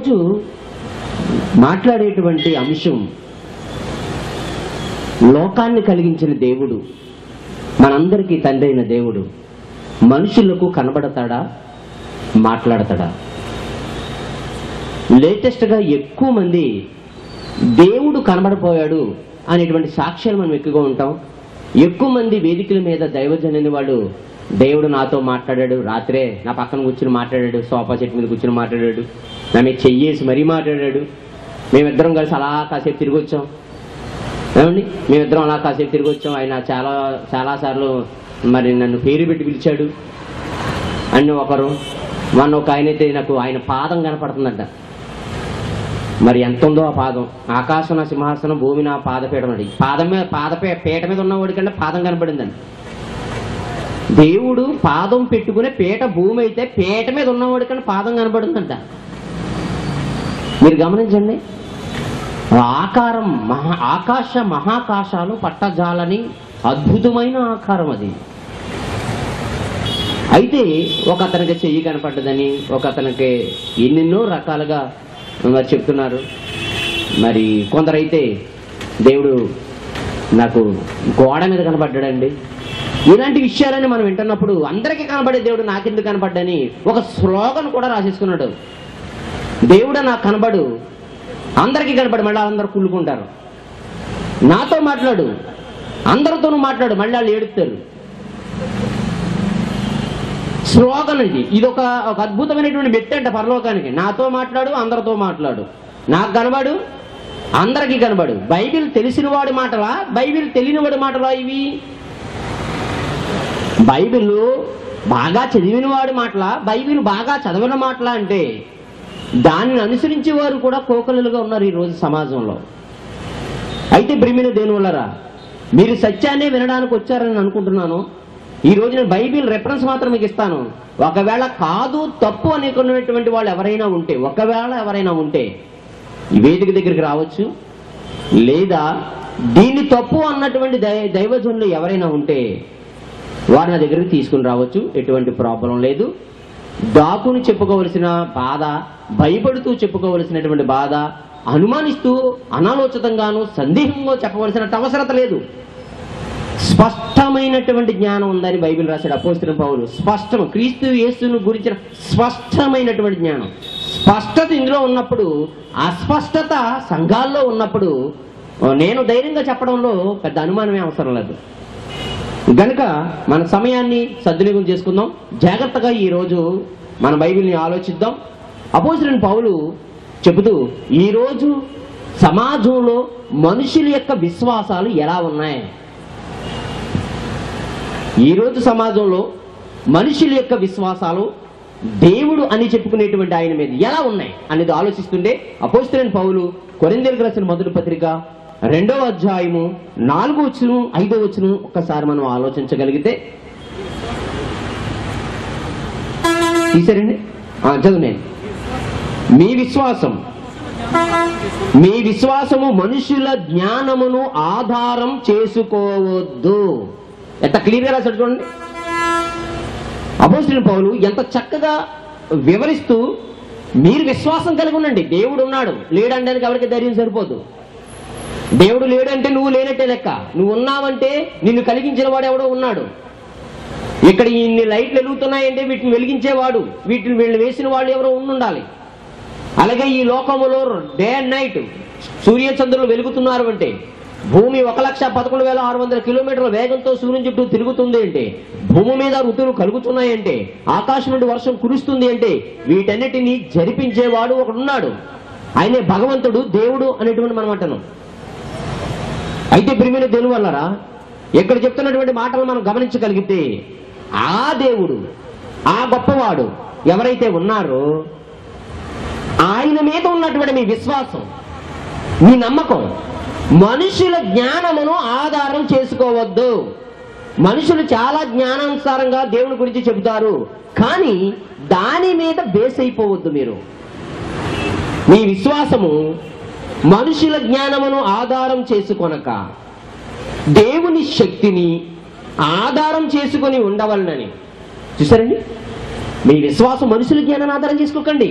ఈరోజు మాట్లాడేటువంటి అంశం, లోకాన్ని కలిగించిన దేవుడు, మనందరికీ తండ్రి అయిన దేవుడు మనుషులకు కనబడతాడా, మాట్లాడతాడా? లేటెస్ట్గా ఎక్కువ మంది దేవుడు కనబడిపోయాడు అనేటువంటి సాక్ష్యాలు మనం ఎక్కువగా ఉంటాం. ఎక్కువ మంది వేదికల మీద దైవజనుని వాళ్ళు, దేవుడు నాతో మాట్లాడాడు, రాత్రే నా పక్కన కూర్చుని మాట్లాడాడు, సోఫా సెట్ మీద కూర్చుని మాట్లాడాడు, నా మీద చెయ్యేసి మరీ మాట్లాడాడు, మేమిద్దరం కలిసి అలా కాసేపు తిరిగి వచ్చాం, ఏమండి మేమిద్దరం అలా కాసేపు తిరిగి వచ్చాం, ఆయన చాలాసార్లు మరి నన్ను పేరు పెట్టి పిలిచాడు అని ఒకరు. ఒక ఆయన అయితే నాకు ఆయన పాదం కనపడుతుందంట. మరి ఎంత ఉందో ఆ పాదం, ఆకాశం నా సింహాసనం, భూమి నా పాదపీఠం. అది పీట మీద ఉన్నవాడి కంటే పాదం కనపడిందండి. దేవుడు పాదం పెట్టుకునే పీట భూమి అయితే పీట మీద ఉన్నవాడి కంటే పాదం కనపడుతుందంట. మీరు గమనించండి, ఆకారం ఆకాశ మహాకాశాలు పట్టజాలని అద్భుతమైన ఆకారం అది. అయితే ఒక అతనికి చెయ్యి కనపడ్డదని, ఒక అతనికి ఎన్నెన్నో రకాలుగా మరి చెప్తున్నారు. మరి కొందరైతే దేవుడు నాకు గోడ మీద కనపడ్డాడండి. ఇలాంటి విషయాలని మనం వింటున్నప్పుడు అందరికీ కనబడే దేవుడు నాకెందుకు కనపడ్డని ఒక స్లోగన్ కూడా రాసేసుకున్నాడు. దేవుడు నాకు కనబడు, అందరికీ కనపడు, మళ్ళీ అందరూ కుళ్ళుకుంటారు. నాతో మాట్లాడు, అందరితోనూ మాట్లాడు, మళ్ళీ వాళ్ళు ఏడుస్తారు. స్లోగన్ ఇది ఒక అద్భుతమైనటువంటి మెట్టు అంట పరలోకానికి. నాతో మాట్లాడు, అందరితో మాట్లాడు, నాకు కనబడు, అందరికీ కనబడు. బైబిల్ తెలిసిన వాడి మాటలా, బైబిల్ తెలియని వాడి మాటలా ఇవి? బైబిల్ బాగా చదివిన వాడి మాటలా, బైబిల్ బాగా చదవని మాటలా? అంటే దానిని అనుసరించే వారు కూడా కోకలుగా ఉన్నారు ఈరోజు సమాజంలో. అయితే ప్రియమైన దేవునివల్లరా, మీరు సత్యాన్ని వినడానికి వచ్చారని అనుకుంటున్నాను. ఈ రోజు నేను బైబిల్ రెఫరెన్స్ మాత్రం మీకు ఇస్తాను. ఒకవేళ కాదు తప్పు అనుకున్నటువంటి వాళ్ళు ఎవరైనా ఉంటే, ఎవరైనా ఉంటే ఈ వేదిక దగ్గరికి రావచ్చు, లేదా దీన్ని తప్పు అన్నటువంటి దైవజనులు ఎవరైనా ఉంటే వారు నా దగ్గరికి తీసుకుని రావచ్చు. ఎటువంటి ప్రాబ్లం లేదు. దాకుని చెప్పుకోవలసిన బాధ, భయపడుతూ చెప్పుకోవలసినటువంటి బాధ, అనుమానిస్తూ అనాలోచితంగాను సందేహంగా చెప్పవలసిన అవసరత లేదు. స్పష్టమైనటువంటి జ్ఞానం ఉందని బైబిల్ రాశాడు అపోస్తలుడైన పౌలు. క్రీస్తు యేసును గురించిన స్పష్టమైనటువంటి జ్ఞానం. స్పష్టత ఇందులో ఉన్నప్పుడు, అస్పష్టత సంఘాల్లో ఉన్నప్పుడు నేను ధైర్యంగా చెప్పడంలో పెద్ద అనుమానమే అవసరం లేదు. గనుక మన సమయాన్ని సద్వినియోగం చేసుకుందాం. జాగ్రత్తగా ఈరోజు మన బైబిల్ని ఆలోచిద్దాం. అపోస్తలుడైన పౌలు చెబుతూ, ఈరోజు సమాజంలో మనుషుల యొక్క విశ్వాసాలు ఎలా ఉన్నాయి, ఈరోజు సమాజంలో మనుషుల యొక్క విశ్వాసాలు దేవుడు అని చెప్పుకునేటువంటి ఆయన మీద ఎలా ఉన్నాయి అనేది ఆలోచిస్తుంటే, అపోస్తలుడైన పౌలు కొరింథీయులకు రాసిన మొదటి పత్రిక 2వ అధ్యాయము 4వ వచనం 5వ వచనం ఒక్కసారి మనం ఆలోచించగలిగితే, తీసారండి, చదువు. నేను మీ విశ్వాసము మనుషుల జ్ఞానమును ఆధారం చేసుకోవద్దు. ఎంత క్లియర్గా రాశాడు చూడండి. అపోస్తలుడైన పౌలు ఎంత చక్కగా వివరిస్తూ, మీరు విశ్వాసం కలిగి ఉండండి. దేవుడు ఉన్నాడు, లేడనడానికి ఎవరికి ధైర్యం సరిపోదు. దేవుడు లేడంటే నువ్వు లేనట్టే లెక్క. నువ్వు ఉన్నావంటే నిన్ను కలిగించిన వాడు ఎవడో ఉన్నాడు. ఇక్కడ ఇన్ని లైట్లు వెలుగుతున్నాయంటే వీటిని వెలిగించేవాడు, వీళ్ళు వేసిన వాళ్ళు ఎవరో ఉండాలి. అలాగే ఈ లోకములో డే అండ్ నైట్ సూర్యచంద్రులు వెలుగుతున్నారు అంటే, భూమి 1,11,600 కిలోమీటర్ల వేగంతో సూర్యుని చుట్టూ తిరుగుతుంది అంటే, భూమి మీద ఋతువులు కలుగుతున్నాయంటే, ఆకాశం నుండి వర్షం కురుస్తుంది అంటే, వీటన్నిటినీ జరిపించేవాడు ఒకడున్నాడు. ఆయనే భగవంతుడు, దేవుడు అనేటువంటి మనం అంటున్నాం. అయితే ప్రియమైన దేవుని వల్లరా, ఇక్కడ చెప్తున్నటువంటి మాటలు మనం గమనించగలిగితే, ఆ దేవుడు, ఆ గొప్పవాడు ఎవరైతే ఉన్నారో ఆయన మీద ఉన్నటువంటి మీ విశ్వాసం, మీ నమ్మకం మనుషుల జ్ఞానమును ఆధారం చేసుకోవద్దు. మనుషులు చాలా జ్ఞానానుసారంగా దేవుని గురించి చెబుతారు, కానీ దాని మీద బేస్ అయిపోవద్దు. మీరు మీ విశ్వాసము మనుషుల జ్ఞానమును ఆధారం చేసుకొనక దేవుని శక్తిని ఆధారం చేసుకొని ఉండవలనని. చూసారండి, మీ విశ్వాసం మనుషుల జ్ఞానాన్ని ఆధారం చేసుకోకండి.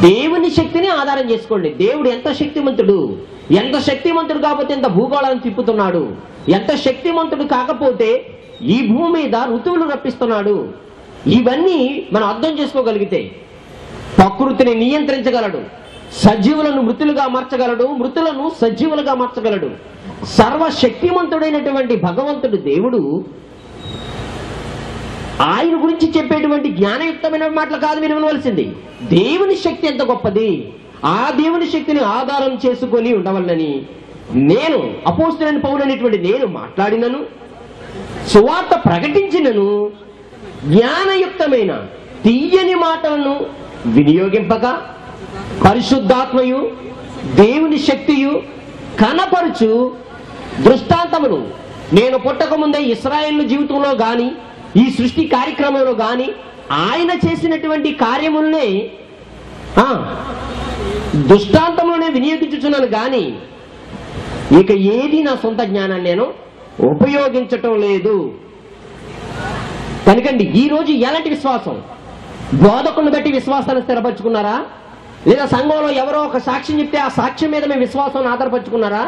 దేవుని శక్తిని ఆధారం చేసుకోండి. దేవుడు ఎంత శక్తిమంతుడు, ఎంత శక్తిమంతుడు కాకపోతే ఎంత భూగోళాన్ని తిప్పుతున్నాడు, ఎంత శక్తిమంతుడు కాకపోతే ఈ భూమి మీద ఋతువులు రప్పిస్తున్నాడు. ఇవన్నీ మనం అర్థం చేసుకోగలిగితే ప్రకృతిని నియంత్రించగలడు, సజీవులను మృతులుగా మార్చగలడు, మృతులను సజీవులుగా మార్చగలడు. సర్వశక్తిమంతుడైనటువంటి భగవంతుడు దేవుడు ఆయన గురించి చెప్పేటువంటి జ్ఞానయుక్తమైన మాటలు కాదు మీరు వినవలసింది. దేవుని శక్తి ఎంత గొప్పది, ఆ దేవుని శక్తిని ఆధారం చేసుకొని ఉండవలనని నేను అపోస్తలుడైన పౌలు అనేటువంటి నేను మాట్లాడినను, సువార్త ప్రకటించినను, జ్ఞానయుక్తమైన తీయని మాటలను వినియోగింపక పరిశుద్ధాత్మయు దేవుని శక్తియు కనపరుచు దృష్టాంతములు నేను పుట్టక ముందే ఇశ్రాయేలు జీవితంలో గాని ఈ సృష్టి కార్యక్రమంలో గాని ఆయన చేసినటువంటి కార్యములనే దృష్టాంతములనే వినియోగించుచున్నాను గాని ఇక ఏది నా సొంత జ్ఞానాన్ని నేను ఉపయోగించటం లేదు. కనుకండి ఈరోజు ఎలాంటి విశ్వాసం? బోధకులను బట్టి విశ్వాసాన్ని స్థిరపరచుకున్నారా? లేదా సంఘంలో ఎవరో ఒక సాక్ష్యం చెప్తే ఆ సాక్ష్యం మీద మీ విశ్వాసాన్ని ఆధారపరుచుకున్నారా?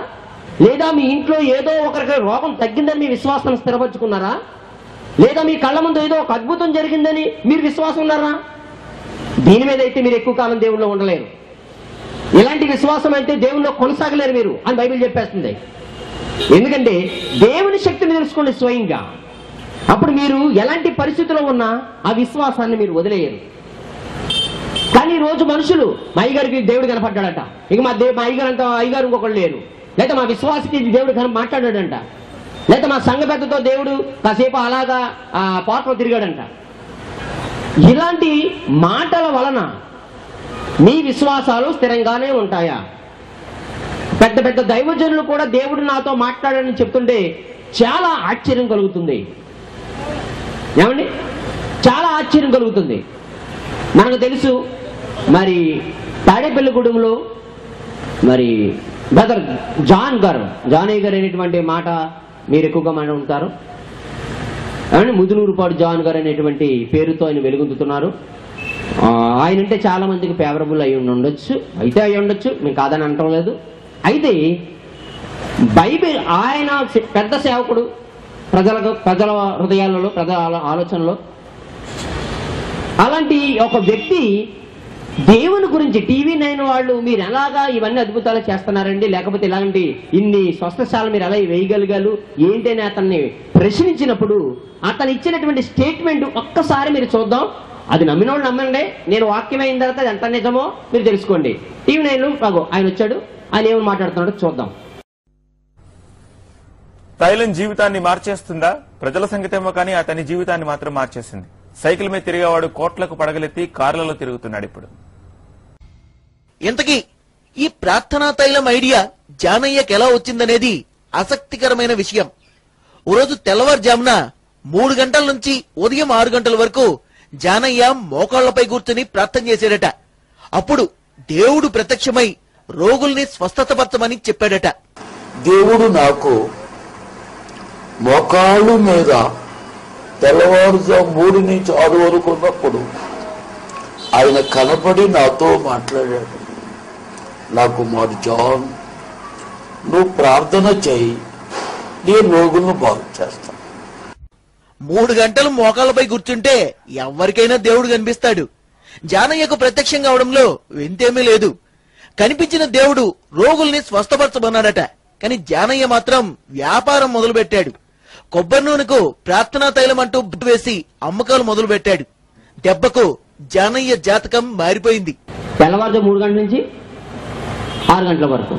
లేదా మీ ఇంట్లో ఏదో ఒకరికి రోగం తగ్గిందని మీ విశ్వాసాన్ని స్థిరపరచుకున్నారా? లేదా మీ కళ్ళ ముందు ఏదో ఒక అద్భుతం జరిగిందని మీరు విశ్వాసం ఉన్నారా? దీని మీద అయితే మీరు ఎక్కువ కాలం దేవుల్లో ఉండలేరు. ఇలాంటి విశ్వాసం అయితే దేవుల్లో కొనసాగలేరు మీరు అని బైబిల్ చెప్పేస్తుంది. ఎందుకంటే దేవుని శక్తిని తెలుసుకోండి స్వయంగా. అప్పుడు మీరు ఎలాంటి పరిస్థితుల్లో ఉన్నా ఆ విశ్వాసాన్ని మీరు వదిలేయరు. కానీ ఈరోజు మనుషులు మా అయ్యగారికి దేవుడు కనపడ్డాడట, ఇక మా అయ్యగారు అంత అయ్యగారు ఇంకొకళ్ళు లేరు, లేదా మా విశ్వాసకి దేవుడు మాట్లాడాడంట, లేదా మా సంఘ పెద్దతో దేవుడు కాసేపు అలాగా పాటలో తిరిగాడంట. ఇలాంటి మాటల వలన మీ విశ్వాసాలు స్థిరంగానే ఉంటాయా? పెద్ద పెద్ద దైవజనులు కూడా దేవుడు నాతో మాట్లాడాడని చెప్తుంటే చాలా ఆశ్చర్యం కలుగుతుంది. ఏమండి, చాలా ఆశ్చర్యం కలుగుతుంది. మనకు తెలుసు మరి తాడేపల్లిగూడెంలో మరి బ్రదర్ జాన్ అయ్య గారు అనేటువంటి మాట మీరు ఎక్కువగా మాట ఉంటారు. ఏమండి, ముదునూరుపాడు జాన్ గారు అనేటువంటి పేరుతో ఆయన వెలుగొందుతున్నారు. ఆయన అంటే చాలా మందికి ఫేవరబుల్ అయి ఉండొచ్చు, అయితే అయి ఉండొచ్చు, మేము కాదని అనటం లేదు. అయితే బైబిల్ ఆయన పెద్ద సేవకుడు, ప్రజల హృదయాలలో, ప్రజల ఆలోచనలో. అలాంటి ఒక వ్యక్తి దేవుని గురించి TV9 వాళ్ళు మీరు ఎలాగా ఇవన్నీ అద్భుతాలు చేస్తున్నారండి, లేకపోతే ఇలాంటి ఇన్ని స్వస్థశాలు మీరు ఎలా వేయగలిగారు ఏంటి అని అతన్ని ప్రశ్నించినప్పుడు అతను ఇచ్చినటువంటి స్టేట్మెంట్ ఒక్కసారి మీరు చూద్దాం. అది నమ్మినోళ్ళు నమ్మండి, నేను వాక్యం అయిన తర్వాత అది ఎంత నిజమో మీరు తెలుసుకోండి. TV9 ఆయన వచ్చాడు, ఆయన ఏమని మాట్లాడుతున్నాడో చూద్దాం. తైలం జీవితాన్ని మార్చేస్తుందా? ప్రజల సంగతేమో కానీ అతని జీవితాన్ని మాత్రం మార్చేసింది. సైకిల్ మీద తిరిగేవాడు కోట్లకు పడగలెత్తి కార్లలో తిరుగుతున్నాడు ఇప్పుడు. ఇంతకీ ఈ ప్రార్థనా తైలం ఐడియా జానయ్యకి ఎలా వచ్చిందనేది ఆసక్తికరమైన విషయం. ఓ రోజు తెల్లవారుజామున 3 గంటల నుంచి ఉదయం 6 గంటల వరకు జానయ్య మోకాళ్లపై కూర్చుని ప్రార్థన చేశాడట. అప్పుడు దేవుడు ప్రత్యక్షమై రోగుల్ని స్వస్థతపరచమని చెప్పాడట. దేవుడు నాకు మోకాళ్ళు మీద తెల్లవారుజాము 3 నుంచి 6 వరకు ఉన్నప్పుడు ఆయన కనపడి నాతో మాట్లాడాడు. నాకు మరి జాన్, నువ్వు ప్రార్థన చేయి, నీ రోగులను బాగు చేస్తా. 3 గంటలు మోకాళ్ళపై కూర్చుంటే ఎవరికైనా దేవుడు కనిపిస్తాడు. జానయ్యకు ప్రత్యక్షం కావడంలో వింతేమీ లేదు. కనిపించిన దేవుడు రోగుల్ని స్వస్థపరచమన్నాడట. కానీ జానయ్య మాత్రం వ్యాపారం మొదలు పెట్టాడు. కొబ్బరి నూనెకు ప్రార్థనా తైలం అంటూ వేసి అమ్మకాలు మొదలు పెట్టాడు. దెబ్బకు జానయ్య జాతకం మారిపోయింది. తెల్లవారుజాము 3 గంటల నుంచి 6 గంటల వరకు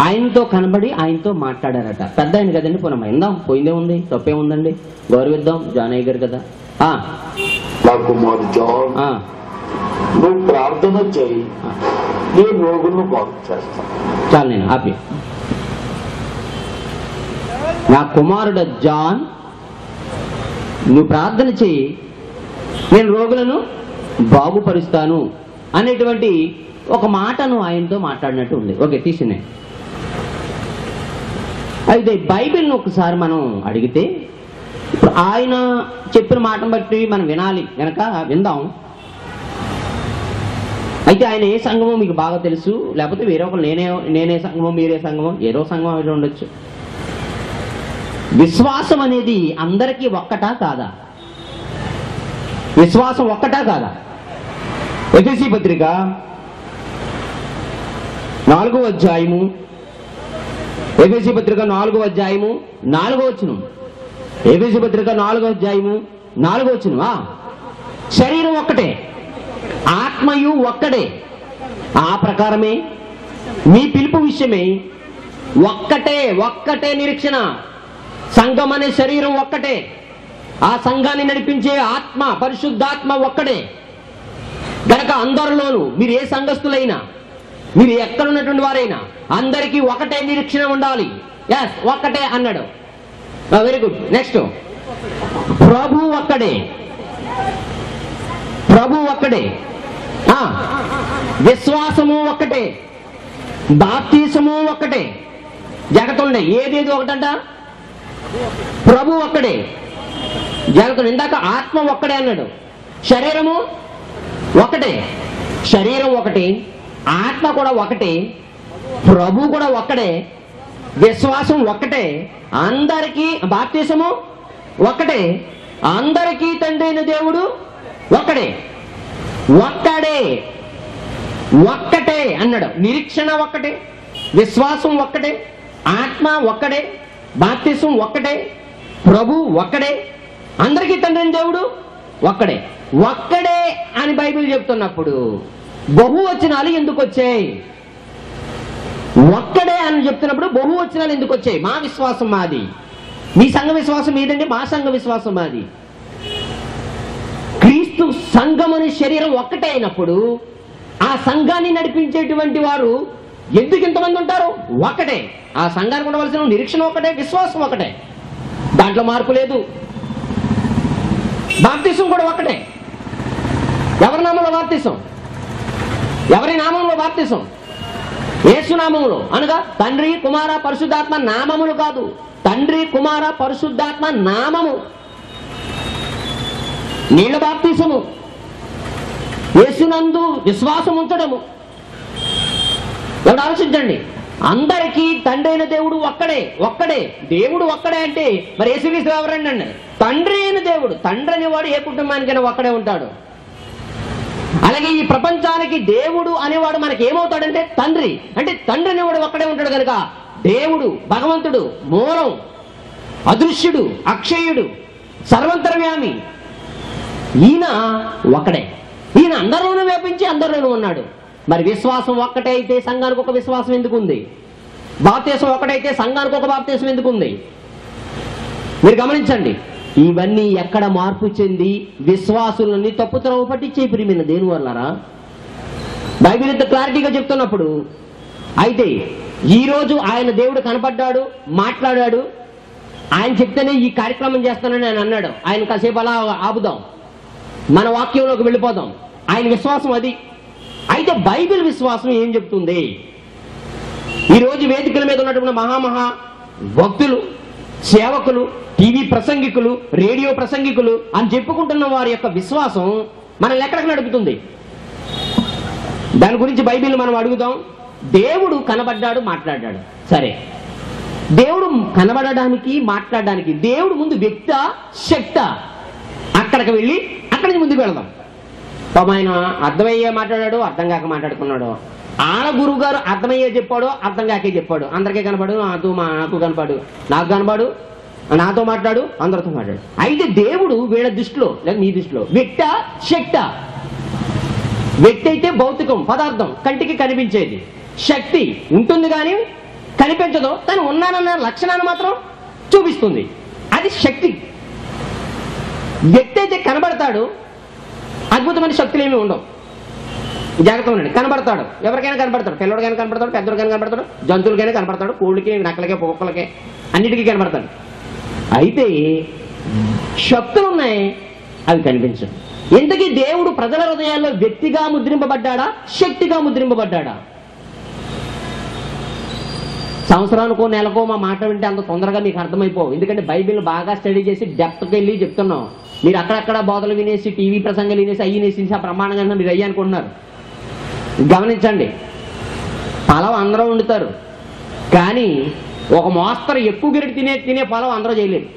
ఆయనతో కనబడి ఆయనతో మాట్లాడారట. పెద్ద ఆయన కదండి, పోనమ్మా ఇందాం, పోయిందే ఉంది, తప్పే ఉందండి, గౌరవిద్దాం, జానయ్య గారు కదా. నాకు మరి జాన్, నువ్వు ప్రార్థన చేయి, నీ రోగులను బాగు చేస్తా. చాలు, నేను ఆపి. నా కుమారుడు జాన్, నువ్వు ప్రార్థన చేయి, నేను రోగులను బాగుపరుస్తాను అనేటువంటి ఒక మాటను ఆయనతో మాట్లాడినట్టు ఉంది. ఓకే, తీసినే. అయితే బైబిల్ను ఒకసారి మనం అడిగితే ఇప్పుడు ఆయన చెప్పిన మాటను బట్టి మనం వినాలి గనక విందాం. అయితే ఆయన ఏ సంఘమో మీకు బాగా తెలుసు, లేకపోతే వేరే ఒకరు నేనే సంఘమో మీరే సంఘమో ఏదో సంఘం అయితే ఉండొచ్చు. విశ్వాసం అనేది అందరికీ ఒక్కటా కాదా? విశ్వాసం ఒక్కటా కాదా? ఎఫెసీ పత్రిక 4వ అధ్యాయము, ఎఫెసీ పత్రిక 4వ అధ్యాయము 4వ వచనం. ఎఫెసీ పత్రిక 4వ అధ్యాయము 4వ వచనం. శరీరం ఒక్కటే, ఆత్మయు ఒక్కడే, ఆ ప్రకారమే మీ పిలుపు విషయమే ఒక్కటే నిరీక్షణ. సంఘం అనే శరీరం ఒక్కటే, ఆ సంఘాన్ని నడిపించే ఆత్మ పరిశుద్ధాత్మ ఒక్కడే. గనక అందరిలోనూ మీరు ఏ సంఘస్థులైనా, మీరు ఎక్కడున్నటువంటి వారైనా అందరికీ ఒకటే నిరీక్షణ ఉండాలి. ఎస్, ఒక్కటే అన్నాడు. Very good. నెక్స్ట్, ప్రభు ఒక్కడే, ప్రభు ఒక్కడే, విశ్వాసము ఒక్కటే, బాప్తీసము ఒక్కటే. జాగ్రత్త ఉండే, ఏదేది ఒకటంట, ప్రభు ఒక్కడే. జాగ్రత్త. ఇందాక ఆత్మ ఒక్కడే అన్నాడు, శరీరము ఒకటే, శరీరం ఒకటి, ఆత్మ కూడా ఒకటే, ప్రభు కూడా ఒక్కడే, విశ్వాసం ఒక్కటే, అందరికీ బాప్తీసము ఒక్కటే, అందరికీ తండ్రి అయిన దేవుడు ఒక్కడే. ఒక్కటే అన్నాడు. నిరీక్షణ ఒక్కటే, విశ్వాసం ఒక్కటే, ఆత్మ ఒక్కడే, బాప్తీసం ఒక్కటే, ప్రభు ఒక్కడే, అందరికీ తండ్రి అయిన దేవుడు ఒక్కడే అని బైబిల్ చెప్తున్నప్పుడు బహువచనాలు ఎందుకు వచ్చాయి? ఒక్కడే అని చెప్తున్నప్పుడు బహువచనాలు ఎందుకు వచ్చాయి? మా విశ్వాసం మాది, మీ సంఘ విశ్వాసం మీదండి, మా సంఘ విశ్వాసం మాది. క్రీస్తు సంఘం అనే శరీరం ఒక్కటే అయినప్పుడు ఆ సంఘాన్ని నడిపించేటువంటి వారు ఎందుకు ఇంతమంది ఉంటారు? ఒక్కటే. ఆ సంఘానికి ఉండవలసిన నిరీక్షణ ఒకటే, విశ్వాసం ఒకటే, దాంట్లో మార్పు లేదు. బాప్తీసం కూడా ఒకటే. ఎవరి నామంలో బాప్తీసం? ఎవరి నామంలో బాప్తీసం? యేసు నామములో, అనగా తండ్రి కుమార పరిశుద్ధాత్మ నామములు కాదు, తండ్రి కుమార పరిశుద్ధాత్మ నామము. నీళ్ల బాప్తీసము, యేసునందు విశ్వాసం ఉంచడము. ఎవరు ఆలోచించండి, అందరికీ తండ్రి అయిన దేవుడు ఒక్కడే. దేవుడు ఒక్కడే అంటే మరి యేసుక్రీస్తు ఎవరండి అండి? తండ్రి అయిన దేవుడు. తండ్రి అనేవాడు ఏ కుటుంబానికైనా ఒక్కడే ఉంటాడు. అలాగే ఈ ప్రపంచానికి దేవుడు అనేవాడు మనకి ఏమవుతాడంటే తండ్రి. అంటే తండ్రి అనేవాడు ఒక్కడే ఉంటాడు కనుక దేవుడు, భగవంతుడు, మూలం, అదృశ్యుడు, అక్షయుడు, సర్వంతర్యామి, ఈయన ఒక్కడే. ఈయన అందరిలోనూ వ్యాపించి అందరిలోనూ ఉన్నాడు. మరి విశ్వాసం ఒక్కటే అయితే సంఘానికి ఒక విశ్వాసం ఎందుకు ఉంది? బాప్తీసం ఒకటైతే సంఘానికి ఒక బాప్తీసం ఎందుకు ఉంది? మీరు గమనించండి. ఇవన్నీ ఎక్కడ మార్పు చెంది విశ్వాసులన్నీ తప్పుతరవ పట్టించే ప్రియమైన దేని వల్లరా? బైబిల్ ఇంత క్లారిటీగా చెప్తున్నప్పుడు అయితే ఈరోజు ఆయన దేవుడు కనపడ్డాడు, మాట్లాడాడు, ఆయన చెప్తేనే ఈ కార్యక్రమం చేస్తానని ఆయన అన్నాడు. ఆయన కాసేపు అలా ఆపుదాం, మన వాక్యంలోకి వెళ్ళిపోదాం. ఆయన విశ్వాసం అది. అయితే బైబిల్ విశ్వాసం ఏం చెప్తుంది? ఈరోజు వేదికల మీద ఉన్నటువంటి మహామహా భక్తులు, సేవకులు, టీవీ ప్రసంగికులు, రేడియో ప్రసంగికులు అని చెప్పుకుంటున్న వారి యొక్క విశ్వాసం మనల్ని ఎక్కడికి నడుపుతుంది? దాని గురించి బైబిల్ మనం అడుగుదాం. దేవుడు కనబడ్డాడు, మాట్లాడాడు. సరే, దేవుడు కనబడడానికి, మాట్లాడడానికి దేవుడు ముందు వ్యక్త, శక్త? అక్కడికి వెళ్ళి అక్కడి నుంచి ముందుకు వెళదాం. ఆయన అర్థమయ్యే మాట్లాడాడు, అర్థం కాక మాట్లాడుకున్నాడు. ఆడ గురువు గారు అర్థమయ్యే చెప్పాడు, అర్థం కాకే చెప్పాడు. అందరికీ కనపడు, నాకు కనపడు, నాకు కనపడు, నాతో మాట్లాడు, అందరితో మాట్లాడు. అయితే దేవుడు వీళ్ళ దృష్టిలో లేదా మీ దృష్టిలో వ్యక్త, శక్త? వ్యక్తి అయితే భౌతికం, పదార్థం, కంటికి కనిపించేది. శక్తి ఉంటుంది కానీ కనిపించదు, తను ఉన్నానన్న లక్షణాన్ని మాత్రం చూపిస్తుంది. అది శక్తి. వ్యక్తి అయితే కనబడతాడు, అద్భుతమైన శక్తులు ఏమి ఉండవు. జాగ్రత్తగా ఉండండి. కనబడతాడు, ఎవరికైనా కనబడతాడు, పిల్లడికైనా కనబడతాడు, పెద్దోడికైనా కనబడతాడు, జంతువులకైనా కనబడతాడు, కోళ్ళకి, నక్కలకి, కుక్కలకి, అన్నిటికీ కనబడతాడు. అయితే శక్తులు ఉన్నాయి, అవి కనిపించవు. ఇంతకీ దేవుడు ప్రజల హృదయాల్లో వ్యక్తిగా ముద్రింపబడ్డాడా, శక్తిగా ముద్రింపబడ్డాడా? సంవత్సరానికో నెలకో మా మాట వింటే అంత తొందరగా మీకు అర్థమైపోవు. ఎందుకంటే బైబిల్ బాగా స్టడీ చేసి డెప్త్కి వెళ్ళి చెప్తున్నాం. మీరు అక్కడక్కడ బోధలు వినేసి, టీవీ ప్రసంగాలు వినేసి, అయ్యి నేసి ప్రమాణంగా మీరు అయ్యి అనుకుంటున్నారు. గమనించండి, పలావ్ అందరూ వండుతారు, కానీ ఒక మోస్తరు ఎక్కువ గరిటి తినే పలావ్ అందరూ చేయలేరు.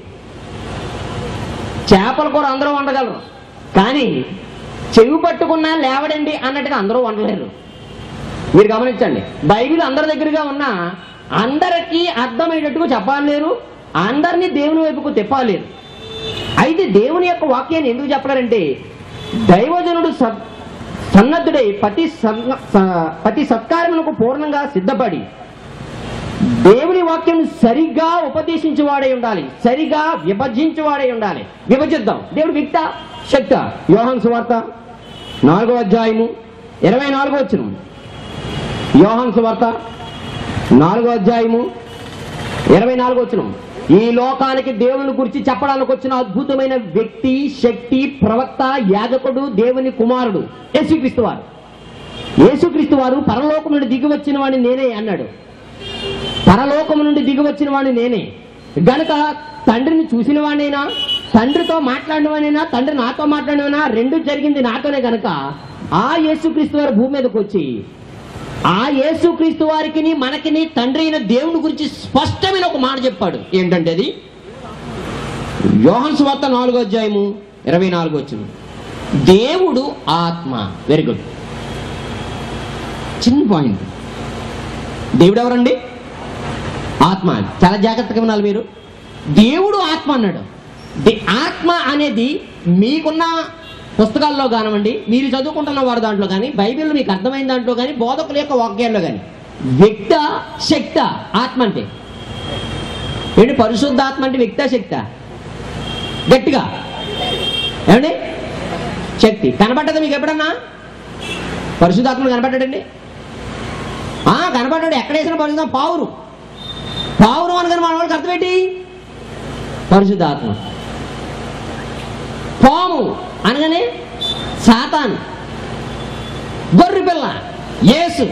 చేపల కూర అందరూ వండగలరు, కానీ చెవి పట్టుకున్నా లేవడండి అన్నట్టుగా అందరూ వండలేరు. మీరు గమనించండి, బైబిల్ అందరి దగ్గరగా ఉన్నా అందరికీ అర్థమయ్యేటట్టుగా చెప్పలేరు, అందరినీ దేవుని వైపుకు తిప్పలేరు. అయితే దేవుని యొక్క వాక్యాన్ని ఎందుకు చెప్పలేరంటే, దైవజనుడు సన్నద్ధుడై ప్రతి సత్కారములకు పూర్ణంగా సిద్ధపడి దేవుని వాక్యం సరిగ్గా ఉపదేశించేవాడై ఉండాలి, సరిగా విభజించేవాడై ఉండాలి. విభజిద్దాం. దేవుడు వ్యక్త శక్త. యోహాను సువార్త 4వ అధ్యాయము 24వ వచనం. యోహాను సువార్త 4వ అధ్యాయము 24వ వచనం. ఈ లోకానికి దేవుని గురించి చెప్పడానికి వచ్చిన అద్భుతమైన వ్యక్తి, శక్తి, ప్రవక్త, యాజకుడు, దేవుని కుమారుడు యేసుక్రీస్తు వారు. యేసుక్రీస్తు వారు పరలోకం నుండి దిగి వచ్చిన వాడిని నేనే అన్నాడు. పరలోకము నుండి దిగి వచ్చిన వాడిని నేనే గనుక తండ్రిని చూసిన వాడినైనా, తండ్రితో మాట్లాడిన వాడినైనా, తండ్రి నాతో మాట్లాడినైనా, రెండు జరిగింది నాతోనే. గనక ఆ యేసుక్రీస్తు వారు భూమి మీదకి వచ్చి ఆ యేసుక్రీస్తు వారికి మనకిని తండ్రి అయిన దేవుని గురించి స్పష్టమైన ఒక మాట చెప్పాడు. ఏంటంటే అది యోహాను సువార్త 4వ అధ్యాయము 24వ వచనం. దేవుడు ఆత్మ. వెరీ గుడ్, చిన్న పాయింట్. దేవుడు ఎవరండి? ఆత్మ. చాలా జాగ్రత్తగా వినాలి మీరు. దేవుడు ఆత్మ అన్నాడు. ఆత్మ అనేది మీకున్న పుస్తకాల్లో కానివ్వండి, మీరు చదువుకుంటున్న వారి దాంట్లో కానీ, బైబిల్లో మీకు అర్థమైన దాంట్లో కానీ, బోధకుల యొక్క వాక్యాల్లో కానీ, వ్యక్త శక్త ఆత్మ అంటే ఏంటి? పరిశుద్ధ ఆత్మ అంటే వ్యక్త శక్త? గట్టిగా ఏమండి? శక్తి కనపడ్డదా మీకు ఎప్పుడన్నా? పరిశుద్ధాత్మను కనపడ్డాడండి? కనపడ్డాడు. ఎక్కడ వేసిన పరిశుద్ధం? పావురు అనగానే మన వాళ్ళకి అర్థం ఏంటి? పరిశుద్ధాత్మ. పాము అనగానే సాతాను. గొర్రె పిల్ల యేసు.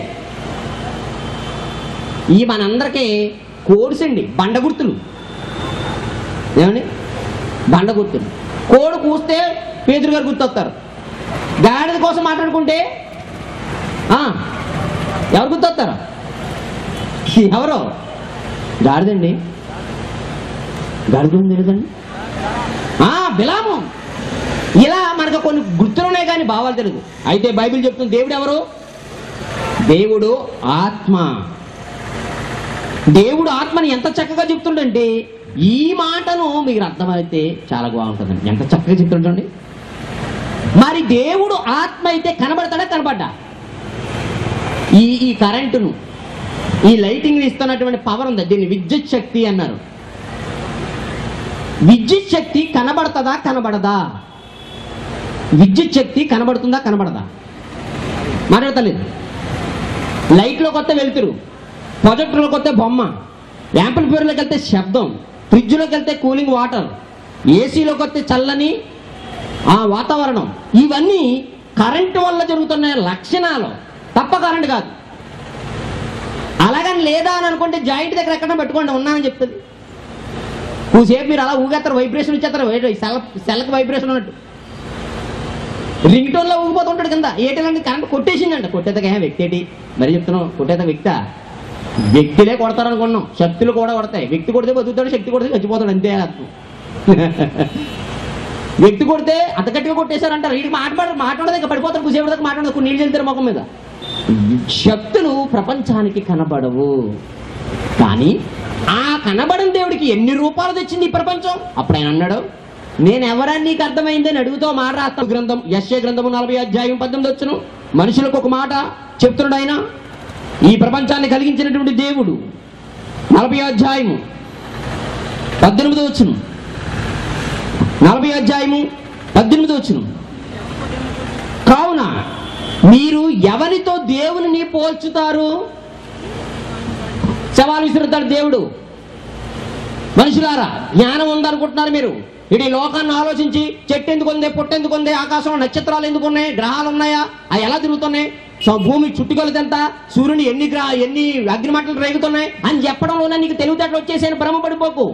ఈ మనందరికీ కోడ్స్ అండి, బండ గుర్తులు. ఏమండి? బండ గుర్తులు. కోడి కూస్తే పేదరు గారు గుర్తొస్తారు. గాడిద కోసం మాట్లాడుకుంటే ఎవరు గుర్తొస్తారు? ఎవరో గాడిదండి. గాడిద తెలియదండి. బిలాము. ఇలా మనకు కొన్ని గుర్తులున్నాయి కానీ భావాలు తెలియదు. అయితే బైబిల్ చెప్తుంది దేవుడు ఎవరు? దేవుడు ఆత్మ. దేవుడు ఆత్మని ఎంత చక్కగా చెప్తుండంటే, ఈ మాటను మీరు అర్థమైతే చాలా బాగుంటుందండి. ఎంత చక్కగా చెప్తుండండి. మరి దేవుడు ఆత్మ అయితే కనబడతాడా? కనబడ్డా? ఈ కరెంటును, ఈ లైటింగ్ ఇస్తున్నటువంటి పవర్ ఉంది, దీన్ని విద్యుత్ శక్తి అన్నారు. విద్యుత్ శక్తి కనబడుతుందా? కనబడదా? విద్యుత్ శక్తి కనబడుతుందా? కనబడదా? మాట్లాడతలేదు. లైట్లోకి వస్తే వెలుతురు, ప్రొజెక్టర్లోకి వస్తే బొమ్మ, యాంప్లిఫైయర్లోకి వెళ్తే శబ్దం, ఫ్రిడ్జ్లోకి వెళ్తే కూలింగ్ వాటర్, ఏసీలోకి వస్తే చల్లని వాతావరణం. ఇవన్నీ కరెంటు వల్ల జరుగుతున్న లక్షణాలు తప్ప కరెంట్ కాదు. అలాగని లేదా అని అనుకుంటే జాయింట్ దగ్గర ఎక్కడ పెట్టుకోండి, ఉన్నానని చెప్తుంది. కూసేపు మీరు అలా ఊగేస్తారు, వైబ్రేషన్ ఇచ్చేస్తారు. సెల్కి వైబ్రేషన్ ఉన్నట్టు రింగ్ టోన్లో ఊగిపోతుంటాడు కింద. ఏటంటే కరెంట్ కొట్టేసిందంట. కొట్టేతగా వ్యక్తి ఏంటి మరి చెప్తున్నాం? కొట్టేత వ్యక్తులే కొడతారు అనుకున్నాం. శక్తులు కూడా కొడతాయి. వ్యక్తి కొడితే బతుకుతాడు, శక్తి కొడితే చచ్చిపోతాడు, అంతే అర్థం. వ్యక్తి కొడితే అంత గట్టిగా కొట్టేశారంటారు. వీడికి మాట్లాడదు, ఇంకా పడిపోతారు. కూసేపు దాకా మాట్లాడదు, కొన్ని నీళ్ళు వెళ్తారు ముఖం మీద. శక్తులు ప్రపంచానికి కనబడవు, కానీ ఆ కనబడని దేవుడికి ఎన్ని రూపాలు తెచ్చింది ఈ ప్రపంచం. అప్పుడు ఆయన అన్నాడు, నేను ఎవరని నీకు అర్థమైందని అడుగుతో మాట రాస్తా. గ్రంథం యెషయా గ్రంథము 40వ అధ్యాయం 18వ వచనం. మనుషులకు ఒక మాట చెప్తున్నాడు ఆయన. ఈ ప్రపంచాన్ని కలిగించినటువంటి దేవుడు 40వ అధ్యాయము 18వ వచనం. 40వ అధ్యాయము 18వ వచనం. కావున మీరు ఎవరితో దేవుని పోల్చుతారు? సవాలు విసురుతాడు దేవుడు. మనుషులారా, జ్ఞానం ఉందనుకుంటున్నారు మీరు? ఇది లోకాన్ని ఆలోచించి చెట్టు ఎందుకు ఉంది, పొట్టు ఎందుకు ఉంది, ఆకాశంలో నక్షత్రాలు ఎందుకు ఉన్నాయి, గ్రహాలు ఉన్నాయా, అవి ఎలా తిరుగుతున్నాయి, భూమి చుట్టుకొలత ఎంత, సూర్యుని ఎన్ని అగ్నిమంటలు రేగుతున్నాయి అని చెప్పడంలోనే నీకు తెలివితేటలు వచ్చేసాను. భ్రమపడిపోకు.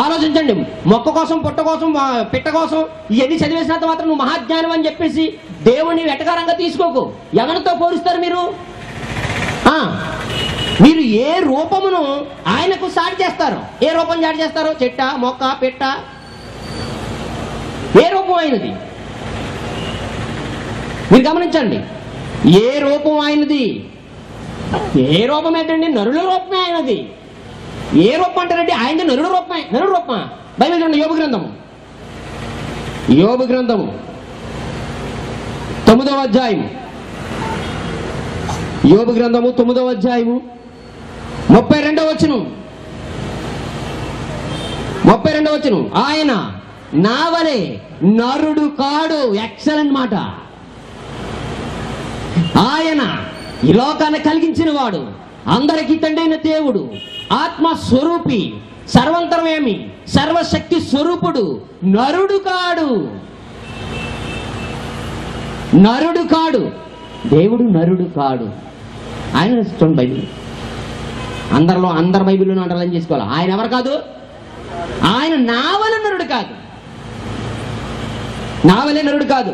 ఆలోచించండి. మొక్క కోసం, పుట్ట కోసం, పిట్ట కోసం ఇవన్నీ చదివేసినంత మాత్రం నువ్వు మహాజ్ఞానం అని చెప్పేసి దేవుణ్ణి వెటకారంగా తీసుకోకు. ఎవరితో పోలుస్తారు మీరు? మీరు ఏ రూపమును ఆయనకు సాటి చేస్తారు? ఏ రూపం సాటి చేస్తారు? చెట్ట, మొక్క, పిట్ట, ఏ రూపం ఆయనది? మీరు గమనించండి. ఏ రూపం ఆయనది? ఏ రూపం ఏంటండి? నరుల రూపమే ఆయనది. ఏ రూపం అంటారంటే ఆయనది నరుడు రూపమే. నరుడు రూపమా? బైబిల్ చూడండి, యోబు గ్రంథము 9వ అధ్యాయము. యోబు గ్రంథము 9వ అధ్యాయము 32వ వచనం. 32వ వచనం. ఆయన నా వలె నరుడు కాడు. ఎక్సలెంట్ మాట. ఆయన ఈ లోకాన్ని కలిగించిన వాడు, అందరికీ తండ్రైన దేవుడు, ఆత్మ స్వరూపి, సర్వంతరమేమి, సర్వశక్తి స్వరూపుడు. నరుడు కాడు. నరుడు కాడు. దేవుడు నరుడు కాడు. ఆయన చూడండి బైబిల్. అందరి బైబిల్లోనూ అండర్లైన్ చేసుకోవాలి. ఆయన ఎవరు కాదు? ఆయన నావలే నరుడు కాదు. నావలే నరుడు కాదు.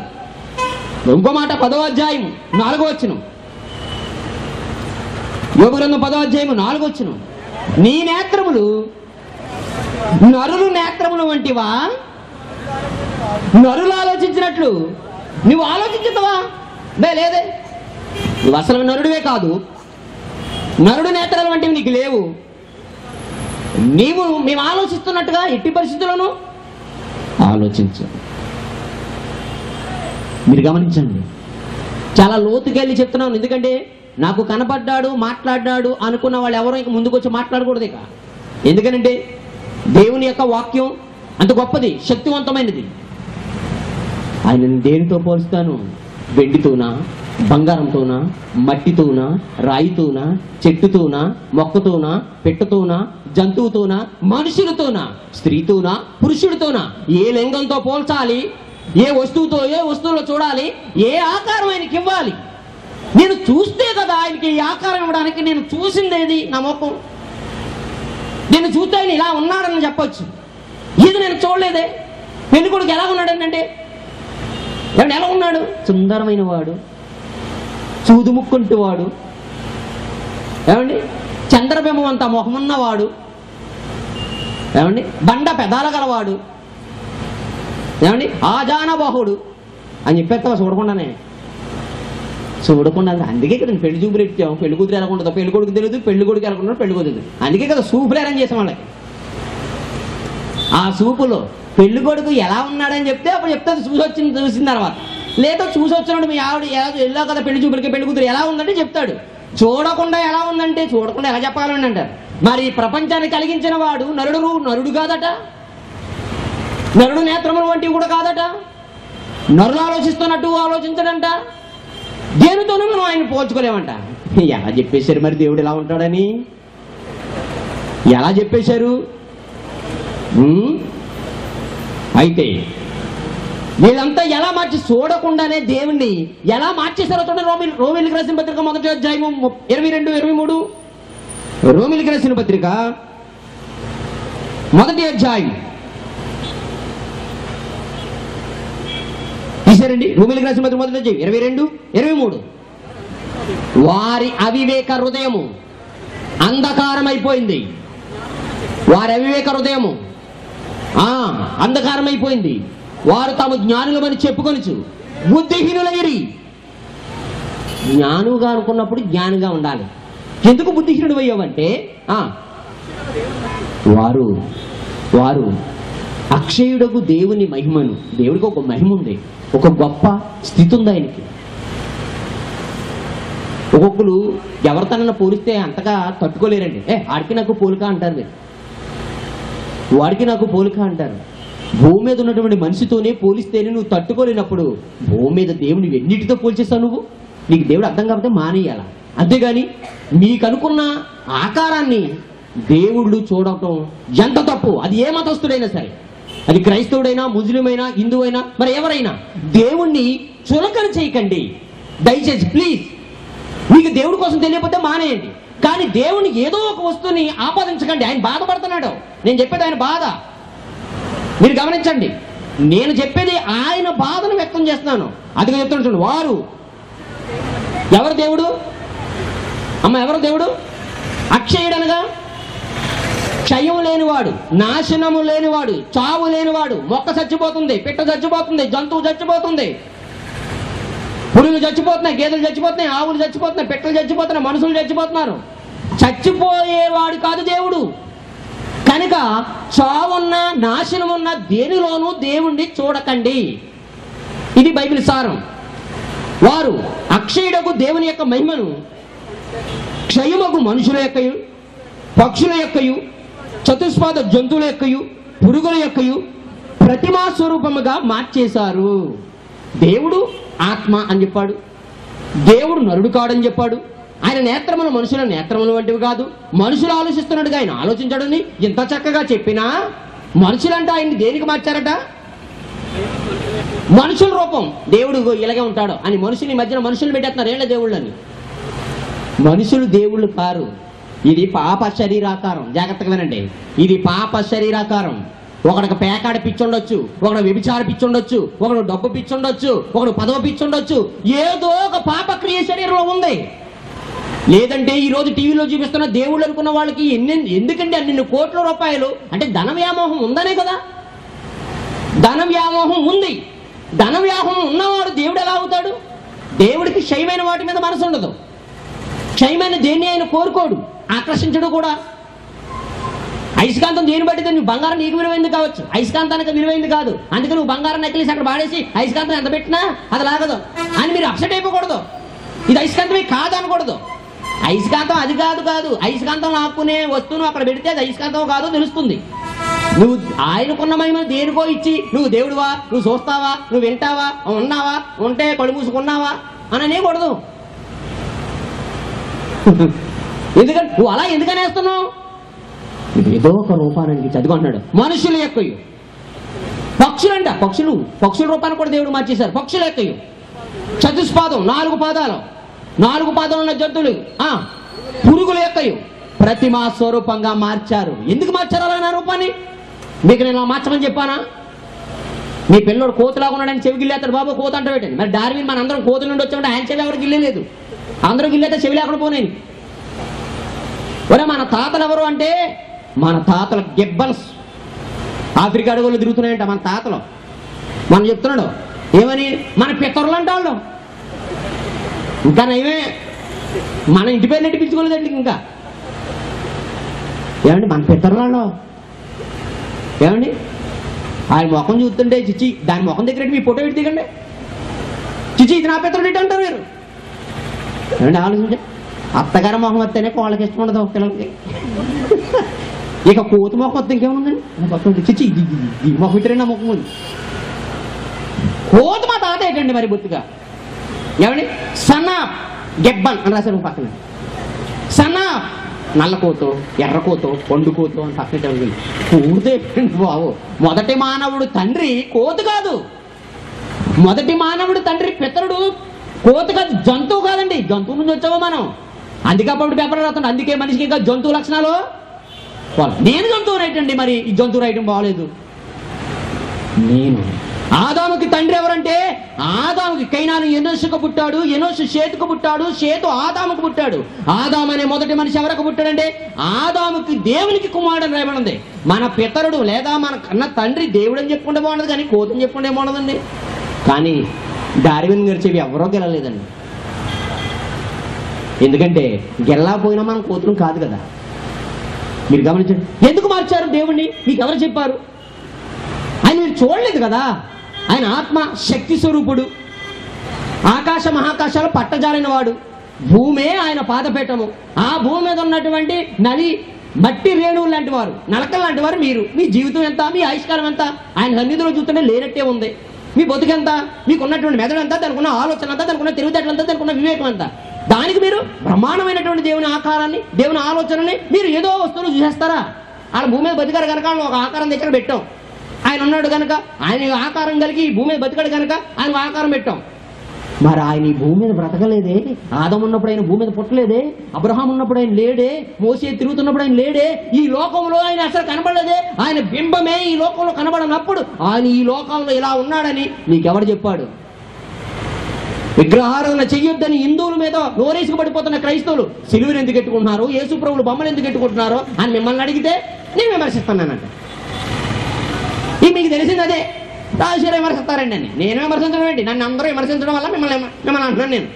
ఇంకో మాట 10వ అధ్యాయం 4వ వచనం. యోబు గ్రంథం 10వ అధ్యాయం 4వ వచనం. నీ నేత్రములు నరులు నేత్రములు వంటివా? నరులు ఆలోచించినట్లు నువ్వు ఆలోచించుతావా? లేదే. నువ్వు అసలు నరుడివే కాదు. నరుడు నేత్రాలు వంటివి నీకు లేవు. మేము ఆలోచిస్తున్నట్టుగా ఎట్టి పరిస్థితుల్లోనూ ఆలోచించు. మీరు గమనించండి. చాలా లోతుకెళ్ళి చెప్తున్నాను. ఎందుకంటే నాకు కనపడ్డాడు, మాట్లాడ్డాడు అనుకున్న వాళ్ళు ఎవరో ఇక ముందుకు వచ్చి మాట్లాడకూడదు ఇక. ఎందుకనంటే దేవుని యొక్క వాక్యం అంత గొప్పది, శక్తివంతమైనది. ఆయన దేనితో పోలుస్తాను? వెండితోనా, బంగారంతోనా, మట్టితోనా, రాయితోనా, చెట్టుతోనా, మొక్కతోనా, పెట్టతోనా, జంతువుతోనా, మనుషులతోనా, స్త్రీతోనా, పురుషుడితోనా? ఏ లింగంతో పోల్చాలి? ఏ వస్తువులో చూడాలి? ఏ ఆకారం ఆయనకి ఇవ్వాలి? నేను చూస్తే కదా ఆయనకి ఈ ఆకారం ఇవ్వడానికి. నేను చూసిందేది నా ముఖం. నేను చూస్తే ఆయన ఇలా ఉన్నాడని చెప్పొచ్చు. ఇది నేను చూడలేదే. పెళ్ళికొడుకు ఎలా ఉన్నాడంటే ఎలా ఉన్నాడు? సుందరమైన వాడు, చూదుముక్కుంటు వాడు, ఏమండి చంద్రబింబం అంత మొహమున్నవాడు, ఏమండి బండ పెదాల గలవాడు, ఏమండి ఆజానబాహుడు అని చెప్పేస్తావా? చూడకుండా అందుకే కదా పెళ్లి చూపులు ఎట్టాం. పెళ్లి కూతురు ఎలా ఉంటుందో పెళ్లి కొడుకు తెలియదు, పెళ్లి కొడుకు ఎలా ఉంటాడో పెళ్లి కూతురు తెలియదు. అందుకే కదా సూపులు అరేంజ్ చేసాం వాళ్ళకి. ఆ సూపులో పెళ్లి కొడుకు ఎలా ఉన్నాడని చెప్తే అప్పుడు చెప్తాను చూసిన తర్వాత. లేదా చూసి వచ్చినప్పుడు మీ ఆవిడ వెళ్ళావు కదా పెళ్లి చూపులకి, పెళ్లి కూతురు ఎలా ఉందంటే చెప్తాడు. చూడకుండా ఎలా ఉందంటే చూడకుండా ఎలా చెప్పాలని అంటారు. మరి ప్రపంచాన్ని కలిగించిన వాడు నరుడు కాదట. నరుడు నేత్రములు వంటివి కూడా కాదట. నరులు ఆలోచిస్తున్నట్టు ఆలోచించడంట. దేనితోనూ మనం ఆయన పోల్చుకోలేమంట. ఎలా చెప్పేశారు మరి దేవుడు ఎలా ఉంటాడని? ఎలా చెప్పేశారు? అయితే వీళ్ళంతా ఎలా మార్చి చూడకుండానే దేవుణ్ణి ఎలా మార్చేశారో చూడండి. రోమిలికి రాసిన పత్రిక 1వ అధ్యాయము 22, 23. రోమిలికి రాసిన పత్రిక 1వ అధ్యాయం తీసారండి. రోమిలికి రాసిన పత్రిక 1వ అధ్యాయం 22, 23. వారి అవివేక హృదయము అంధకారమైపోయింది. వారి అవివేక హృదయము అంధకారమైపోయింది. వారు తాము జ్ఞానులమని చెప్పుకొనుచు బుద్ధిహీనులైరి. జ్ఞానుగా అనుకున్నప్పుడు జ్ఞానిగా ఉండాలి. ఎందుకు బుద్ధిహీనుడు అయ్యావంటే వారు అక్షయుడకు దేవుని మహిమను, దేవుడికి ఒక మహిమ ఉంది, ఒక గొప్ప స్థితి ఉంది ఆయనకి. ఒక్కొక్కరు ఎవరితోనన్నా పోలిస్తే అంతగా తట్టుకోలేరండి. ఆడికి నాకు పోలిక అంటారు మీరు, వాడికి నాకు పోలిక అంటారు. భూమి మీద ఉన్నటువంటి మనిషితోనే పోలిస్తేనే నువ్వు తట్టుకోలేనప్పుడు భూమి మీద దేవుని ఎన్నిటితో పోల్చేస్తావు నువ్వు? నీకు దేవుడు అర్థం కాకపోతే మానేయాల. అంతేగాని నీకు అనుకున్న ఆకారాన్ని దేవుళ్ళు చూడటం ఎంత తప్పు. అది ఏ మతస్థుడైనా సరే, అది క్రైస్తవుడైనా, ముస్లిమైనా, హిందువైనా, మరి ఎవరైనా దేవుణ్ణి చులకన చేయకండి దయచేసి ప్లీజ్. మీకు దేవుడి కోసం తెలియకపోతే మానేయండి. కానీ దేవుని ఏదో ఒక వస్తువుని ఆపాదించకండి. ఆయన బాధపడుతున్నాడు. నేను చెప్పేది ఆయన బాధ. మీరు గమనించండి, నేను చెప్పేది ఆయన బాధను వ్యక్తం చేస్తున్నాను. అది చెప్తున్నాను చూడండి. వారు ఎవరు దేవుడు అమ్మ? ఎవరు దేవుడు? అక్షయుడనగా క్షయం లేనివాడు, నాశనము లేనివాడు, చావు లేనివాడు. మొక్క చచ్చిపోతుంది, పిట్ట చచ్చిపోతుంది, జంతువు చచ్చిపోతుంది, పురుగులు చచ్చిపోతున్నాయి, గేదెలు చచ్చిపోతున్నాయి, ఆవులు చచ్చిపోతున్నాయి, పిట్టలు చచ్చిపోతున్నాయి, మనుషులు చచ్చిపోతున్నారు. చచ్చిపోయేవాడు కాదు దేవుడు. కనుక చావున్నా నాశనమున్నా దేనిలోనూ దేవుణ్ణి చూడకండి. ఇది బైబిల్ సారం. వారు అక్షయుడకు దేవుని యొక్క మహిమను క్షయమగు మనుషుల యొక్కయు, పక్షుల యొక్కయు, చతుష్పాద జంతువుల యొక్కయు, పురుగుల యొక్కయు ప్రతిమా స్వరూపముగా మార్చేశారు. దేవుడు ఆత్మ అని చెప్పాడు. దేవుడు నరుడు కాడని చెప్పాడు. ఆయన నేత్రములు మనుషుల నేత్రములు వంటివి కాదు. మనుషులు ఆలోచిస్తున్నట్టుగా ఆయన ఆలోచించాడని ఇంత చక్కగా చెప్పినా మనుషులంటే ఆయన్ని దేనికి మార్చారట? మనుషుల రూపం. దేవుడు ఇలాగే ఉంటాడు అని మనుషులు ఈ మధ్యన మనుషులు పెట్టేస్తున్నారు ఏళ్ళ దేవుళ్ళని. మనుషులు దేవుళ్ళు కారు. ఇది పాప శరీరాకారం. జాగ్రత్తగా వినండి, ఇది పాప శరీరాకారం. ఒకడికి పేకాడ పిచ్చుండొచ్చు, ఒకడు వ్యభిచార పిచ్చుండొచ్చు, ఒకడు డబ్బు పిచ్చుండొచ్చు, ఒకడు పదవి పిచ్చుండొచ్చు. ఏదో ఒక పాప క్రియ శరీరంలో ఉంది. లేదంటే ఈ రోజు టీవీలో చూపిస్తున్న దేవుళ్ళు అనుకున్న వాళ్ళకి ఎందుకంటే అన్ని కోట్ల రూపాయలు అంటే ధన వ్యామోహం ఉందనే కదా. ధన వ్యామోహం ఉంది. ధన వ్యామోహం ఉన్నవాడు దేవుడు ఎలా అవుతాడు? దేవుడికి క్షయమైన వాటి మీద మనసు ఉండదు. క్షయమైన దేన్ని ఆయన కోరుకోడు, ఆకర్షించడు కూడా. అయస్కాంతం దేని బట్టి నువ్వు బంగారం నీకు విలువైంది కావచ్చు, అయస్కాంతానికి విలువైంది కాదు. అందుకే నువ్వు బంగారం నెక్లెస్ అక్కడ పాడేసి అయస్కాంతం ఎంత పెట్టినా అది లాగదు అని మీరు అప్సెట్ అయిపోకూడదు. ఇది అయస్కాంతమే కాదు అనకూడదు. అయస్కాంతం అది కాదు. అయస్కాంతం ఆపుకునే వస్తువును అక్కడ పెడితే అది అయస్కాంతం కాదో తెలుస్తుంది. నువ్వు ఆయనకున్న మహిమ దేనికో ఇచ్చి నువ్వు దేవుడువా, నువ్వు చూస్తావా, నువ్వు వింటావా, ఉన్నావా, ఉంటే కళ్ళు మూసుకున్నావా అని అనేకూడదు. ఎందుకంటే నువ్వు అలా ఎందుకనేస్తున్నావు? ఏదో ఒక రూపానికి చదువుకుంటున్నాడు. మనుషుల యొక్కయు, పక్షులంట, పక్షుల రూపాన్ని కూడా దేవుడు మార్చేశారు. పక్షుల యొక్కయు, చతుష్పాదం 4 పాదాలు, 4 పాదాలు ఉన్న జంతువులు, పురుగుల యొక్కయు ప్రతిమా స్వరూపంగా మార్చారు. ఎందుకు మార్చారు అలా నా రూపాన్ని? మీకు నేను మార్చమని చెప్పానా? మీ పిల్లోడు కోతులాగా ఉన్నాడని చెవి గిల్లేస్తాడు. బాబు కోత అంటే పెట్టండి. మరి డార్విన్ మన అందరం కోతుల నుండి వచ్చామంటే ఆయన చెవి ఎవరు గిల్లేదు. అందరూ గిల్లేస్తే చెవి లేకుండా పోనాయి. ఒరే మన తాతలు ఎవరు అంటే మన తాతలు గిబ్బన్స్ ఆఫ్రికా అడవులు తిరుగుతున్నాయంట మన తాతలు. మనం చెప్తున్నాడు ఏమని? మన పితరులు అంటే వాళ్ళు. ఇంకా నయమే మన ఇంటి పేరు నెట్టి పిలుచుకోలేదండి. ఇంకా ఏమండి మన పితరులలో ఏమండి ఆయన ముఖం చూస్తుంటే చిచ్చి దాని ముఖం దగ్గర మీ ఫోటో పెట్టి దిగండి. చిచ్చి ఇది నా పితరుడు ఏంటి అంటారు మీరు. ఏమండి ఆలోచించండి. అత్తగారి మొహం వస్తేనే కోళ్ళకి ఇష్టం ఉండదు పిల్లలకి. ఇక కోతి మొహం వస్తే ఇంకేముందండి? చిచ్చి ఈ మొహం ఇద్దరే నా ముఖం ఉంది. కోతి మా తాత ఏంటండి మరి బొత్తుగా. ఏమండి సన్నా గెబ్బన్ అని రాశారు పక్కన. సన్నా నల్లకోతో, ఎర్రకోతో, పండుకోతో అని పక్కన పూర్తే బాబు. మొదటి మానవుడు తండ్రి కోతి కాదు. మొదటి మానవుడు తండ్రి పితరుడు కోతి కాదు, జంతువు కాదండి. జంతువు నుంచి వచ్చావో మనం. అందుకే అప్పుడు పేపర్ రాస్తాడు. అందుకే మనిషికి ఇంకా జంతువు లక్షణాలు. నేను జంతువు రైటండి, మరి ఈ జంతువు రైటం బాగలేదు. నేను ఆదాముకి తండ్రి ఎవరంటే ఆదాముకి కైనాను ఎనోషుకు పుట్టాడు, ఎనోషు షేతుకు పుట్టాడు, షేతు ఆదాముకు పుట్టాడు. ఆదాము అనే మొదటి మనిషి ఎవరికి పుట్టాడంటే ఆదాముకి దేవునికి కుమారుడు రాయబడింది. మన పితరుడు లేదా మన కన్న తండ్రి దేవుడు అని చెప్పుకుంటే బాగుండదు, కానీ కోతుని చెప్పుకుంటే బాగుండదండి. కానీ డార్విన్ గారి చెవి ఎవరో గెలలేదండి. ఎందుకంటే గెల్లాపోయినా మనం కోతులు కాదు కదా. మీరు గమనించండి. ఎందుకు మార్చారు దేవుణ్ణి? మీకు ఎవరు చెప్పారు? ఆయన మీరు చూడలేదు కదా. ఆయన ఆత్మ శక్తి స్వరూపుడు, ఆకాశ మహాకాశాలు పట్టజాలిన వాడు, భూమే ఆయన పాదపీఠము. ఆ భూమి మీద ఉన్నటువంటి నలి మట్టి రేణువులు లాంటి వారు, నలకలు లాంటి వారు మీరు. మీ జీవితం ఎంత, మీ ఆయుష్కాలం ఎంత ఆయన సన్నిధిలో చూస్తుంటే లేనట్టే ఉంది. మీ బతుకెంత, మీకు ఉన్నటువంటి మెదడు ఎంత, దానికి ఉన్న ఆలోచన అంతా, దానికి ఉన్న తెలివితేటలు అంతా, దానికి ఉన్న వివేకం అంతా. దానికి మీరు బ్రహ్మాండమైనటువంటి దేవుని ఆకారాన్ని, దేవుని ఆలోచనని మీరు ఏదో వస్తువులు చూసేస్తారా? ఆయన భూమి మీద బతికారు కనుక ఒక ఆకారం దగ్గర పెట్టాం. ఆయన ఉన్నాడు కనుక, ఆయన ఆకారం కలిగి భూమి మీద బతికాడు కనుక ఆయన ఆకారం పెట్టాం. మరి ఆయన ఈ భూమి మీద బ్రతకలేదే? ఆదం ఉన్నప్పుడు ఆయన భూమి మీద పుట్టలేదే? అబ్రహాం ఉన్నప్పుడు ఆయన లేడే? మోసే తిరుగుతున్నప్పుడు ఆయన లేడే? ఈ లోకంలో ఆయన అసలు కనబడలేదే? ఆయన బింబమే ఈ లోకంలో కనబడనప్పుడు ఆయన ఈ లోకంలో ఇలా ఉన్నాడని నీకెవరు చెప్పాడు? విగ్రహారాధన చెయ్యొద్దని హిందువుల మీద నోరేసుకు పడిపోతున్న క్రైస్తవులు సిలువను ఎందుకు ఎట్టుకుంటున్నారు, యేసు ప్రభువులు బొమ్మలు ఎందుకు ఎట్టుకుంటున్నారు అని మిమ్మల్ని అడిగితే నేను విమర్శిస్తున్నానంట. ఇది మీకు తెలిసింది అదే. రాజశేఖర్ విమర్శిస్తారండి అని. నేను విమర్శించడం ఏంటి? నన్ను అందరూ విమర్శించడం వల్ల మిమ్మల్ని అంటున్నాను నేను.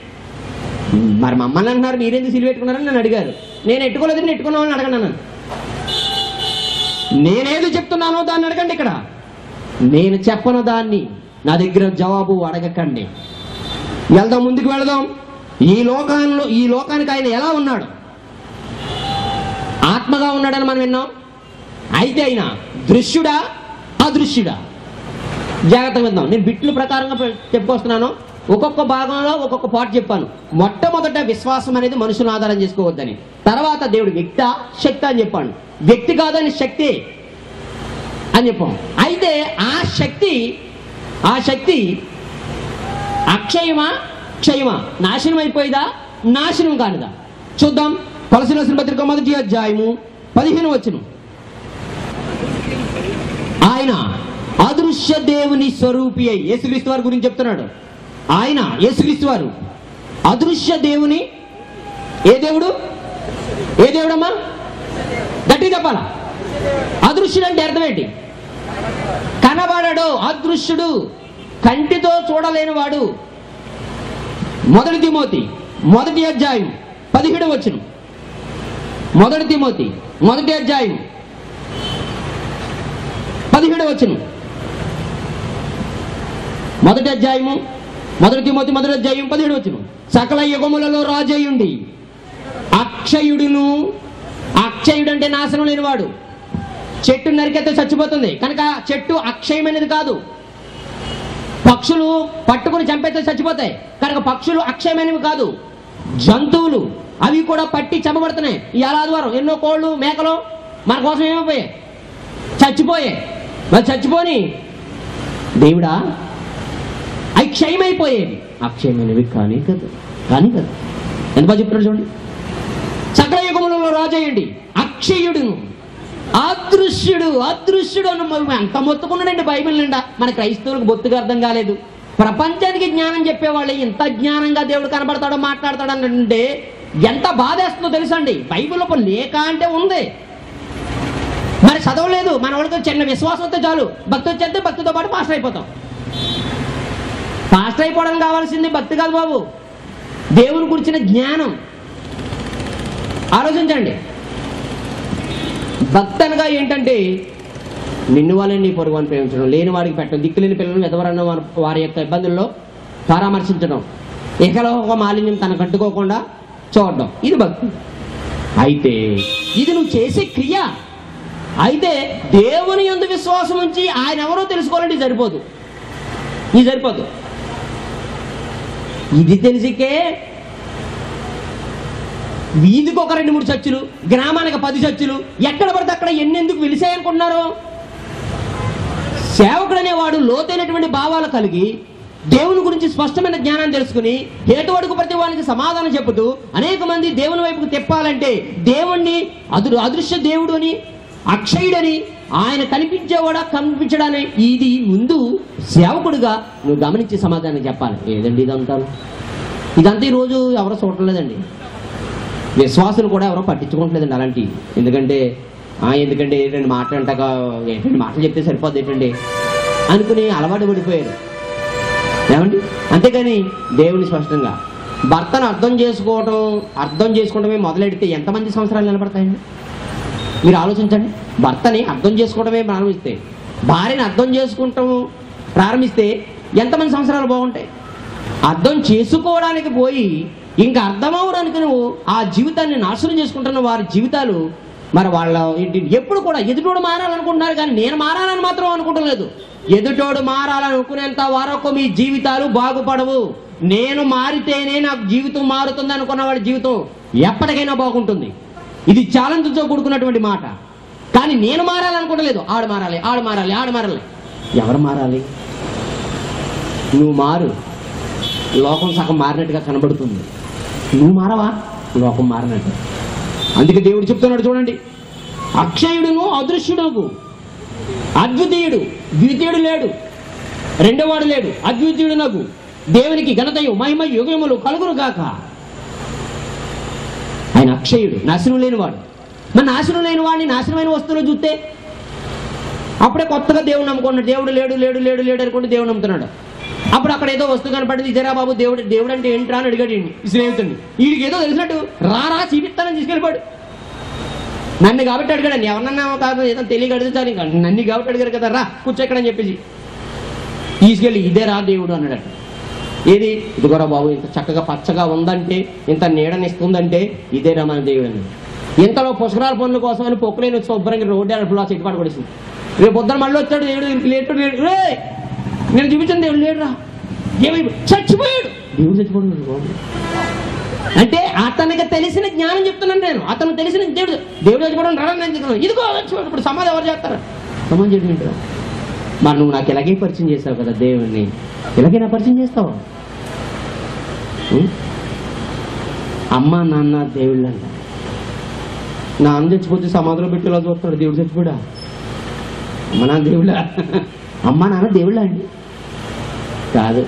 మరి మమ్మల్ని అంటున్నారు, మీరెందుకు సిలువ పెట్టుకున్నారని నన్ను అడిగారు. నేను ఎట్టుకోలేదని ఎట్టుకున్న వాళ్ళని అడగండి నన్ను. నేనేది చెప్తున్నానో దాన్ని అడగండి. ఇక్కడ నేను చెప్పను దాన్ని నా దగ్గర జవాబు అడగకండి. వెళ్దాం, ముందుకు వెళదాం. ఈ లోకానికి ఆయన ఎలా ఉన్నాడు? ఆత్మగా ఉన్నాడని మనం విన్నాం. అయితే ఆయన దృశ్యుడా అదృశ్యుడా? జాగ్రత్తగా విందాం. నేను బిట్ల ప్రకారంగా చెప్పుకొస్తున్నాను. ఒక్కొక్క భాగంలో ఒక్కొక్క పాట చెప్పాను. మొట్టమొదట విశ్వాసం అనేది మనుషులను ఆధారం చేసుకోవద్దని, తర్వాత దేవుడు వ్యక్తి శక్తి అని చెప్పాను. వ్యక్తి కాదని శక్తి అని చెప్పాం. అయితే ఆ శక్తి అక్షయమా క్షయమా? నాశనం అయిపోయిదా నాశనం కానిదా? చూద్దాం. కొలస్సీయుల రాసిన పత్రిక 1వ అధ్యాయము 15వ వచనం. ఆయన అదృశ్య దేవుని స్వరూపి అయి, యేసుక్రీస్తు వారి గురించి చెప్తున్నాడు. ఆయన యేసుక్రీస్తు వారు అదృశ్య దేవుని ఏ దేవుడమ్మా? గట్టి చెప్పాలా? అదృశ్యుడు అంటే అర్థం ఏంటి? కనబడడు, అదృశ్యుడు, కంటితో చూడలేని వాడు. 1 తిమోతి 1వ అధ్యాయం 17వ వచనం. 1 తిమోతి 1వ అధ్యాయం 17వ వచనం. 1వ అధ్యాయము 1 తిమోతి 1వ అధ్యాయం 17వ వచనం. సకల యుగములలో రాజయుండి అక్షయుడును. అక్షయుడు అంటే నాశనం లేనివాడు. చెట్టు నరికెత్తే చచ్చిపోతుంది కనుక చెట్టు అక్షయమైనది కాదు. పక్షులు పట్టుకుని చంపేస్తే చచ్చిపోతాయి కనుక పక్షులు అక్షయమైనవి కాదు. జంతువులు అవి కూడా పట్టి చంపబడుతున్నాయి. ఈ ఆదివారం ఎన్నో కోళ్ళు మేకలు మన కోసం ఏమైపోయాయి? చచ్చిపోయాయి. మరి చచ్చిపోని దేవుడా అవి క్షయమైపోయేవి, అక్షయమైనవి కానీ కదా. ఎంత బాగా చెప్తున్నాడు చూడండి. సకల యుగములలో రాజయ్యండి అక్షయుడును అదృశ్యుడు. అన్న ఎంత మొత్తుకున్నాడండి బైబిల్ నిండా. మన క్రైస్తవులకు బొత్తుగా అర్థం కాలేదు. ప్రపంచానికి జ్ఞానం చెప్పేవాళ్ళు ఇంత జ్ఞానంగా దేవుడు కనబడతాడో మాట్లాడతాడు అంటే ఎంత బాధేస్తుందో తెలుసండి. బైబిల్లో లేక అంటే ఉంది, మరి చదవలేదు. మన వాళ్ళకి చిన్న విశ్వాసం వస్తే చాలు, భక్తి వచ్చేస్తే భక్తితో పాటు పాస్టర్ అయిపోతాం. పాస్టర్ అయిపోవడం కావాల్సింది భక్తి కాదు బాబు, దేవుని గురించిన జ్ఞానం. ఆలోచించండి. భక్తి అనగా ఏంటంటే నిన్ను వాళ్ళని నీ పొరుగుని ప్రేమించడం, లేని వాడికి పెట్టడం, దిక్కులేని పిల్లలను ఎదవరన్న వారి యొక్క ఇబ్బందుల్లో పరామర్శించడం, ఏకలోక మాలిన్యం తనకు కట్టుకోకుండా చూడడం, ఇది భక్తి. అయితే ఇది నువ్వు చేసే క్రియ. అయితే దేవుని యందు విశ్వాసం ఉంచి ఆయన ఎవరో తెలుసుకోవాలంటే సరిపోదు. ఇది తెలిసికే వీధికి ఒక 2-3 చర్చిలు, గ్రామానికి 10 చర్చిలు, ఎక్కడ పడితే అక్కడ ఎన్నెందుకు వెలిసాయనుకుంటున్నారు? సేవకుడు అనేవాడు లోతైనటువంటి భావాలు కలిగి దేవుని గురించి స్పష్టమైన జ్ఞానాన్ని తెలుసుకుని హేతువడుకు ప్రతి వానికి సమాధానం చెబుతూ అనేక మంది దేవుని వైపుకు తిప్పాలంటే దేవుణ్ణి అదృశ్య దేవుడు అని, అక్షయుడని, ఆయన కనిపించేవాడా కనిపించడానే ఇది ముందు సేవకుడుగా నువ్వు గమనించి సమాధానం చెప్పాలి. ఏదండి ఇదంతా ఈరోజు ఎవరో చూడలేదండి. విశ్వాసులు కూడా ఎవరో పట్టించుకోవట్లేదండి అలాంటివి. ఎందుకంటే 2 మాటలు అంటాక 2 మాటలు చెప్తే సరిపోద్ది ఏంటండి అనుకుని అలవాటు పడిపోయారు ఏమండి. అంతేకాని దేవుని స్పష్టంగా భర్తను అర్థం చేసుకోవడమే మొదలెడితే ఎంతమంది సంవత్సరాలు నిలబడతాయండి? మీరు ఆలోచించండి. భర్తని అర్థం చేసుకోవడమే ప్రారంభిస్తే, భార్యని అర్థం చేసుకుంటాం ప్రారంభిస్తే ఎంతమంది సంవత్సరాలు బాగుంటాయి? అర్థం చేసుకోవడానికి పోయి ఇంకా అర్థమవడానికి నువ్వు ఆ జీవితాన్ని నాశనం చేసుకుంటున్న వారి జీవితాలు మరి వాళ్ళ ఎప్పుడు కూడా ఎదుటోడు మారాలనుకుంటున్నారు కానీ నేను మారాలని మాత్రం అనుకుంటలేదు. ఎదుటోడు మారాలనుకునేంత వరకు మీ జీవితాలు బాగుపడవు. నేను మారితేనే నాకు జీవితం మారుతుంది అనుకున్న వాడి జీవితం ఎప్పటికైనా బాగుంటుంది. ఇది ఛాలెంజ్తో కూడుకున్నటువంటి మాట. కానీ నేను మారాలనుకుంటలేదు. ఆడు మారాలి. ఎవరు మారాలి? నువ్వు మారు. లోకం సగం మారినట్టుగా కనబడుతుంది. నువ్వు మారవా, లోకం మారినట్టు. అందుకే దేవుడు చెప్తున్నాడు చూడండి, అక్షయుడును అదృశ్యుడు, అద్వితీయుడు, ద్వితీయుడు లేడు, రెండోవాడు లేడు, అద్వితీయుడు నగు దేవునికి ఘనతయు మహిమ యుగములు కలుగును గాక. ఆయన అక్షయుడు, నాశనం లేనివాడు. మరి నాశనం లేని వాడిని నాశనమైన వస్తువులు చూస్తే అప్పుడే కొత్తగా దేవుడు నమ్ముకున్నాడు. దేవుడు లేడు లేడు లేడు లేడు అనుకుంటే దేవుడు నమ్ముతున్నాడు. అప్పుడు అక్కడ ఏదో వస్తువు కనపడింది, ఇదేరా బాబు దేవుడు, దేవుడు అంటే ఏంట్రా అని అడిగాడు ఈ స్నేహితుడిని. వీడికి ఏదో తెలిసినట్టు రారా చూపిస్తానని తీసుకెళ్ళిపోయాడు. నన్ను కాబట్టి అడిగాడు, ఎవరన్నా కాదు ఏదో తెలియక అడుగుతాను, ఇంకా నన్ను కాబట్టి అడిగారు కదా, రా కూర్చో ఇక్కడ అని చెప్పేసి తీసుకెళ్ళి ఇదే రా దేవుడు అన్నాడు. ఏది, ఇదిగోరా బాబు ఇంత చక్కగా పచ్చగా ఉందంటే, ఇంత నీడనిస్తుందంటే ఇదేరా మన దేవుడు అని. ఇంతలో పుష్కరాల పనుల కోసం అని పొక్కులేని వచ్చి శుభ్రంగా రోడ్డు అడుపులో చెట్టుపాటు కొడేసింది. రేపు పొద్దున మళ్ళీ వచ్చాడు దేవుడు, లేటు రే నేను చూపించాను దేవుడు లేడురా, చచ్చిపోయాడు. దేవుడు చచ్చిపోయాడు అంటే అతనికి తెలిసిన జ్ఞానం చెప్తున్నాను నేను. అతను తెలిసిన దేవుడు, దేవుడు చచ్చిపోవడం రా నేను చెప్తున్నాను. ఇదిగో చచ్చిపోయాడు. ఇప్పుడు సమాధి ఎవరు చేస్తారు? సమాధం చేయడం. మరి నువ్వు నాకు ఇలాగే పరిచయం చేస్తావు కదా దేవుడిని, ఇలాగే నా పరిచయం చేస్తావు. అమ్మ నాన్న దేవుళ్ళు అంట. నాన్న చచ్చిపోతే సమాధిలో పెట్టేలా చూస్తాడు, దేవుడు చచ్చిపోడా? అమ్మ నాన్న దేవుళ్ళా? అమ్మ నాన్న దేవుళ్ళా అండి? కాదు.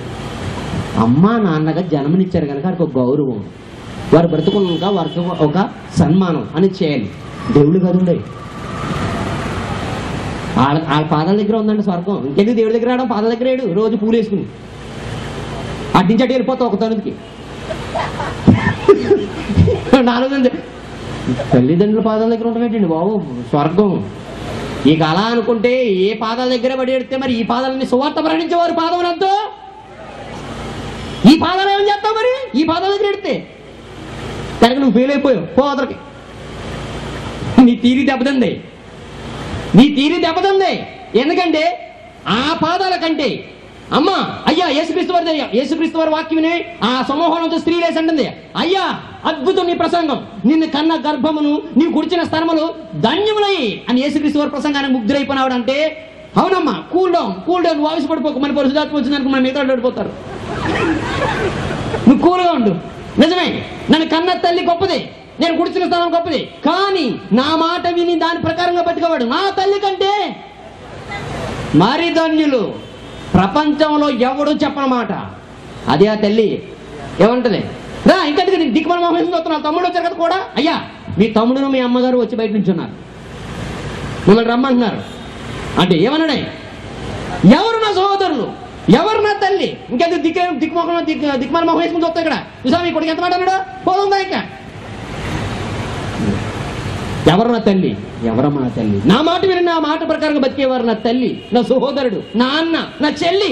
అమ్మా నాన్నగా జన్మనిచ్చారు కనుక వారికి ఒక గౌరవం, వారు బ్రతుకున్నాక వారికి ఒక సన్మానం అని చేయాలి. దేవుళ్ళు కదండి, వాళ్ళ పాదాల దగ్గర ఉందండి స్వర్గం. ఇంకెందుకు దేవుడి దగ్గర రావడం? పాదాల దగ్గర వేయడు, రోజు పూలు వేసుకుని అట్నుంచి అటు వెళ్ళిపోతావు ఒక తనుకి. నాలుగు తల్లిదండ్రుల పాదాల దగ్గర ఉండబెట్టండి బాబు స్వర్గం. ఇక అలా అనుకుంటే ఏ పాదాల దగ్గర పడి ఎడితే మరి ఈ పాదాలని సువార్త ప్రకటించేవారు పాదములంతో ఈ పాదాలు ఏమని చేస్తావు? మరి ఈ పాదాల దగ్గర ఎడితే కనుక నువ్వు ఫెయిల్ అయిపోయావు, పో అతనికి. నీ తీరి దెబ్బతింది, నీ తీరి దెబ్బతింది. ఎందుకంటే ఆ పాదాల కంటే అమ్మా అయ్యా యేసుక్రీస్తు వారి వాక్యముని ఆ సమూహం నుంచి స్త్రీ లేసి అంటుంది, అయ్యా అద్భుతం నీ ప్రసంగం, నిన్ను కన్న గర్భమును నీవు గుడిచిన స్థలములు ధన్యములై అని యేసుక్రీస్తు వారి ప్రసంగానికి ముగ్ధురైపోయినాడు. అంటే అవునమ్మా, కూల్ డౌన్ వాయిస్ పడిపోకు, మన పరిశుధాత్మ వచ్చిందనుకో మన మిగతా పడిపోతారు. నువ్వు కూల్గా ఉండు. నిజమే, నన్ను కన్న తల్లి గొప్పది, నేను గుడిచిన స్థలం గొప్పది, కానీ నా మాట విని దాని ప్రకారంగా బతికేవాడు నా తల్లి కంటే మరి ధన్యులు ప్రపంచంలో ఎవడు చెప్పనమాట. అదే ఆ తల్లి ఏమంటది, రా ఇంకెందుకు దిక్కుమల మోహన్ వస్తున్నా, తమ్ముడు వచ్చారు కదా కూడా, అయ్యా మీ తమ్ముడును మీ అమ్మగారు వచ్చి బయట నుంచి ఉన్నారు, మిమ్మల్ని రమ్మంటున్నారు అంటే ఏమన్నాడే, ఎవరు నా సహోదరులు, ఎవరు నా తల్లి, ఇంకెందుకు దిక్కుమల మొహం వేసుకుని వస్తా ఇక్కడ చూసా మీ కొడుకు ఎంత మాట అన్నాడు, పోతుందా ఇంకా ఎవరు నా తల్లి, ఎవరమ్మా నా తల్లి, నా మాట విని నా మాట ప్రకారంగా బతికేవారు నా తల్లి, నా సహోదరుడు, నా అన్న, నా చెల్లి.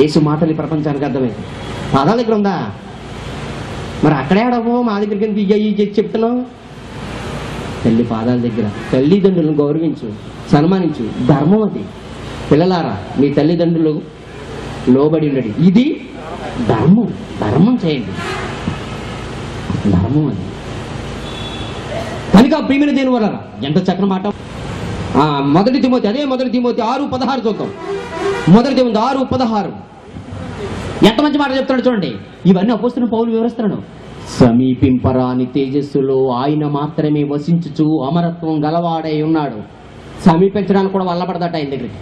యేసు మాటలు ప్రపంచానికి అర్థమైంది. పాదాల దగ్గర ఉందా? మరి అక్కడే ఆడవో మా దగ్గరికి చెప్తున్నావు. తల్లి పాదాల దగ్గర తల్లిదండ్రులను గౌరవించు, సన్మానించు, ధర్మం అది. పిల్లలారా మీ తల్లిదండ్రులు లోబడి ఉండడి, ఇది ధర్మం. ధర్మం చేయండి, ధర్మం అది. కనుక ప్రియమైన దేని వల్ల ఎంత చక్కని మాట. మొదటి తిమోతి 6:16 చూద్దాం. మొదటి తిమోతి 6:16 ఎంత మంచి మాట చెప్తాడు చూడండి. ఇవన్నీ అపోస్తలుడైన పౌలు వివరిస్తున్నాడు. సమీపింపరాని తేజస్సులో ఆయన మాత్రమే వసించుచు అమరత్వం గలవాడై ఉన్నాడు. సమీపించడానికి కూడా వల్లబడదట, ఆయన దగ్గరికి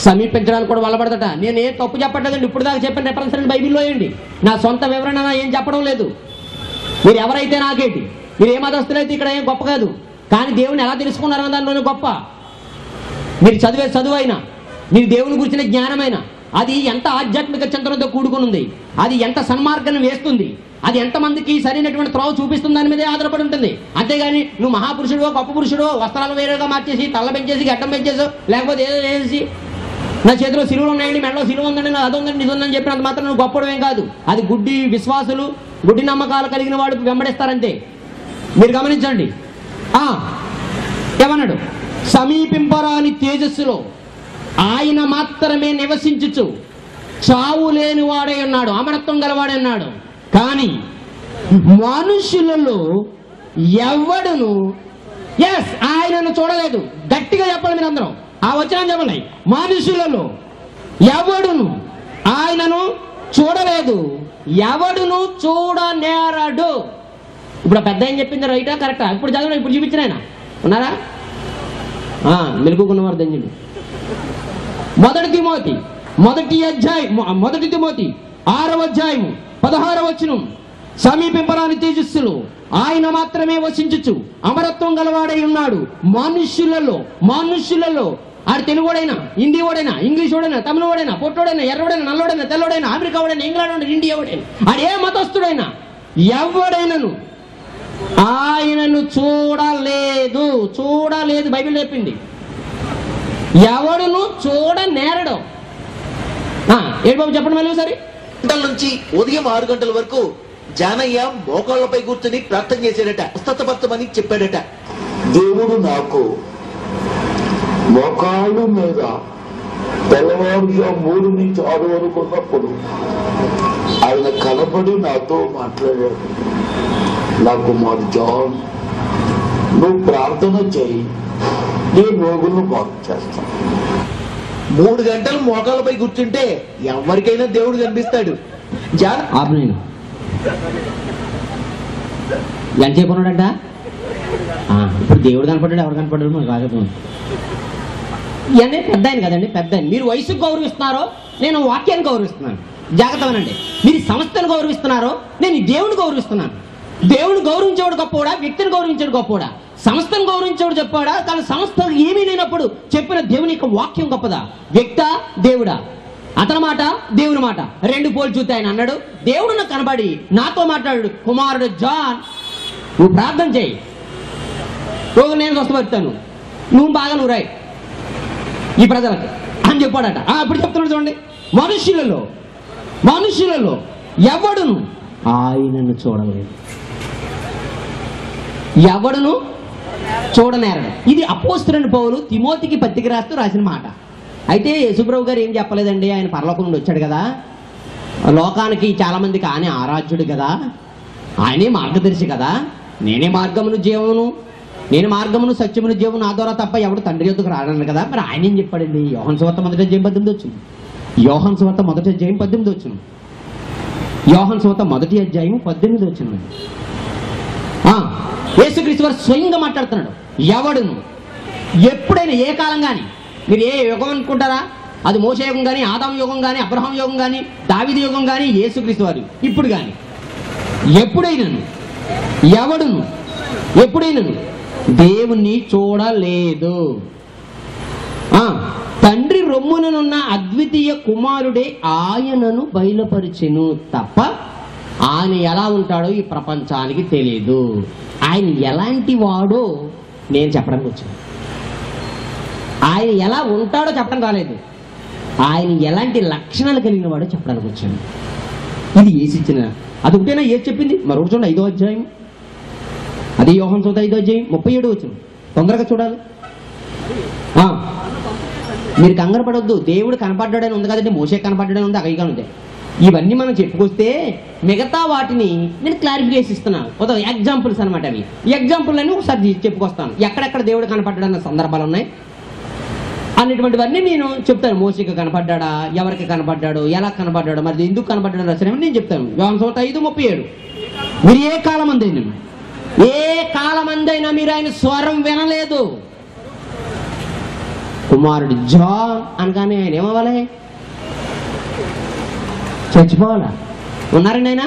సమీపించడానికి కూడా వల్లబడదట. నేను ఏ తప్పు చెప్పట్లేదండి, ఇప్పుడు దాకా చెప్పిన రెఫరెన్స్ అండి బైబిల్లో వేయండి. నా సొంత వివరణ ఏం చెప్పడం లేదు. మీరు ఎవరైతే నాకేంటి, మీరు ఏ మతస్థులైతే ఇక్కడ ఏం గొప్ప కాదు, కానీ దేవుని ఎలా తెలుసుకున్నారన్న దానిలోనే గొప్ప. మీరు చదివే చదువైనా, మీరు దేవుని గురించిన జ్ఞానమైనా, అది ఎంత ఆధ్యాత్మిక చింతనతో కూడుకుని ఉంది, అది ఎంత సన్మార్గాన్ని వేస్తుంది, అది ఎంతమందికి సరైనటువంటి త్రోవ చూపిస్తుంది దాని మీదే ఆధారపడి ఉంటుంది. అంతేగాని నువ్వు మహాపురుషుడో గొప్ప పురుషుడో వస్త్రాలు వేరేగా మార్చేసి తల్ల పెంచేసి గడ్డం పెంచేసో లేకపోతే ఏదో చేసి నా చేతిలో సిలువలు ఉన్నాయండి, మెడలో సిలువ ఉందండి, అది ఉందండి, ఇది ఉందని చెప్పినంత మాత్రం నువ్వు గొప్పడమేం కాదు. అది గుడ్డి విశ్వాసులు, గుడ్డి నమ్మకాలు కలిగిన వాడు వెంబడిస్తారంతే. మీరు గమనించండి. ఏమన్నాడు, సమీపింపరాని తేజస్సులో ఆయన మాత్రమే నివసించుచు చావు లేని వాడే ఉన్నాడు, అమరత్వం గలవాడే ఉన్నాడు. కానీ మనుషులలో ఎవడును ఆయనను చూడలేదు. గట్టిగా చెప్పాలి మీరు అందరం, ఆ వచనం చెప్పండి. మనుషులలో ఎవడును ఆయనను చూడలేదు, ఎవడును చూడనేరడు. ఇప్పుడు పెద్ద ఆయన చెప్పింది రైటా కరెక్టా? ఇప్పుడు చదవండి, ఇప్పుడు చూపించిన ఆయన ఉన్నారా? మెలుగుకున్నవారు ధన్యులు. మొదటి తిమోతి 6వ అధ్యాయము 16వ వచనం. సమీపింపరాని తేజస్సులు ఆయన మాత్రమే వసించుచు అమరత్వం గలవాడై ఉన్నాడు. మనుష్యులలో ఆడు తెలుగుడైనా, హిందీ వాడైనా, ఇంగ్లీష్ వాడైనా, తమిళ వాడైనా, పొట్టోడైనా, ఎర్రవాడైనా, నల్లవాడైనా, తెల్లవాడైనా, అమెరికా వాడైనా, ఇంగ్లాండ్ వాడైనా, ఇండియా వాడైనా, ఆడు ఏ మతస్థుడైనా ఎవడైనాను ఆయనను చూడలేదు. బైబిల్ చెప్పింది. ఎవడును చూడనేరడు. ఏడు బాబు చెప్పండి మళ్ళీ ఒకసారి. గంటల నుంచి ఉదయం 6 గంటల వరకు జానయ్య మోకాళ్లపై కూర్చొని ప్రార్థన చేశాడట, స్వస్థపరచమని చెప్పాడట. దేవుడు నాకు మోకాళ్ళ మీద తెల్లవారుజాము 3 నుంచి 6 వరకు ఉన్నప్పుడు ఆయన కనబడి నాతో మాట్లాడాడు. నాకు మరి జాన్, నువ్వు ప్రార్థన చేయి, నీ రోగులను బాగు చేస్తాను. 3 గంటలు మోకాళ్ళపై కూర్చుంటే ఎవరికైనా దేవుడు కనిపిస్తాడు. ఎంత చెప్పన్నాడంట? ఇప్పుడు దేవుడు కనపడ్డాడు, ఎవరు కనపడ్డాడు మనకు రాకపోయింది. ఇవన్నీ పెద్ద ఆయన కదండి, పెద్ద ఆయన. మీరు వయసుకు గౌరవిస్తున్నారో, నేను వాక్యాన్ని గౌరవిస్తున్నాను. జాగ్రత్తగానండి. మీరు సంస్థను గౌరవిస్తున్నారో, నేను దేవుని గౌరవిస్తున్నాను. దేవుని గౌరవించేవాడు గొప్పవాడా, వ్యక్తిని గౌరవించాడు గొప్పవాడా? సంస్థను గౌరవించేవాడు చెప్పాడా? తన సంస్థ ఏమీ లేనప్పుడు చెప్పిన దేవుని యొక్క వాక్యం గొప్పదా? వ్యక్త దేవుడా? అతని మాట దేవుని మాట రెండు పోల్చి చూస్తే ఆయన అన్నాడు, దేవుడు నాకు కనబడి నాతో మాట్లాడు, కుమారుడు జాన్ నువ్వు ప్రార్థన చేయి, నేను స్వస్థపరుస్తాను, నువ్వు బాగా నువ్వు రాయి ఈ ప్రజలకు అని చెప్పాడట. ఇప్పుడు చెప్తున్నాడు చూడండి. మనుషులలో ఎవడును ఆయనను చూడలేదు, ఎవడును చూడనేరడు. ఇది అపోస్తలుడైన పౌలు తిమోతికి పత్రిక రాస్తూ రాసిన మాట. అయితే యేసుప్రభు గారు ఏం చెప్పలేదండి, ఆయన పరలోకం నుండి వచ్చాడు కదా, లోకానికి చాలా మందికి ఆయనే ఆరాధ్యుడు కదా, ఆయనే మార్గదర్శి కదా, నేనే మార్గమును జీవమును, నేను మార్గమును సత్యమును జీవము, నా ద్వారా తప్ప ఎవడు తండ్రి యొద్దకు రాడను కదా. మరి ఆయన ఏం చెప్పాడండి? యోహాను సువార్త 1వ అధ్యాయం 18 వచ్చింది. యోహాను సువార్త 1వ అధ్యాయం 18 వచ్చింది. యోహాను సువార్త 1వ అధ్యాయం 18 వచ్చింది. యేసుక్రీస్తు వారు స్వయంగా మాట్లాడుతున్నాడు. ఎవడును ఎప్పుడైనా ఏ కాలం కానీ, మీరు ఏ యుగం అనుకుంటారా, అది మోషే యుగం కానీ, ఆదాం యుగం కానీ, అబ్రహాం యుగం కానీ, దావీదు యుగం కానీ, యేసుక్రీస్తు వారు ఇప్పుడు కానీ, ఎప్పుడైనాను ఎవడును ఎప్పుడైనాను దేవుణ్ణి చూడలేదు. తండ్రి రొమ్ముననున్న అద్వితీయ కుమారుడే ఆయనను బయలుపరిచెను తప్ప ఆయన ఎలా ఉంటాడో ఈ ప్రపంచానికి తెలియదు. ఆయన ఎలాంటి వాడో నేను చెప్పడానికి వచ్చాను. ఆయన ఎలా ఉంటాడో చెప్పడం రాలేదు, ఆయన ఎలాంటి లక్షణాలు కలిగిన వాడో చెప్పడానికి వచ్చాను. ఇది ఏసిచ్చిన అది ఒకటేనా ఏసి చెప్పింది? మరొకటి చూడండి, 5వ అధ్యాయం, అది యోహాను సువార్త 5వ అధ్యాయం 37 వచ్చింది. తొందరగా చూడాలి. మీరు కంగారు పడొద్దు. దేవుడు కనపడ్డాడని ఉంది కదండి, మోషే కనపడ్డాడని ఉంది, అగైగా ఉంది. ఇవన్నీ మనం చెప్పుకొస్తే మిగతా వాటిని నేను క్లారిఫికేషన్ ఇస్తున్నాను. ఎగ్జాంపుల్స్ అనమాట. అవి ఎగ్జాంపుల్ అని ఒకసారి చెప్పుకొస్తాను. ఎక్కడెక్కడ దేవుడు కనపడ్డాడన్న సందర్భాలు ఉన్నాయి అనేటువంటివన్నీ నేను చెప్తాను. మోషేకి కనపడ్డా, ఎవరికి కనపడ్డాడు, ఎలా కనపడ్డాడు, మరి ఎందుకు కనపడ్డాడు రచన నేను చెప్తాను. యోహాను సువార్త 5:37. మీరు ఏ కాలమందైనా మీరు ఆయన స్వరం వినలేదు. కుమారుడు జాన్ అనగానే ఆయన ఏమవ్వాలి? చచ్చిపోవాలా? ఉన్నారండి ఆయన?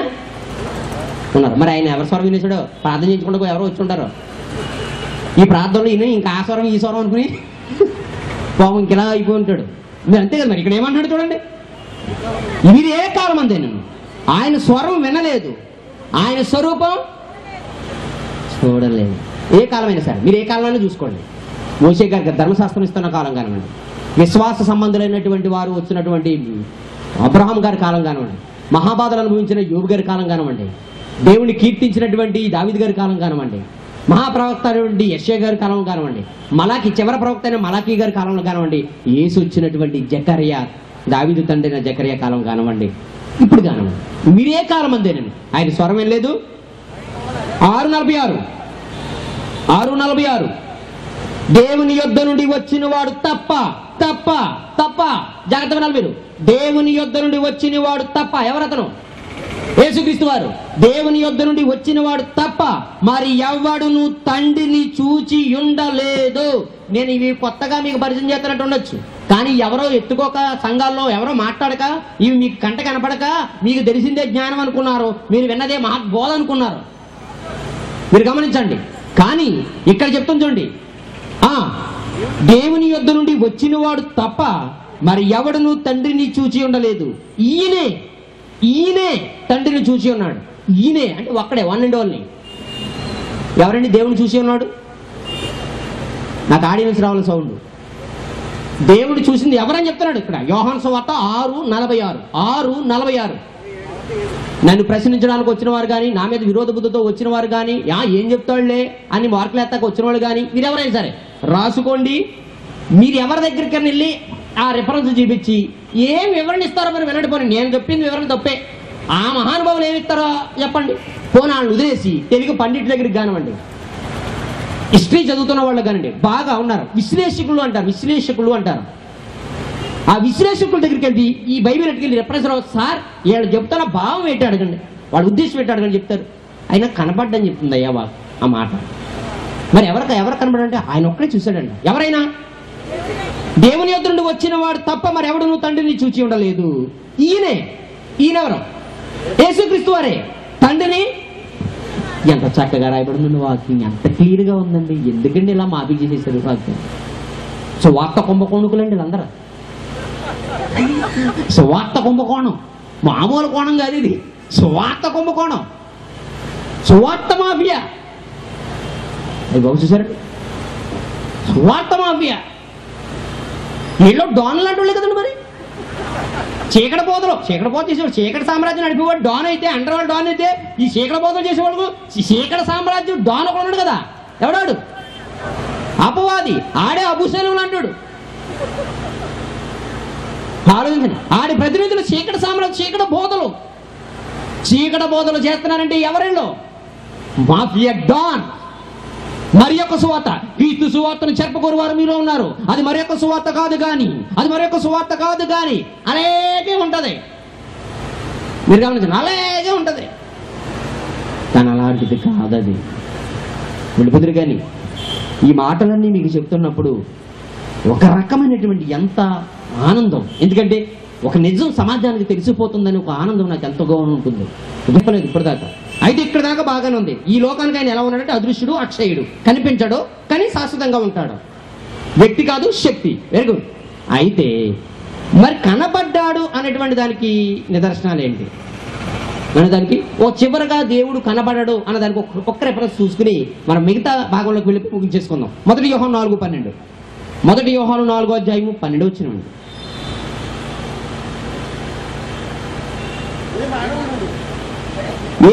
ఉన్నారు. మరి ఆయన ఎవరి స్వరం వినేసాడో? ప్రార్థన చేయించుకుంటూ ఎవరో వచ్చి ఉంటారో ఈ ప్రార్థనలో ఈయన ఇంకా ఆ స్వరం ఈ స్వరం అనుకుని పాపం ఇంకెలా అయిపోయి ఉంటాడు. మీరు అంతే కదా. మరి ఇక్కడ ఏమంటాడు చూడండి, మీరు ఏ కాలం అందేనా ఆయన స్వరం వినలేదు, ఆయన స్వరూపం చూడలేదు. ఏ కాలమైనా సరే మీరు ఏ కాలంలో చూసుకోండి. మోషే గారికి ధర్మశాస్త్రం ఇస్తున్న కాలం కానివ్వండి, విశ్వాస సంబంధులైనటువంటి వారు వచ్చినటువంటి అబ్రహాం గారి కాలం కానివ్వండి, మహాబాధలు అనుభవించిన యోబు గారి కాలం కానివ్వండి, దేవుని కీర్తించినటువంటి దావీదు గారి కాలం కానివ్వండి, మహాప్రవక్త అయినటువంటి యెషయా గారి కాలం కానివ్వండి, మలాకి చివరి ప్రవక్త అయిన మలాకి గారి కాలంలో కానివ్వండి, యేసు వచ్చినటువంటి జకర్యా, దావీదు తండ్రి అయిన జకర్యా కాలం కానివ్వండి, ఇప్పుడు కానివ్వండి, మీరే కాలం అందేనండి ఆయన స్వరం ఏం లేదు. 6:46 దేవుని యొద్ద నుండి వచ్చిన వాడు తప్ప జాగ్రత్త వినాలి మీరు. దేవుని యొద్ద నుండి వచ్చిన వాడు తప్ప. ఎవరతను? యేసుక్రీస్తు వారు. దేవుని యొద్ద నుండి వచ్చిన వాడు తప్ప మరి ఎవ్వడును తండ్రిని చూచి ఉండలేదు. నేను ఇవి కొత్తగా మీకు పరిచయం చేస్తున్నట్టు ఉండొచ్చు, కానీ ఎవరో ఎత్తుకోక, సంఘాల్లో ఎవరో మాట్లాడక, ఇవి మీకు కంట కనపడక మీకు తెలిసిందే జ్ఞానం అనుకున్నారు, మీరు విన్నదే మహాబోధ అనుకున్నారు. మీరు గమనించండి. కానీ ఇక్కడ చెప్తాం చూడండి, దేవుని యొద్ద నుండి వచ్చిన వాడు తప్ప మరి ఎవడును తండ్రిని చూచి ఉండలేదు. ఈయనే తండ్రిని చూసి ఉన్నాడు. ఈయనే అంటే ఒక్కడే, వన్ అండ్ ఓన్లీ. ఎవరండి దేవుని చూసి ఉన్నాడు? నాకు ఆడియన్స్ రావాలి సౌండ్. దేవుడు చూసింది ఎవరని చెప్తున్నాడు ఇక్కడ. యోహాను సువార్త 6:46. నన్ను ప్రశ్నించడానికి వచ్చిన వారు కానీ, నా మీద విరోధ బుద్ధితో వచ్చిన వారు కానీ, ఏం చెప్తాడులే అని మార్కులు ఎత్తాక వచ్చిన వాళ్ళు కానీ, మీరు ఎవరైనా సరే రాసుకోండి. మీరు ఎవరి దగ్గరికి వెళ్ళి ఆ రిఫరెన్స్ చూపించి ఏం వివరణ ఇస్తారో మరి వినండి. పోనీ నేను చెప్పింది వివరణ తప్పే, ఆ మహానుభావులు ఏమి ఇస్తారో చెప్పండి. పోనీ వాళ్ళని వదిలేసి తెలుగు పండిట్ దగ్గరికి కానివ్వండి, హిస్టరీ చదువుతున్న వాళ్ళు కానివ్వండి, బాగా ఉన్నారు విశ్లేషకులు అంటారు. ఆ విశ్లేషకుల దగ్గరికి వెళ్ళి ఈ బైబిల్ ఎట్టుకెళ్ళి రిఫరెన్స్ రావు సార్, వీళ్ళు చెప్తారా భావం ఏంటి అడగండి, వాళ్ళ ఉద్దేశం ఏంటి అడగండి చెప్తారు. ఆయన కనబడ్డని చెప్తుంది అయ్యా ఆ మాట. మరి ఎవరు కనబడంటే ఆయన ఒక్కడే చూశాడండి. ఎవరైనా దేవుని యొద్ద నుండి వచ్చిన వాడు తప్ప మరి ఎవడు నువ్వు తండ్రిని చూచి ఉండలేదు. ఈయనెవరు? యేసుక్రీస్తు వారే తండ్రిని. ఎంత చక్కగా రాయబడింది వాక్యం, ఎంత క్లియర్గా ఉందండి. ఎందుకండి ఇలా మాఫీ చేసేసారు వాక్యం? సువార్త కుంభకోణుకులండి వీళ్ళందరూ. సువార్త కుంభకోణం మామూలు కోణం కాదు ఇది. సువార్త కుంభకోణం, సువార్త మాఫియా. అది బాబు చూసారండి, సువార్త మాఫియా. వీళ్ళు డాన్ లాంటి వాళ్ళే కదండి. మరి చీకటి పోతలు చేసేవాడు, చీకటి సామ్రాజ్యం నడిపేవాడు డాన్ అయితే, అండర్ వాళ్ళు డాన్ అయితే, ఈ చీకటి పోతలు చేసేవాడు చీకటి సామ్రాజ్యం డాన్ ఒకడు ఉన్నాడు కదా. ఎవడాడు? అపవాది. ఆడే అబుశలం లాంటాడు. ఆలోచించండి, ఆడి ప్రతినిధులు చీకటి సామ్రాజ్యం, చీకటి బోధలు చేస్తున్నారంటే ఎవరిలో? Mafia don. మరి యొక్క సువార్త, క్రీస్తు సువార్తను చెప్పుకోరు వారు మీలో ఉన్నారు. అది మరి యొక్క సువార్త కాదు కానీ అలాగే ఉంటది. మీరు గమనించండి, అలాగే ఉంటది. కానీ అలాంటిది కాదది. వెళ్ళిపోతురు. కానీ ఈ మాటలన్నీ మీకు చెప్తున్నప్పుడు ఒక రకమైనటువంటి ఎంత ఆనందం. ఎందుకంటే ఒక నిజం సమాజానికి తెలిసిపోతుందని ఒక ఆనందం నాకు ఎంతగా ఉంటుంది. చెప్పలేదు ఇప్పటిదాకా. అయితే ఇక్కడ దాకా బాగానే ఉంది. ఈ లోకానికి ఆయన ఎలా ఉన్నాడంటే అదృశ్యుడు, అక్షయుడు, కనిపించడు కానీ శాశ్వతంగా ఉంటాడు. వ్యక్తి కాదు, శక్తి. Very good. అయితే మరి కనబడ్డాడు అనేటువంటి దానికి నిదర్శనాలు ఏంటి? దానికి చివరగా దేవుడు కనబడడు అన్నదానికి ఒక్క రెఫరెన్స్ చూసుకుని మనం మిగతా భాగంలోకి వెళ్ళి ముగించేసుకుందాం. 1 యోహాను 4:12. 1 యోహాను 4:12.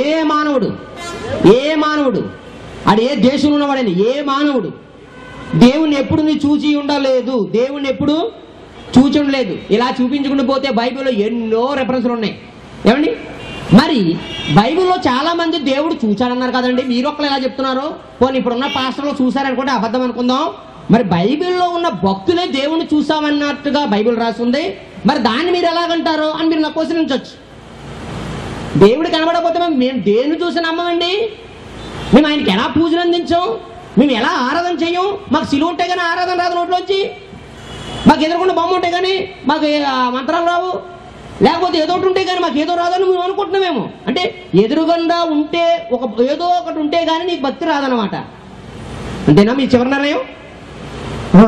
ఏ మానవుడు అది ఏ దేశంలో ఉన్నవాడని, ఏ మానవుడు దేవుణ్ణి ఎప్పుడు నీ చూచి ఉండలేదు. ఇలా చూపించుకుంటూ పోతే బైబిల్లో ఎన్నో రెఫరెన్స్లు ఉన్నాయి. ఏమండి, మరి బైబిల్లో చాలా మంది దేవుడు చూచాడన్నారు కదండి. మీరు ఒక్కరు ఎలా చెప్తున్నారు? పోనీ ఇప్పుడున్న పాస్టర్లో చూశారనుకుంటే అబద్ధం అనుకుందాం. మరి బైబిల్లో ఉన్న భక్తులే దేవుణ్ణి చూసామన్నట్టుగా బైబిల్ రాసింది. మరి దాన్ని మీరు ఎలాగంటారు అని మీరు నా క్వశ్చన్ ఉంచవచ్చు. దేవుడు కనబడకపోతే మేము దేన్ని చూసి నమ్మమండి? మేము ఆయనకి ఎలా పూజలు అందించాం? మేము ఎలా ఆరాధన చెయ్యం? మాకు సిలువ ఉంటే కానీ ఆరాధన రాదు నోట్లోంచి. మాకు ఎదురుకుండా బొమ్మ ఉంటే కానీ మాకు మంత్రాలు రావు. లేకపోతే ఏదో ఒకటి ఉంటే కానీ మాకు ఏదో రాదని మేము అనుకుంటున్నామేమో. అంటే ఎదురుగుండా ఉంటే ఏదో ఒకటి ఉంటే కానీ నీకు భక్తి రాదనమాట. అంతేనా మీ చివరి నిర్ణయం?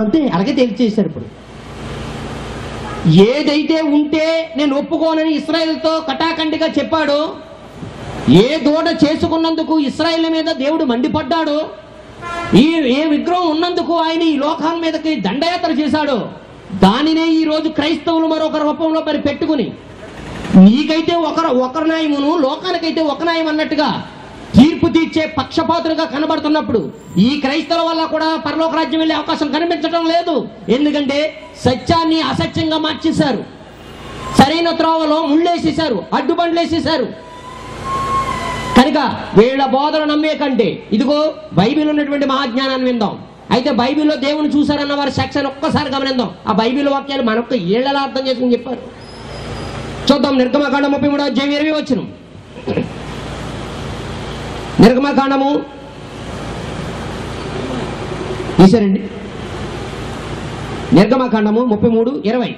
అంతే, అలాగే తేల్చేశారు. ఇప్పుడు ఏదైతే ఉంటే నేను ఒప్పుకోనని ఇశ్రాయేలుతో కటాకంటిగా చెప్పాడో, ఏ దూడ చేసుకున్నందుకు ఇశ్రాయేలు మీద దేవుడు మండిపడ్డాడో, ఏ విగ్రహం ఉన్నందుకు ఆయన ఈ లోకాల మీదకి దండయాత్ర చేశాడో, దానినే ఈ రోజు క్రైస్తవులు మరొక రూపంలో మరి పెట్టుకుని నీకైతే ఒకరి న్యాయమును లోకానికైతే ఒక న్యాయం అన్నట్టుగా తీర్పు తీర్చే పక్షపాతులుగా కనబడుతున్నప్పుడు ఈ క్రైస్తవుల వల్ల కూడా పరలోక రాజ్యం వెళ్ళే అవకాశం కనిపించడం లేదు. ఎందుకంటే సత్యాన్ని అసత్యంగా మార్చేశారు, సరైన త్రోవలో ముళ్ళేసేశారు, అడ్డుబండ్లు వేసేశారు. కనుక వీళ్ళ బోధన నమ్మే కంటే ఇదిగో బైబిల్ ఉన్నటువంటి మహాజ్ఞానాన్ని విందాం. అయితే బైబిల్లో దేవుని చూశారన్న వారి సెక్షన్ ఒక్కసారి గమనిద్దాం. ఆ బైబిల్ వాక్యాలు మనొక్క ఏళ్ళలా అర్థం చేసుకుని చెప్పారు. చూద్దాం. నిర్గమకాండం 33వ అధ్యాయం 20వ వచనం. నిర్గమకాండము తీసారండి. నిర్గమకాండము 33:20.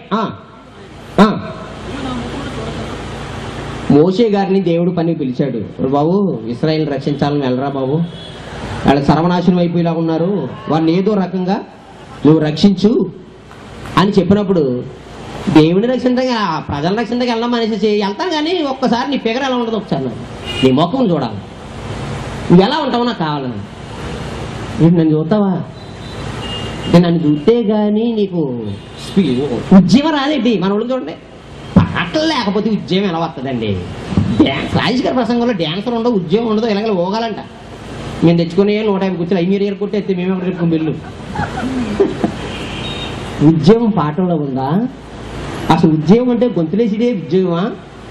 మోషే గారిని దేవుడు పనికి పిలిచాడు. బాబు, ఇశ్రాయేలు రక్షించాలని వెళ్ళరా బాబు, వాళ్ళ సర్వనాశనం అయిపోయేలా ఉన్నారు, వారిని ఏదో రకంగా నువ్వు రక్షించు అని చెప్పినప్పుడు దేవుని రక్షించగా ప్రజల రక్షించగా వెళ్ళడం అనేసి వెళ్తాను, కానీ ఒక్కసారి నీ ఫిగర్ ఎలా ఉండదు ఒకసారి నీ ముఖం చూడాలి, నువ్వు ఎలా ఉంటావు నాకు కావాలని. నన్ను చూస్తావా? నన్ను చూస్తే కానీ నీకు ఉద్యమం రాదేంటి? మన వాళ్ళు చూడండి, పాటలు లేకపోతే ఉద్యమం ఎలా వస్తుందండి? రాజకీయ ప్రసంగంలో డ్యాన్సర్ ఉండవు, ఉద్యమం ఉండదు, ఇలాగ పోగాలంట. మేము తెచ్చుకునే 150 కూర్చొని 5 మీరు కొట్టేస్తే మేమే రేపు బిల్లు. ఉద్యమం పాటల్లో ఉందా? అసలు ఉద్యమం అంటే గొంతులేసిడే ఉద్యోగమా?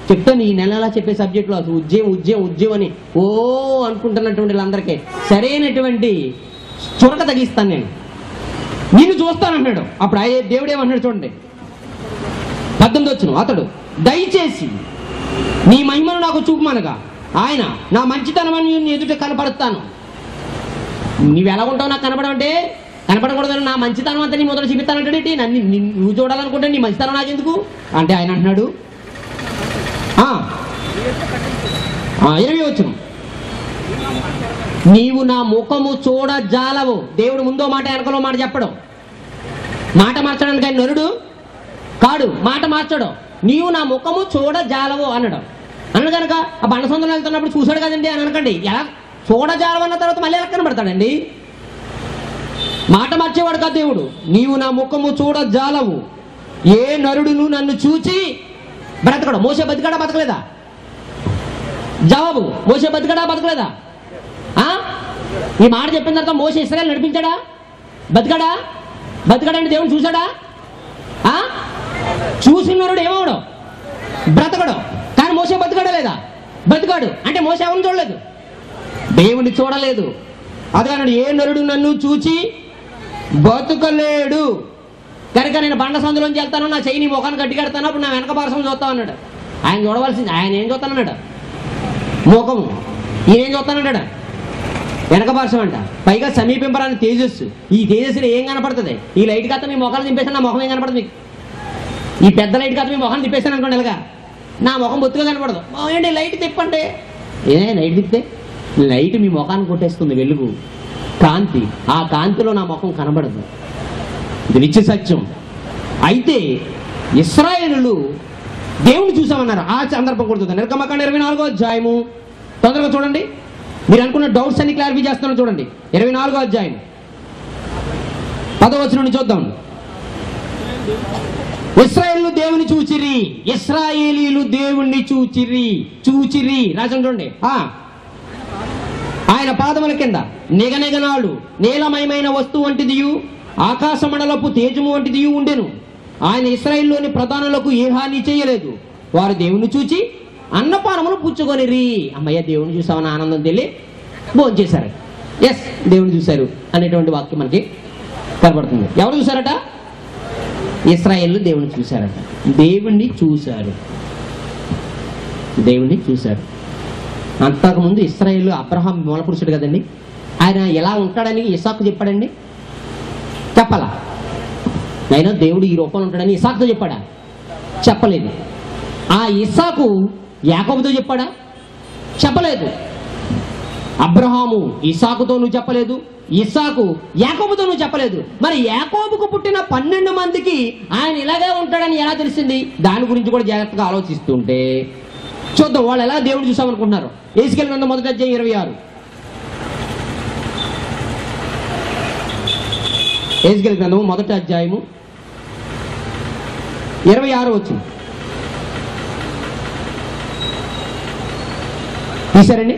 చెప్తాను ఈ నెల చెప్పే సబ్జెక్టులో అసలు ఉద్యమం అని ఓ అనుకుంటున్నటువంటి వాళ్ళందరికీ సరైనటువంటి చురక తగిస్తాను. నిన్ను చూస్తానన్నాడు. అప్పుడు దేవుడు ఏమన్నాడు చూడండి, 18వ వచనం. అతడు దయచేసి నీ మహిమను నాకు చూపమనగా ఆయన నా మంచితనమని ఎదుట కనపడతాను. నువ్వు ఎలా ఉంటావు నాకు కనపడమంటే? కనపడకూడదు, నా మంచితనం అంతా నీ మొదలు చూపిస్తానంటాడేంటి? నన్ను నువ్వు చూడాలనుకుంటే నీ మంచితనం నాకెందుకు అంటే ఆయన అంటున్నాడు. 20వ వచనం. నీవు నా ముఖము చూడజాలవు. దేవుడు ముందో మాట వెనకలో మాట చెప్పడం, మాట మార్చడానికి ఆయన నరుడు కాడు, మాట మార్చడం. నీవు నా ముఖము చూడజాలవు అన్నాడు. అన్న కనుక ఆ బండ సొంతలో వెళ్తున్నప్పుడు చూశాడు కదండి అని అనకండి. ఎలా చూడజాలవు అన్న తర్వాత మళ్ళీ ఎలా కనబడతాడండి? మాట మార్చేవాడు కాదు దేవుడు. నీవు నా ముఖము చూడజాలవు, ఏ నరుడును నన్ను చూచి బ్రతకడు. మోసే బతికాడా బతకలేదా? జవాబు, మోసే బతికాడా బతకలేదా? ఈ మాట చెప్పిన తర్వాత మోసే ఇశ్రాయేలు నడిపించాడా? బతికాడంటే దేవుడు చూశాడా? చూసినరుడు ఏమవడం? బ్రతకడం. కానీ మోసే బతికాడా లేదా? బతికాడు. అంటే మోసే ఎవరిని చూడలేదు? దేవుని చూడలేదు. అదన్నాడు, ఏ నరుడు నన్ను చూచి బతుకలేడు కనుక నేను బండ సందులోంచి వెళ్తాను, నా చెయ్యి నీ ముఖాన్ని గట్టి కడతాను, అప్పుడు నా వెనక పార్శ్వం చూస్తావు అన్నాడు. ఆయన చూడవలసింది. ఆయన ఏం చూస్తానన్నాడు? ముఖము. ఈయనేం చూస్తానన్నాడు? వెనక పార్శ్వం అంట. పైగా సమీపింపరాని తేజస్సు. ఈ తేజస్సులో ఏం కనపడుతుంది? ఈ లైట్ కథ మీ ముఖాన్ని తిప్పేసాను, నా ముఖం ఏం కనపడుతుంది మీకు? ఈ పెద్ద లైట్ కథ మీ ముఖాన్ని తిప్పేసాను అనుకోండి, ఇలాగా నా ముఖం బొత్తుగా కనపడదు. ఏంటి లైట్ తిప్పంటే? లైట్ తిప్పితే లైట్ మీ ముఖాన్ని కొట్టేస్తుంది, వెలుగు కాంతి. ఆ కాంతిలో నా ముఖం కనబడదు. ఇది నిత్య సత్యం. అయితే ఇశ్రాయేలులు దేవుని చూసామన్నారు. ఆ సందర్భం కొడుతుంది. నిర్గమకాండం 24వ అధ్యాయము. తొందరగా చూడండి, మీరు అనుకున్న డౌట్స్ అన్ని క్లారిఫై చేస్తున్నాను చూడండి. 24వ అధ్యాయం 10వ వచనం నుండి చూద్దాం. ఇశ్రాయేలు దేవుని చూచిరి, ఇశ్రాయేలీలు దేవుణ్ణి చూచిరి రాజం చూడండి. ఆయన పాదముల కింద నిగనిగనాడు నీలమయమైన వస్తువు వంటిదియు ఆకాశ మండలపు తేజము వంటిదియు ఉండెను. ఆయన ఇశ్రాయేలులోని ప్రధానులకు ఏ హాని చేయలేదు. వారు దేవుని చూచి అన్నపానములు పుచ్చుకొనిరి. అమ్మయ్య, దేవుని చూసామని ఆనందం తెలియ భోజనం చేశారు. ఎస్, దేవుని చూశారు అనేటువంటి వాక్యం మనకి కనబడుతుంది. ఎవరు చూశారట? ఇశ్రాయేలు దేవుని చూశారట. దేవుణ్ణి చూశారు. అంతకుముందు ఇశ్రాయేలు అబ్రహాం మూలపురుషుడు కదండి. ఆయన ఎలా ఉంటాడని ఇస్సాకు చెప్పాడండి? చెప్పాలా? అయినా దేవుడు ఈ రూపంలో ఉంటాడని ఇస్సాకుతో చెప్పాడా? చెప్పలేదు. ఆ ఇస్సాకు యాకోబుతో చెప్పాడా? చెప్పలేదు. అబ్రహాము ఇస్సాకుతో నువ్వు చెప్పలేదు, ఇస్సాకు యాకోబుతో నువ్వు చెప్పలేదు. మరి యాకోబుకు పుట్టిన 12 మందికి ఆయన ఇలాగే ఉంటాడని ఎలా తెలిసింది? దాని గురించి కూడా జాగ్రత్తగా ఆలోచిస్తుంటే చూద్దాం వాళ్ళు ఎలా దేవుడు చూసామనుకుంటున్నారు. యేసుకేలు గ్రంథం 1వ అధ్యాయం 26. యేసుకేలు గ్రంథం 1వ అధ్యాయము 26 వచ్చింది. తీశారండి.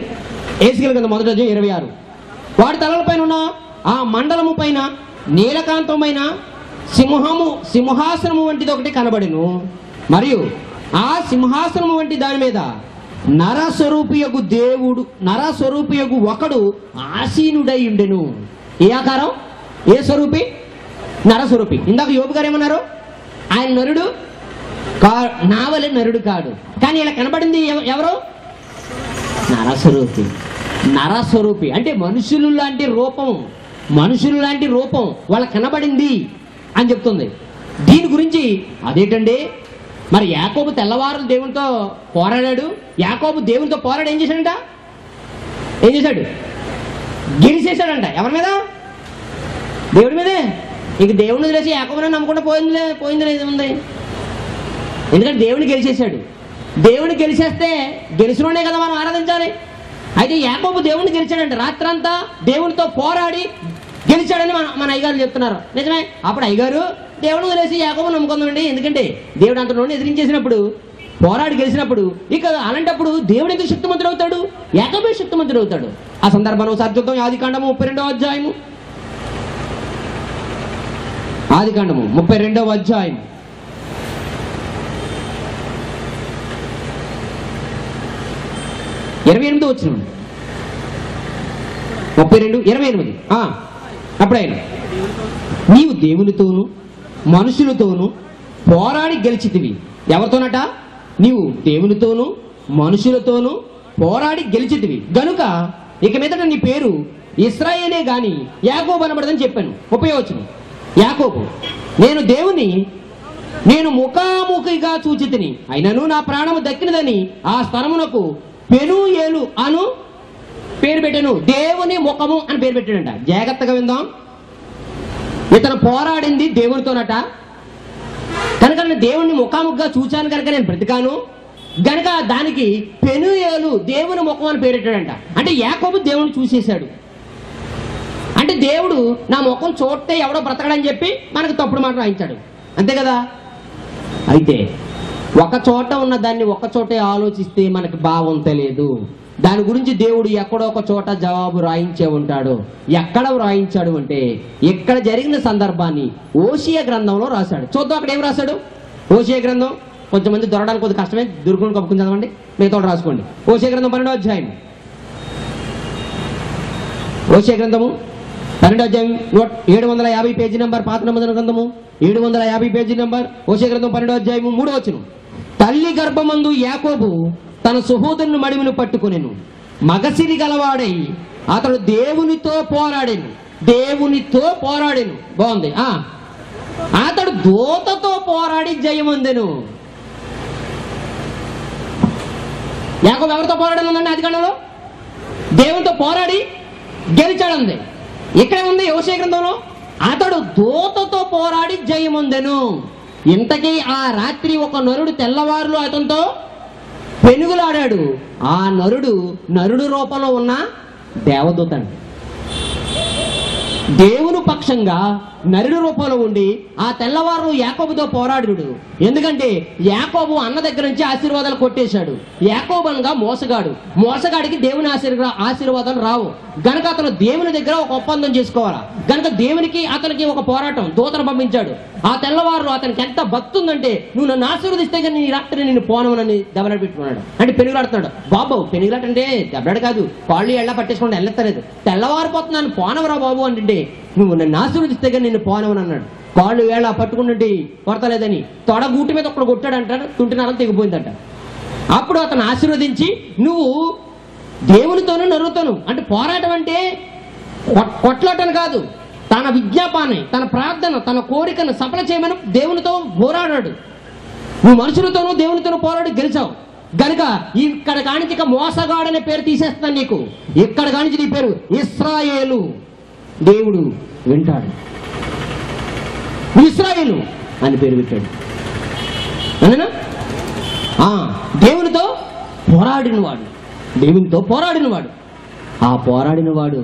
యేసుకేలు గ్రంథం 1వ అధ్యాయం 26. వాడి తలలపైన ఉన్న ఆ మండలము పైన నీలకాంతమైన సింహాసనము వంటిది ఒకటి కనబడెను. మరియు ఆ సింహాసనము వంటి దాని మీద నరస్వరూపియగు ఒకడు ఆసీనుడై ఉండెను. ఏ ఆకారం? ఏ స్వరూపి? నరస్వరూపి. ఇందాక యోబు గారు ఏమన్నారు? ఆయన నరుడు నా వలె నరుడు కాడు. కానీ ఇలా కనబడింది ఎవరు? నరస్వరూపి. నరస్వరూపి అంటే మనుషులు లాంటి రూపం వాళ్ళ కనబడింది అని చెప్తుంది. దీని గురించి అదేంటండి, మరి యాకోబు తెల్లవారులు దేవునితో పోరాడాడు. యాకోబు దేవునితో పోరాడు ఏం చేశాడంట? గెలిచేశాడంట. ఎవరి మీద? దేవుడి మీదే. ఇక దేవుడిని తెలిసి యాకోబుని నమ్మకుండా పోయింది ఉంది. ఎందుకంటే దేవుడిని గెలిచేశాడు. దేవుడిని గెలిచేస్తే గెలిచినోడే కదా మనం ఆరాధించాలి. అయితే యాకోబు దేవుడిని గెలిచాడంట. రాత్రంతా దేవునితో పోరాడి గెలిచాడని మన అయ్యగారు చెప్తున్నారు. నిజమే. అప్పుడు అయ్యగారు దేవుడిని వదిలేసి యాకోబు నమ్ముకుందామండి. ఎందుకంటే దేవుడు అంత నోడిని ఎదిరించేసినప్పుడు, పోరాడి గెలిచినప్పుడు, ఇక అలాంటప్పుడు దేవుడు ఎందుకు శక్తిమంతుడు అవుతాడు? యాకోబే శక్తిమంతుడు అవుతాడు. ఆ సందర్భాన్ని ఒకసారి చూద్దాం. ఆదికాండము 32వ అధ్యాయము. ఆదికాండము 32వ అధ్యాయం 28వ వచనం. 32:28. అప్పుడైనా నీవు దేవునితోనూ మనుషులతోనూ పోరాడి గెలిచితివి. ఎవరితోనట? నీవు దేవునితోనూ మనుషులతోనూ పోరాడి గెలిచితివి గనుక ఇక మీదట నీ పేరు ఇశ్రాయేలే గాని యాకోబు అనబడదని చెప్పాను. 30వ వచనం. యాకోబు నేను దేవుని ముఖాముఖిగా చూచితిని, అయినను నా ప్రాణము దక్కినదని ఆ స్థలమునకు పెనూయేలు అను పేరు పెట్టాను. దేవుని ముఖము అని పేరు పెట్టాడంట. జాగ్రత్తగా విందాం. ఇతను పోరాడింది దేవునితోనట. కనుక నేను దేవుణ్ణి ముఖాముఖిగా చూచాను కనుక నేను బ్రతికాను గనుక దానికి పెనూయేలు దేవుని ముఖం అని పేరు పెట్టాడంట. అంటే యాకోబు దేవుని చూసేశాడు. అంటే దేవుడు నా ముఖం చూస్తే ఎవడో బ్రతకడని చెప్పి మనకు తప్పుడు మాట రాయించాడు. అంతే కదా. అయితే ఒక చోట ఉన్న దాన్ని ఒక చోటే ఆలోచిస్తే మనకి భావం తెలియదు. దాని గురించి దేవుడు ఎక్కడో ఒక చోట జవాబు రాయించే ఉంటాడు. ఎక్కడ రాయించాడు అంటే ఇక్కడ జరిగిన సందర్భాన్ని ఓషియా గ్రంథంలో రాశాడు. చూద్దాం అక్కడ ఏం రాశాడు. ఓషియా గ్రంథం కొంచెం మంది దొరకడానికి కొద్ది కష్టమే, దుర్గుని కప్పుకుని చదవండి, మిగతా రాసుకోండి. ఓషియా గ్రంథం 12వ అధ్యాయం. ఓషియా గ్రంథము 12వ అధ్యాయం 750 పేజీ నెంబర్. పాత నమోదన గ్రంథము 750 పేజీ నెంబర్. ఓషియా గ్రంథం 12వ అధ్యాయము 3వ వచనం. తల్లి గర్భమందు యాకోబు తన సహోదరుని మడిమిని పట్టుకొనెను, మగసిరి గలవాడై అతడు దేవునితో పోరాడెను. బాగుంది. అతడు దూతతో పోరాడి జయమొందెను. యాకోబు ఎవరితో పోరాడనుందండి? ఆదికాండంలో దేవునితో పోరాడి గెలిచాడంది. ఇక్కడే ఉంది యోసేపు గ్రంథంలో అతడు దూతతో పోరాడి జయమొందెను. ఇంతకీ ఆ రాత్రి ఒక నరుడు తెల్లవారులు అతనితో పెనుగులాడాడు. ఆ నరుడు రూపంలో ఉన్న దేవదూత అండి. దేవుని పక్షంగా నరుడు రూపంలో ఉండి ఆ తెల్లవారు యాకోబుతో పోరాడుడు. ఎందుకంటే యాకోబు అన్న దగ్గర నుంచి ఆశీర్వాదాలు కొట్టేశాడు. యాకోబు అనగా మోసగాడికి దేవుని ఆశీర్వాదాలు రావు. గనక అతను దేవుని దగ్గర ఒక ఒప్పందం చేసుకోవాలా. గనక దేవునికి అతనికి ఒక పోరాటం దూతను పంపించాడు. ఆ తెల్లవారు అతనికి ఎంత భక్తి ఉందంటే, నువ్వు నన్ను ఆశీర్వదిస్తే కానీ నీ రాత్రి నేను పోనమనని దెబ్బలాట పెట్టుకున్నాడు. అంటే పెనుగులాడుతున్నాడు. బాబు పెనుగులాట అంటే దెబ్బలాట కాదు, కాళ్ళు ఎళ్ళ పట్టేసుకోండి, వెళ్ళెత్తలేదు. తెల్లవారిపోతున్నాను పోనవరా బాబు అంటే, నువ్వు నన్ను ఆశీర్వదిస్తే కానీ నిన్ను పోనవని అన్నాడు. కాళ్ళు వేళ పట్టుకుంటే కొడతలేదని తొడ గూటి మీద ఒకడు కొట్టాడు అంటాడు. తుంటినారం తెగిపోయిందంట. అప్పుడు అతను ఆశీర్వదించి, నువ్వు దేవునితోనూ నరుతోను అంటే పోరాటం అంటే కొట్లాటను కాదు, తన విజ్ఞాపాన్ని, తన ప్రార్థన, తన కోరికను సఫల చేయమని దేవునితో పోరాడాడు. నువ్వు మనుషులతోనూ దేవునితోనూ పోరాడి గెలిచావు. గనుక ఇక్కడ కానించి ఇక మోసగాడనే పేరు తీసేస్తాను నీకు. ఇక్కడ కానించి నీ పేరు ఇశ్రాయేలు. దేవుడు వింటాడు. ఇశ్రాయేలు అని పేరు పెట్టాడు. అవునా? దేవునితో పోరాడినవాడు. ఆ పోరాడినవాడు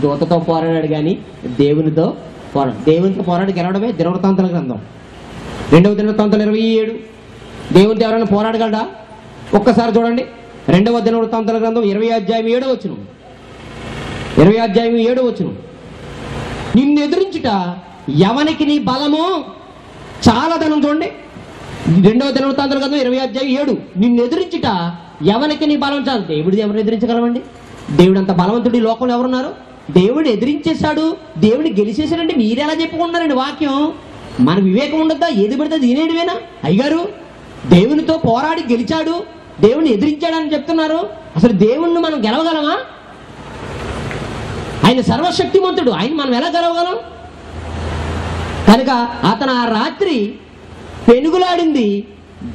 దూతతో పోరాడాడు కానీ దేవునితో పోరాడి గెలవడమే దినవృత్తాంతాల గ్రంథం. 2వ దినవృత్తాంతాలు 27. దేవునితో ఎవరైనా పోరాడగలడా? ఒక్కసారి చూడండి. 2వ దినవృత్తాంతాల గ్రంథం 20వ అధ్యాయం 7వ వచనం. 20వ అధ్యాయం 7వ వచనం. నిన్ను ఎదురించుట ఎవనికి నీ బలము చాలదనం. చూడండి 2వ దినవృత్తాంతాల గ్రంథం 20వ అధ్యాయం 7. నిన్ను ఎదురించుట ఎవరికి నీ బలం చాలు. దేవుడిని ఎవరు ఎదిరించగలమండి? దేవుడు అంత బలవంతుడు ఈ లోకంలో ఎవరున్నారు? దేవుడు ఎదిరించేశాడు, దేవుడిని గెలిచేశాడంటే మీరెలా చెప్పుకుంటున్నారండి వాక్యం? మన వివేకం ఉండద్దా? ఏది పడితే తినేయడమేనా? అయ్యగారు దేవునితో పోరాడి గెలిచాడు, దేవుని ఎదిరించాడని చెప్తున్నారు. అసలు దేవుణ్ణి మనం గెలవగలమా? ఆయన సర్వశక్తిమంతుడు, ఆయన మనం ఎలా గెలవగలం? కనుక అతను ఆ రాత్రి పెనుగులాడింది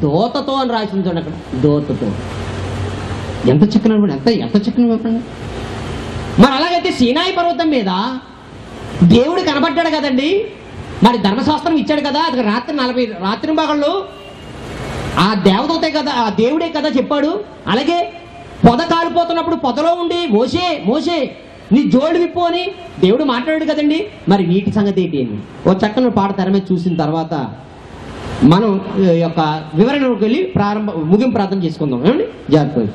దోతతో అని రాసింది చూడండి అక్కడ, దోతతో. ఎంత చిక్కన ఎంత చిక్కన చెప్పండి. మరి అలాగైతే సీనాయి పర్వతం మీద దేవుడు కనబడ్డాడు కదండి, మరి ధర్మశాస్త్రం ఇచ్చాడు కదా, అది రాత్రి భాగంలో ఆ దేవదూతే కదా, ఆ దేవుడే కదా చెప్పాడు. అలాగే పొద కాలిపోతున్నప్పుడు పొదలో ఉండి మోసే మోసే నీ జోడు విప్పు అని దేవుడు మాట్లాడాడు కదండి. మరి వీటి సంగతి ఏంటి అని ఓ చక్కని పాట తెర మీద చూసిన తర్వాత మనం యొక్క వివరణలోకి వెళ్ళి ముగింపు ప్రార్థన చేసుకుందాం. ఏమండి జాగ్రత్త.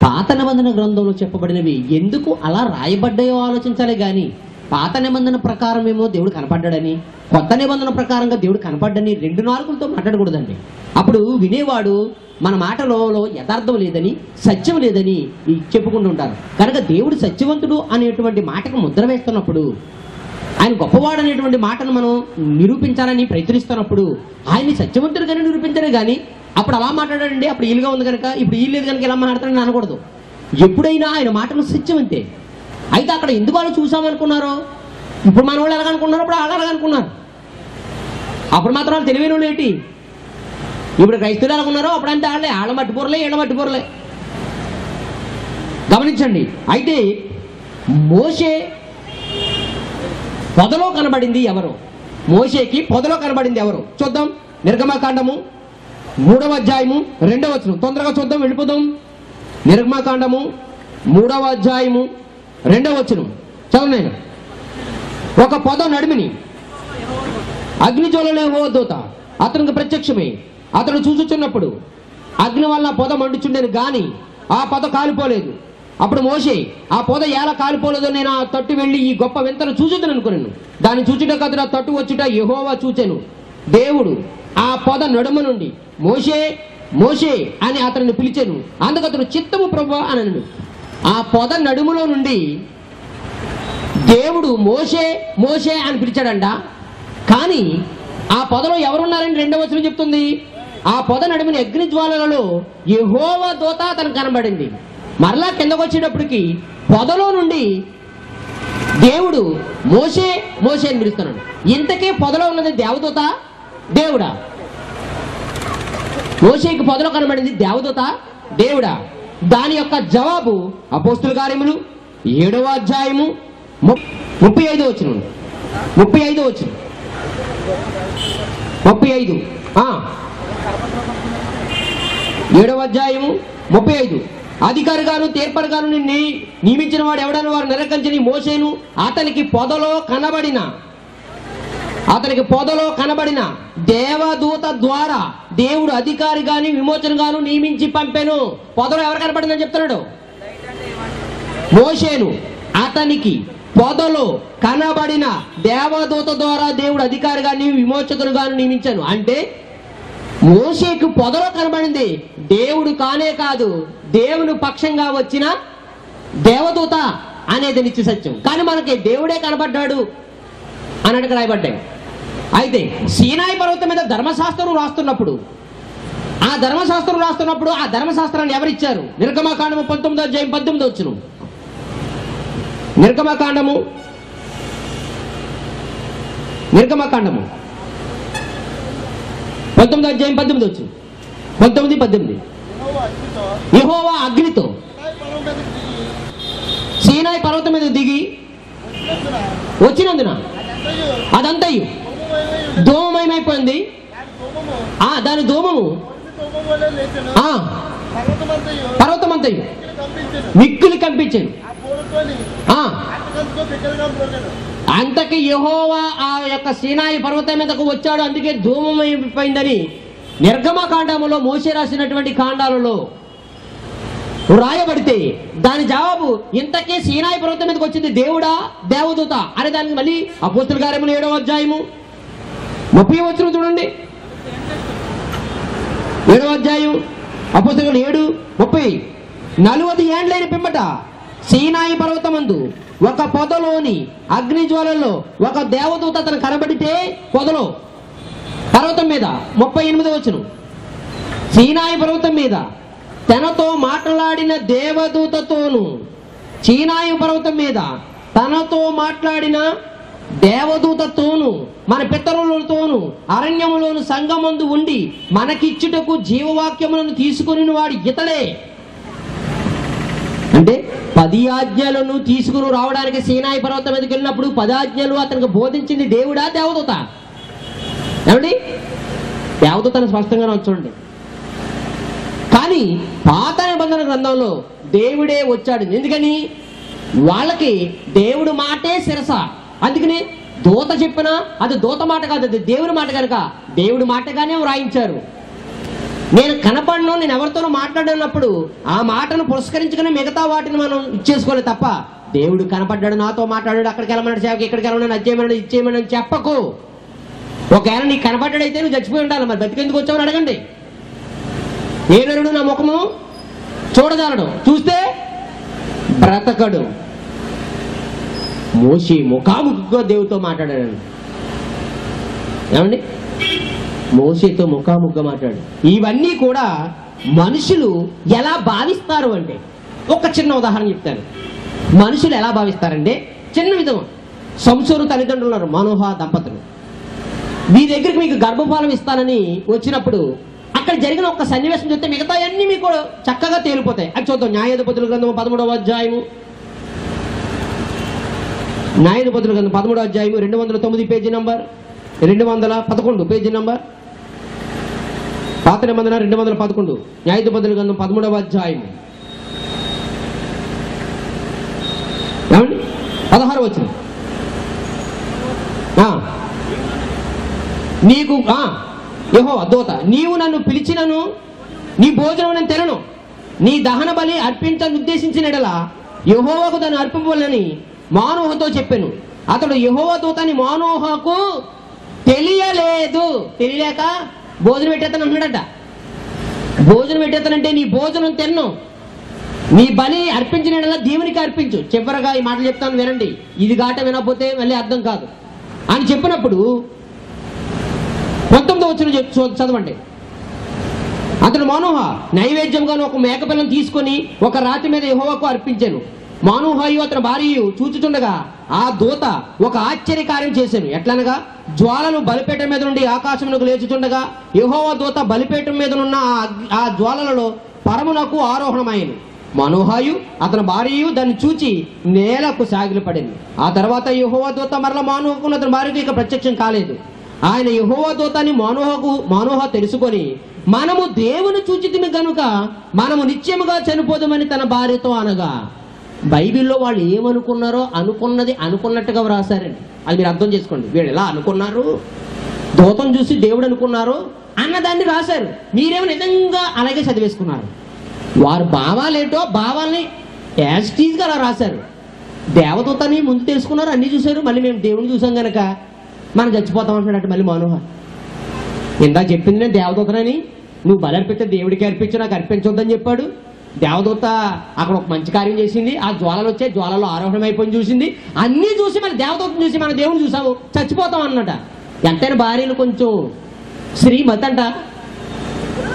పాత నిబంధన గ్రంథంలో చెప్పబడినవి ఎందుకు అలా రాయబడ్డాయో ఆలోచించాలి కానీ పాత నిబంధన ప్రకారం ఏమో దేవుడు కనపడ్డాడని, కొత్త నిబంధన ప్రకారంగా దేవుడు కనపడ్డని రెండు నాలుగులతో మాట్లాడకూడదండి. అప్పుడు వినేవాడు మన మాటలో యథార్థం లేదని, సత్యం లేదని చెప్పుకుంటూ ఉంటారు. కనుక దేవుడు సత్యవంతుడు అనేటువంటి మాటకు ముద్ర వేస్తున్నప్పుడు, ఆయన గొప్పవాడు అనేటువంటి మాటను మనం నిరూపించాలని ప్రయత్నిస్తున్నప్పుడు ఆయన్ని సత్యవంతుడుగానే నిరూపించారే కానీ అప్పుడు అలా మాట్లాడాడండి, అప్పుడు ఈలుగా ఉంది కనుక ఇప్పుడు ఈ లేదు కనుక ఇలా మాట్లాడతాడని అనకూడదు. ఎప్పుడైనా ఆయన మాటలు సత్యవంతే. అయితే అక్కడ ఎందుకు వాళ్ళు చూసామనుకున్నారో, ఇప్పుడు మన వాళ్ళు ఎలాగనుకున్నారు, అప్పుడు వాళ్ళు ఎలాగనుకున్నారు. అప్పుడు మాత్రం వాళ్ళు తెలివైన వాళ్ళు ఏంటి, ఇప్పుడు క్రైస్తవులు ఎలాగున్నారో అప్పుడంతే వాళ్ళ మట్టిపూరలే వీళ్ళ మట్టిపూరలే. గమనించండి. అయితే మోషే పొదలో కనబడింది ఎవరు? మోషేకి పొదలో కనబడింది ఎవరు? చూద్దాం. నిర్గమకాండము 3వ అధ్యాయము 2వ వచనం. తొందరగా చూద్దాం, వెళ్ళిపోదాం. నిర్గమకాండము 3వ అధ్యాయము 2వ వచనం చదువు. ఒక పొద నడిమిని అగ్నిజ్వాలలో యెహోవా దూత అతనికి ప్రత్యక్షమై అతను చూచుచున్నప్పుడు అగ్ని వల్ల పొద మండుచుండేది గాని ఆ పొద కాలిపోలేదు. అప్పుడు మోషే ఆ పొద ఎలా కాలిపోలేదో నేను ఆ తట్టు వెళ్ళి ఈ గొప్ప వింతను చూచుతాను అనుకున్నాను. దాన్ని చూచుటకు అతను ఆ తట్టు వచ్చుట యెహోవా చూచెను. దేవుడు ఆ పొద నడుమ నుండి మోషే మోషే అని అతన్ని పిలిచాను. అందుకు అతను చిత్తము ప్రభువా అని అన్నాడు. ఆ పొద నడుములో నుండి దేవుడు మోషే మోషే అని పిలిచాడంట. కానీ ఆ పొదలో ఎవరున్నారని 2వ వచనం చెప్తుంది. ఆ పొద నడుముని అగ్ని జ్వాలలలో యెహోవా దూత అతనికి కనబడింది. మరలా కిందకు వచ్చేటప్పటికి పొదలో నుండి దేవుడు మోషే మోషే అని పిలుస్తున్నాడు. ఇంతకీ పొదలో ఉన్నది దేవదూత దేవుడా? మోషేకి పొదలో కనబడింది దేవదూత దేవుడా? దాని యొక్క జవాబు అపోస్తుల కార్యములు 7వ అధ్యాయము 35వ వచనం. 35వ వచనం 35 7వ అధ్యాయము 35. అధికారిగాను తీర్పరిగాను నియమించిన వాడు ఎవడని వారు నిరకంచని మోషేను అతనికి పొదలో కనబడిన దేవదూత ద్వారా దేవుడు అధికారి గాని విమోచన గాను నియమించి పంపెను. పొదలో ఎవరు కనబడిందని చెప్తున్నాడు? మోషేను. అతనికి పొదలో కనబడిన దేవదూత ద్వారా దేవుడు అధికారి గాని విమోచకుడు గాను నియమించాను. అంటే మోషేకు పొదలో కనబడింది దేవుడు కానే కాదు, దేవుని పక్షంగా వచ్చిన దేవదూత అనేది నిత్య సత్యం. కానీ మనకి దేవుడే కనబడ్డాడు అన్నట్టుగా రాయబడ్డాయి. అయితే సీనాయి పర్వతం మీద ధర్మశాస్త్రం రాస్తున్నప్పుడు ఆ ధర్మశాస్త్రాన్ని ఎవరిచ్చారు? నిర్గమకాండము 19వ అధ్యాయం 18వ వచనం. నిర్గమకాండము 19వ అధ్యాయం 18వ వచనం. 19-18. యెహోవా అగ్నితో సీనాయి పర్వతం మీద దిగి వచ్చినందున అదంతయు ధూమమయమైపోయింది. దాని ధూమము పర్వతమంతయు మిక్కులు కంపించాను. అంతకి యెహోవా ఆ యొక్క సీనాయి పర్వతం మీదకు వచ్చాడు, అందుకే ధూమమైపోయిందని నిర్గమకాండములో మోషే రాసినటువంటి కాండాలలో రాయబడితే దాని జవాబు ఇంతకే సీనాయి పర్వతం మీదకి వచ్చింది దేవుడా దేవదూత అనే దానికి మళ్ళీ అపోస్తుల కార్యములు 7వ అధ్యాయము 30వ వచనం చూడండి. 7వ అధ్యాయం అపోస్తుల 7:30. 40 ఏండ్లైన పిమ్మట సీనాయి పర్వతమందు ఒక పొదలోని అగ్నిజ్వాలలో ఒక దేవదూత అతను కనబడితే, పొదలో పర్వతం మీద 38వ వచనం, సీనాయి పర్వతం మీద తనతో మాట్లాడిన దేవదూతతోను, సీనాయి పర్వతం మీద తనతో మాట్లాడిన దేవదూతతోను, మన పితరులతోను అరణ్యములోను సంగమందు ఉండి మనకిచ్చుటకు జీవవాక్యములను తీసుకుని వాడు ఇతడే. అంటే 10 ఆజ్ఞలను తీసుకుని రావడానికి సీనాయి పర్వతం మీదకి వెళ్ళినప్పుడు 10 ఆజ్ఞలు అతనికి బోధించింది దేవుడా దేవదూత? ఏమండి, దేవదూతను స్పష్టంగా చూడండి. కానీ పాత నిబంధన గ్రంథంలో దేవుడే వచ్చాడు. ఎందుకని? వాళ్ళకి దేవుడు మాటే శిరస. అందుకని దూత చెప్పినా అది దూత మాట కాదు, అది దేవుడి మాట కనుక దేవుడి మాటగానే వ్రాయించారు. నేను కనపడను, నేను ఎవరితోనూ మాట్లాడినప్పుడు ఆ మాటను పురస్కరించుకుని మిగతా వాటిని మనం ఇచ్చేసుకోవాలి తప్ప, దేవుడు కనపడ్డాడు, నాతో మాట్లాడాడు, అక్కడికి వెళ్ళమన్నాడు, సేవకి ఇక్కడికి వెళ్ళమన్నాడు, అది చేయమన్నాడు, ఇది చేయమని చెప్పకు. ఒకవేళ నీకు కనపడ్డాడైతే నువ్వు చచ్చిపోయి ఉండాలి. మరి బతికెందుకు వచ్చావని అడగండి. ఏ నరుడు నా ముఖము చూడగలడు, చూస్తే బ్రతకడు. మోషే ముఖాముఖిగా దేవుడితో మాట్లాడాడు. ఏమండి, మోషేతో ముఖాముఖిగా మాట్లాడు. ఇవన్నీ కూడా మనుషులు ఎలా భావిస్తారు అంటే, ఒక చిన్న ఉదాహరణ చెప్తాను. మనుషులు ఎలా భావిస్తారంటే, చిన్న విధం, సంసోరు తల్లిదండ్రులు ఉన్నారు, మనోహ దంపతులు. మీ దగ్గరికి మీకు గర్భఫలం ఇస్తానని వచ్చినప్పుడు అక్కడ జరిగిన ఒక సన్నివేశం చూస్తే మిగతా అన్ని మీకు చక్కగా తేలిపోతాయి. అది చూద్దాం. న్యాయాధిపతుల గ్రంథం 13వ అధ్యాయము, న్యాయాధిపతుల గ్రంథం 13వ అధ్యాయము 209 పేజీ నంబర్, 211 పేజీ నంబర్, పాత నిబంధన 211, న్యాయాధిపతుల గ్రంథం 13వ అధ్యాయము. ఏమండి, 16వ వచనం. నీకు యెహోవా దూత, నీవు నన్ను పిలిచినను నీ భోజనం నేను తినను, నీ దహన బలి అర్పించని ఉద్దేశించిన ఎడల యెహోవాకు దాన్ని అర్పింపవలని మానోహతో చెప్పాను. అతడు యెహోవా దూతని మానోహకు తెలియలేదు. తెలియలేక భోజనం పెట్టేస్తాను అంటున్నాడట. భోజనం పెట్టేస్తానంటే నీ భోజనం తిన్ను, నీ బలి అర్పించిన ఎడల దేవునికి అర్పించు. చివరగా ఈ మాటలు చెప్తాను వినండి, ఇది గాట వినకపోతే మళ్ళీ అర్థం కాదు అని చెప్పినప్పుడు 19వ వచనం చదవండి. అతడు మానోహ నైవేద్యంగా ఒక మేకపిల్లను తీసుకొని ఒక రాతి మీద యెహోవాకు అర్పించాను. మానోహయు అతని భార్యయు చూచుచుండగా ఆ దూత ఒక ఆశ్చర్యకార్యం చేశాను. ఎట్లనగా జ్వాలలు బలిపీఠం మీద నుండి ఆకాశమునకు లేచుచుండగా యెహోవా దూత బలిపీఠం మీదనున్న ఆ జ్వాలలలో పరమునకు ఆరోహణమైను. మనోహయు అతని భార్యయు దాన్ని చూచి నేలకు సాగిలపడింది. ఆ తర్వాత యెహోవా దూత మరల మానోహకు అతని భార్యకు ఇక ప్రత్యక్షం కాలేదు. ఆయన యెహోవా దూతని మానోహ తెలుసుకొని, మనము దేవుని చూచితిమి గనుక మనము నిత్యముగా చనిపోదామని తన భార్యతో అనగా, బైబిల్లో వాళ్ళు ఏమనుకున్నారో అనుకున్నది అనుకున్నట్టుగా వ్రాసారండి. అది మీరు అర్థం చేసుకోండి. వీళ్ళు ఎలా అనుకున్నారు, దూతం చూసి దేవుడు అనుకున్నారు అన్నదాన్ని రాశారు. మీరేమో నిజంగా అలాగే చదివేసుకున్నారు. వారు భావాలేటో భావాల్ని యాజ్టీజ్గా అలా రాశారు. దేవదూతని ముందు తెలుసుకున్నారు, అన్ని చూశారు. మళ్ళీ మేము దేవుని చూసాం గనక మనం చచ్చిపోతాం అంటున్నట్టు మళ్ళీ మనోహర్ ఇందా చెప్పింది నేను దేవదూతనని, నువ్వు బలి అర్పిస్తే దేవుడికి అర్పించు, నాకు అర్పించొద్దని చెప్పాడు. దేవదూత అక్కడ ఒక మంచి కార్యం చేసింది, ఆ జ్వాలలు వచ్చే జ్వాలలో ఆరోహణం అయిపోయి చూసింది. అన్నీ చూసి మన దేవదూతను చూసి మన దేవుని చూసాము, చచ్చిపోతాం అన్నట. ఎంతైనా భార్యలు కొంచెం స్త్రీ మత అంట,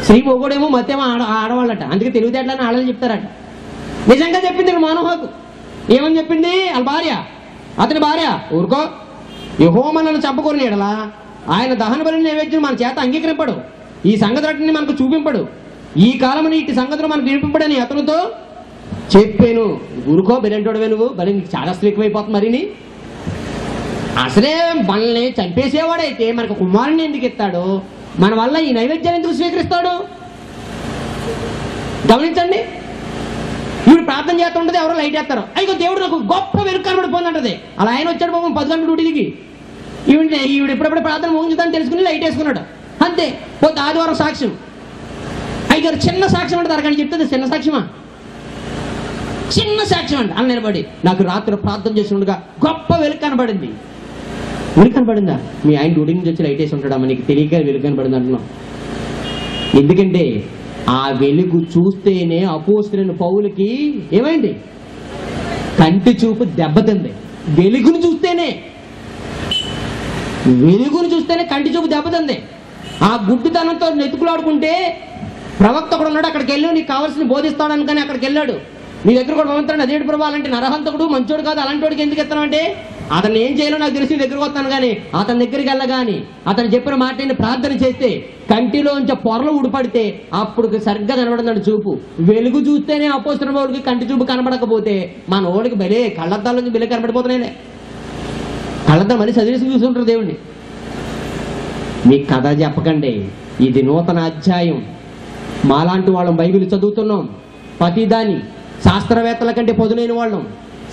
స్త్రీ మొగుడేమో మతేమో ఆడవాళ్ళట. అందుకే తెలివితేటలని ఆడవాళ్ళు చెప్తారట. నిజంగా చెప్పింది మనోహకు. ఏమని చెప్పింది వాళ్ళ భార్య, అతని భార్య, ఊరుకో, యెహోవా మనల్ని చంపకూరని ఎడలా ఆయన దహన బలి నైవేద్యం మన చేత అంగీకరింపడు, ఈ సంగతులన్నీ మనకు చూపింపడు, ఈ కాలముని ఇటు సంగతులు మనకు నిరూపింపడని అతనితో చెప్పాను. ఊరుకో, బెలంటోడవే నువ్వు, బలి చాలా ఎక్కువైపోతుంది. మరిని అసలే మనల్ని చంపేసేవాడైతే మనకు కుమారుని ఎందుకు ఇస్తాడు, మన వల్ల ఈ నైవేద్యాన్ని ఎందుకు స్వీకరిస్తాడు? గమనించండి. ఈవిడ ప్రార్థన చేస్తుంటది, ఎవరో లైట్ వేస్తారు, అయ్యో దేవుడు నాకు గొప్ప వెలుగు కనబడిపోతుంటది. అలా ఆయన వచ్చాడు బాబు 10 గంటల డ్యూటీకి, ఈవిడ ఎప్పుడెప్పుడు ప్రార్థన ముగించుతాను తెలుసుకుని లైట్ వేసుకున్నాడు అంతే. పోతే ఆదివారం సాక్ష్యం, అయ్యారు చిన్న సాక్ష్యం అంటే అరగంట చెప్తుంది. చిన్న సాక్ష్యమా? చిన్న సాక్ష్యం అండి. అలా నిలబడి నాకు రాత్రి ప్రార్థన చేస్తుండగా గొప్ప వెలుగు కనబడింది. వెలుగు కనబడిందా? మీ ఆయన డ్యూటీ నుంచి వచ్చి లైట్ వేసి ఉంటాడమ్మా, నీకు తెలియక వెలుగు కనబడింది అంటున్నాం. ఎందుకంటే ఆ వెలుగు చూస్తేనే అపోస్తలుడైన పౌలుకి ఏమైంది? కంటి చూపు దెబ్బతింది. వెలుగును చూస్తేనే కంటి చూపు దెబ్బతింది. ఆ గుడ్డితనంతో నెతుకులాడుకుంటే ప్రవక్త కూడా ఉన్నాడు, అక్కడికి వెళ్ళి నీకు కావాల్సిన బోధిస్తాడని, కానీ అక్కడికి వెళ్ళాడు. నీ దగ్గర కూడా పంపుతాడు. అదేంటి ప్రభు అలాంటి నరహంతకుడు మంచోడు కాదు, అలాంటి వాడికి ఎందుకు ఇస్తానంటే అతను ఏం చేయాలో నాకు తెలిసి దగ్గరకు వస్తాను, కానీ అతని దగ్గరికి వెళ్ళగాని అతను చెప్పిన మాటని ప్రార్థన చేస్తే కంటిలోంచి పొరలు ఉడిపడితే అప్పుడు సరిగ్గా కనబడుతున్నాడు చూపు. వెలుగు చూస్తేనే అపోస్తున్న వాడికి కంటి చూపు కనబడకపోతే మన ఓడికి బలే కళ్ళద్దాల నుంచి బలే కనబడిపోతున్నాయి. కళ్ళద్దాలు మళ్ళీ చదివేసి చూస్తుంటారు దేవుణ్ణి. మీకు కథ చెప్పకండి, ఇది నూతన అధ్యాయం. మాలాంటి వాళ్ళం బైబిల్ చదువుతున్నాం. ప్రతిదాని శాస్త్రవేత్తల కంటే పొదునైన వాళ్ళం.